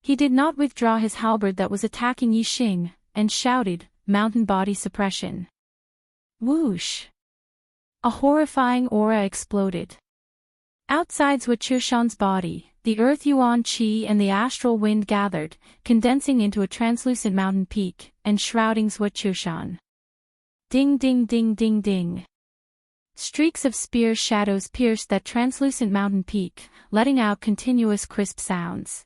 He did not withdraw his halberd that was attacking Yixing, and shouted, "Mountain body suppression." Whoosh! A horrifying aura exploded. Outside Zhuo Chushan's body, the earth yuan qi and the astral wind gathered, condensing into a translucent mountain peak, and shrouding Zhuo Chushan. Ding ding ding ding ding. Streaks of spear shadows pierced that translucent mountain peak, letting out continuous crisp sounds.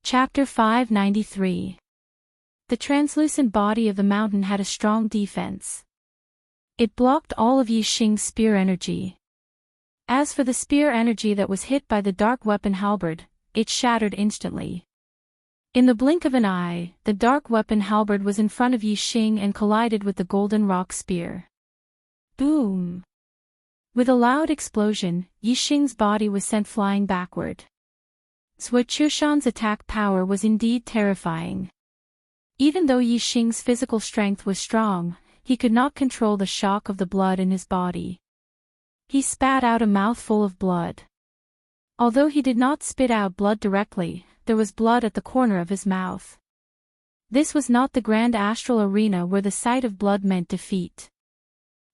Chapter 593. The translucent body of the mountain had a strong defense. It blocked all of Yixing's spear energy. As for the spear energy that was hit by the dark weapon halberd, it shattered instantly. In the blink of an eye, the dark weapon halberd was in front of Yixing and collided with the golden rock spear. Boom! With a loud explosion, Yixing's body was sent flying backward. Zhuo Chushan's attack power was indeed terrifying. Even though Yixing's physical strength was strong, he could not control the shock of the blood in his body. He spat out a mouthful of blood. Although he did not spit out blood directly, there was blood at the corner of his mouth. This was not the grand astral arena where the sight of blood meant defeat.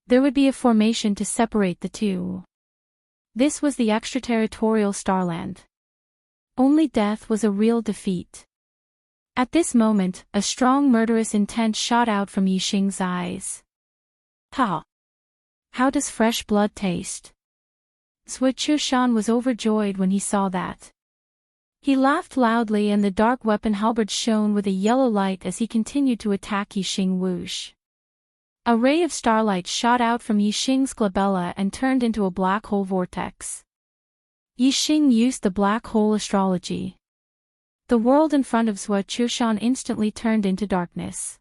There would be a formation to separate the two. This was the extraterritorial Starland. Only death was a real defeat. At this moment, a strong murderous intent shot out from Yixing's eyes. Ha! How does fresh blood taste? Zhuo Chushan was overjoyed when he saw that. He laughed loudly and the dark weapon halberd shone with a yellow light as he continued to attack Yixing. Whoosh! A ray of starlight shot out from Yixing's glabella and turned into a black hole vortex. Yixing used the black hole astrology. The world in front of Zhuo Chushan instantly turned into darkness.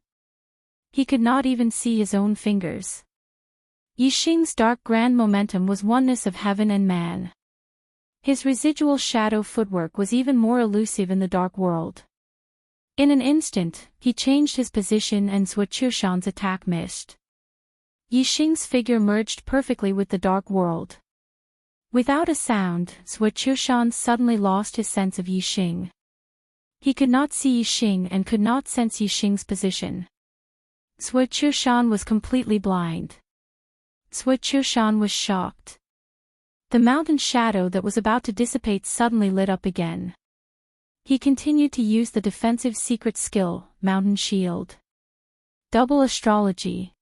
He could not even see his own fingers. Yixing's dark grand momentum was oneness of heaven and man. His residual shadow footwork was even more elusive in the dark world. In an instant, he changed his position and Zhuo Chushan's attack missed. Yixing's figure merged perfectly with the dark world. Without a sound, Zhuo Chushan suddenly lost his sense of Yixing. He could not see Yixing and could not sense Yixing's position. Zhuo Chushan was completely blind. Zhuo Chushan was shocked. The mountain shadow that was about to dissipate suddenly lit up again. He continued to use the defensive secret skill, Mountain Shield. Double astrology.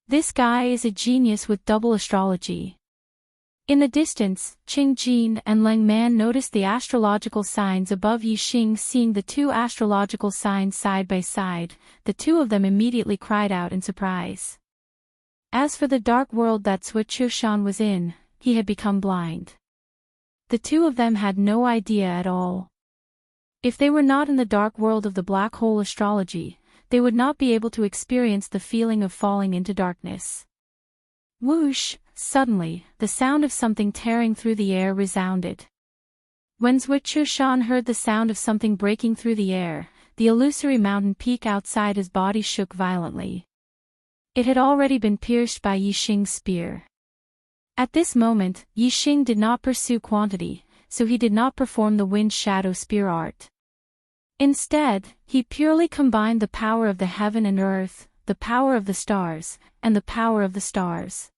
This guy is a genius with double astrology. In the distance, Qing Jin and Leng Man noticed the astrological signs above Yixing. Seeing the two astrological signs side by side, the two of them immediately cried out in surprise. As for the dark world that Zhuo Chushan was in, he had become blind. The two of them had no idea at all. If they were not in the dark world of the black hole astrology, they would not be able to experience the feeling of falling into darkness. Whoosh! Suddenly, the sound of something tearing through the air resounded. When Zhuo Chushan heard the sound of something breaking through the air, the illusory mountain peak outside his body shook violently. It had already been pierced by Yixing's spear. At this moment, Yixing did not pursue quantity, so he did not perform the wind shadow spear art. Instead, he purely combined the power of the heaven and earth, the power of the stars, and the power of the stars.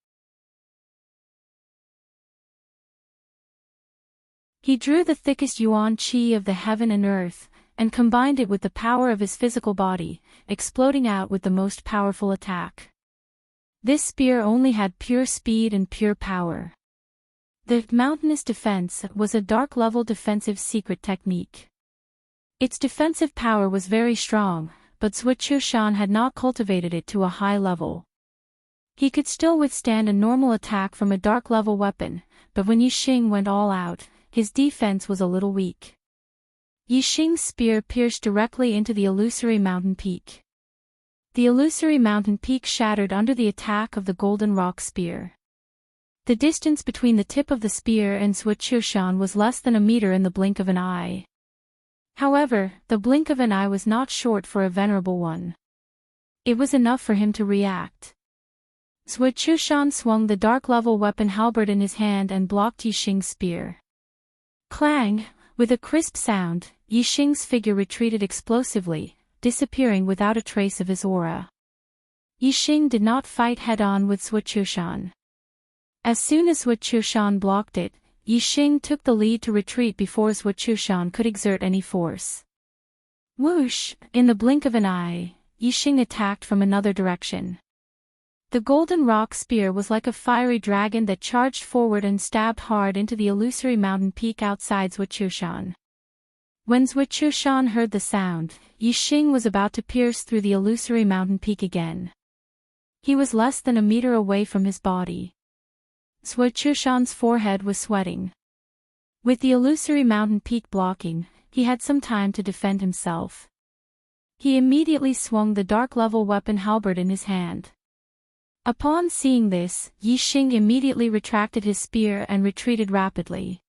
He drew the thickest yuan qi of the heaven and earth, and combined it with the power of his physical body, exploding out with the most powerful attack. This spear only had pure speed and pure power. The mountainous defense was a dark-level defensive secret technique. Its defensive power was very strong, but Zhuo Chushan had not cultivated it to a high level. He could still withstand a normal attack from a dark-level weapon, but when Yixing went all out, his defense was a little weak. Yixing's spear pierced directly into the illusory mountain peak. The illusory mountain peak shattered under the attack of the golden rock spear. The distance between the tip of the spear and Zhuo Chushan was less than a meter in the blink of an eye. However, the blink of an eye was not short for a venerable one. It was enough for him to react. Zhuo Chushan swung the dark-level weapon halberd in his hand and blocked Yixing's spear. Clang! With a crisp sound, Yixing's figure retreated explosively, disappearing without a trace of his aura. Yixing did not fight head-on with Zhuo Chushan. As soon as Zhuo Chushan blocked it, Yixing took the lead to retreat before Zhuo Chushan could exert any force. Whoosh! In the blink of an eye, Yixing attacked from another direction. The golden rock spear was like a fiery dragon that charged forward and stabbed hard into the illusory mountain peak outside Zhuo Chushan. When Zhuo Chushan heard the sound, Yixing was about to pierce through the illusory mountain peak again. He was less than a meter away from his body. Zhuo Chushan's forehead was sweating. With the illusory mountain peak blocking, he had some time to defend himself. He immediately swung the dark-level weapon halberd in his hand. Upon seeing this, Yixing immediately retracted his spear and retreated rapidly.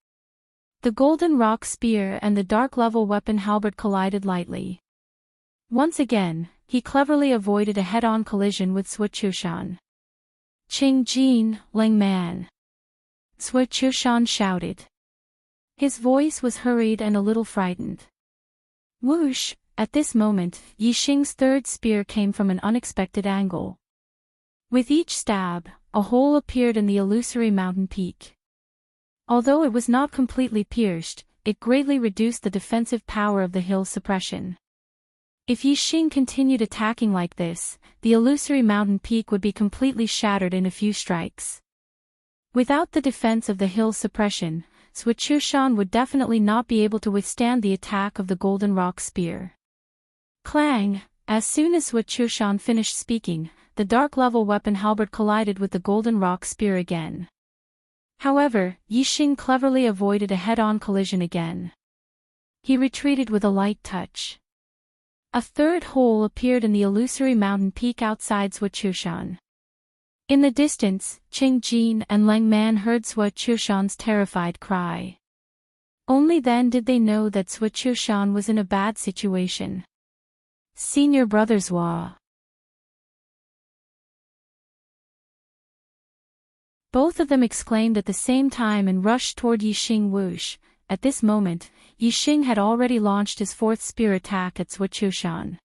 The golden rock spear and the dark-level weapon halberd collided lightly. Once again, he cleverly avoided a head-on collision with Zhuo Chushan. Qing Jin, Leng Man! Zhuo Chushan shouted. His voice was hurried and a little frightened. Whoosh! At this moment, Yixing's third spear came from an unexpected angle. With each stab, a hole appeared in the illusory mountain peak. Although it was not completely pierced, it greatly reduced the defensive power of the hill's suppression. If Yixing continued attacking like this, the illusory mountain peak would be completely shattered in a few strikes. Without the defense of the hill's suppression, Zhuo Chushan would definitely not be able to withstand the attack of the golden rock spear. Clang! As soon as Zhuo Chushan finished speaking, the dark-level weapon halberd collided with the golden rock spear again. However, Yixing cleverly avoided a head-on collision again. He retreated with a light touch. A third hole appeared in the illusory mountain peak outside Suochushan. In the distance, Qing Jin and Leng Man heard Suochushan's terrified cry. Only then did they know that Suochushan was in a bad situation. Senior brothers Wa. Both of them exclaimed at the same time and rushed toward Yixing whoosh. At this moment, Yixing had already launched his fourth spear attack at Suochushan.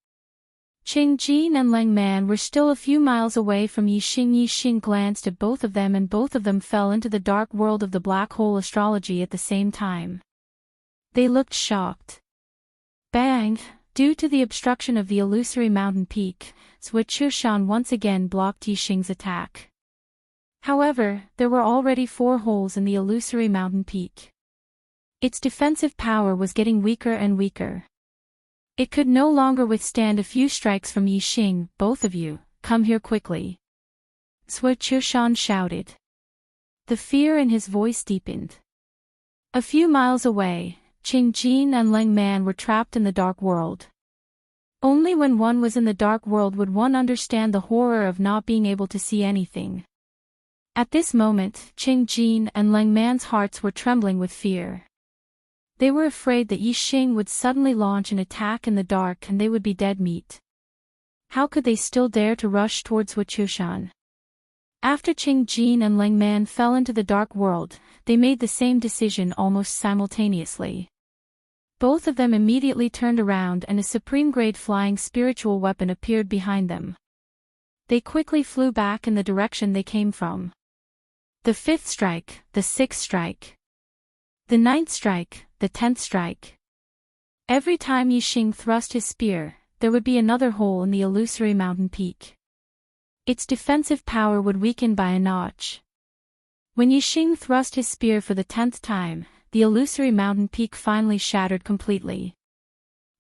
Qing Jin and Leng Man were still a few miles away from Yixing. Yixing glanced at both of them and both of them fell into the dark world of the black hole astrology at the same time. They looked shocked. Bang! Due to the obstruction of the illusory mountain peak, Suochushan once again blocked Yixing's attack. However, there were already 4 holes in the illusory mountain peak. Its defensive power was getting weaker and weaker. It could no longer withstand a few strikes from Yixing. Both of you, come here quickly. Suochushan shouted. The fear in his voice deepened. A few miles away, Qing Jin and Leng Man were trapped in the dark world. Only when one was in the dark world would one understand the horror of not being able to see anything. At this moment, Qing Jin and Leng Man's hearts were trembling with fear. They were afraid that Yixing would suddenly launch an attack in the dark and they would be dead meat. How could they still dare to rush towards Suochushan? After Qing Jin and Leng Man fell into the dark world, they made the same decision almost simultaneously. Both of them immediately turned around and a supreme-grade flying spiritual weapon appeared behind them. They quickly flew back in the direction they came from. The 5th strike, the 6th strike. The 9th strike, the 10th strike. Every time Yixing thrust his spear, there would be another hole in the illusory mountain peak. Its defensive power would weaken by a notch. When Yixing thrust his spear for the 10th time, the illusory mountain peak finally shattered completely.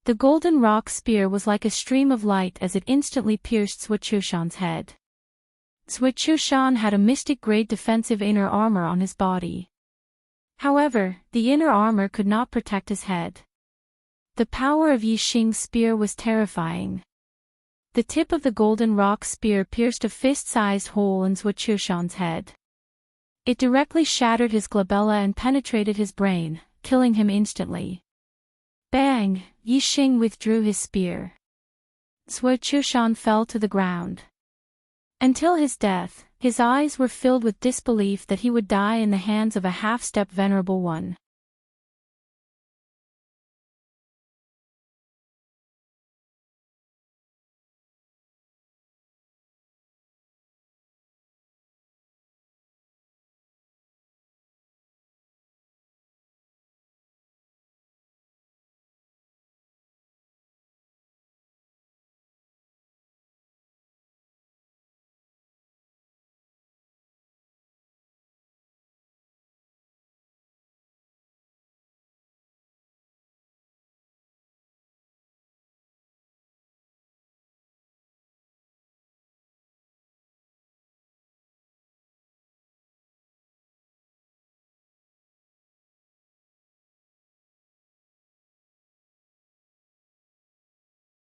The golden rock spear was like a stream of light as it instantly pierced Suochushan's head. Suochushan had a mystic-grade defensive inner armor on his body. However, the inner armor could not protect his head. The power of Yixing's spear was terrifying. The tip of the golden rock spear pierced a fist-sized hole in Suochushan's head. It directly shattered his glabella and penetrated his brain, killing him instantly. Bang! Yixing withdrew his spear. Suochushan fell to the ground. Until his death, his eyes were filled with disbelief that he would die in the hands of a half-step venerable one.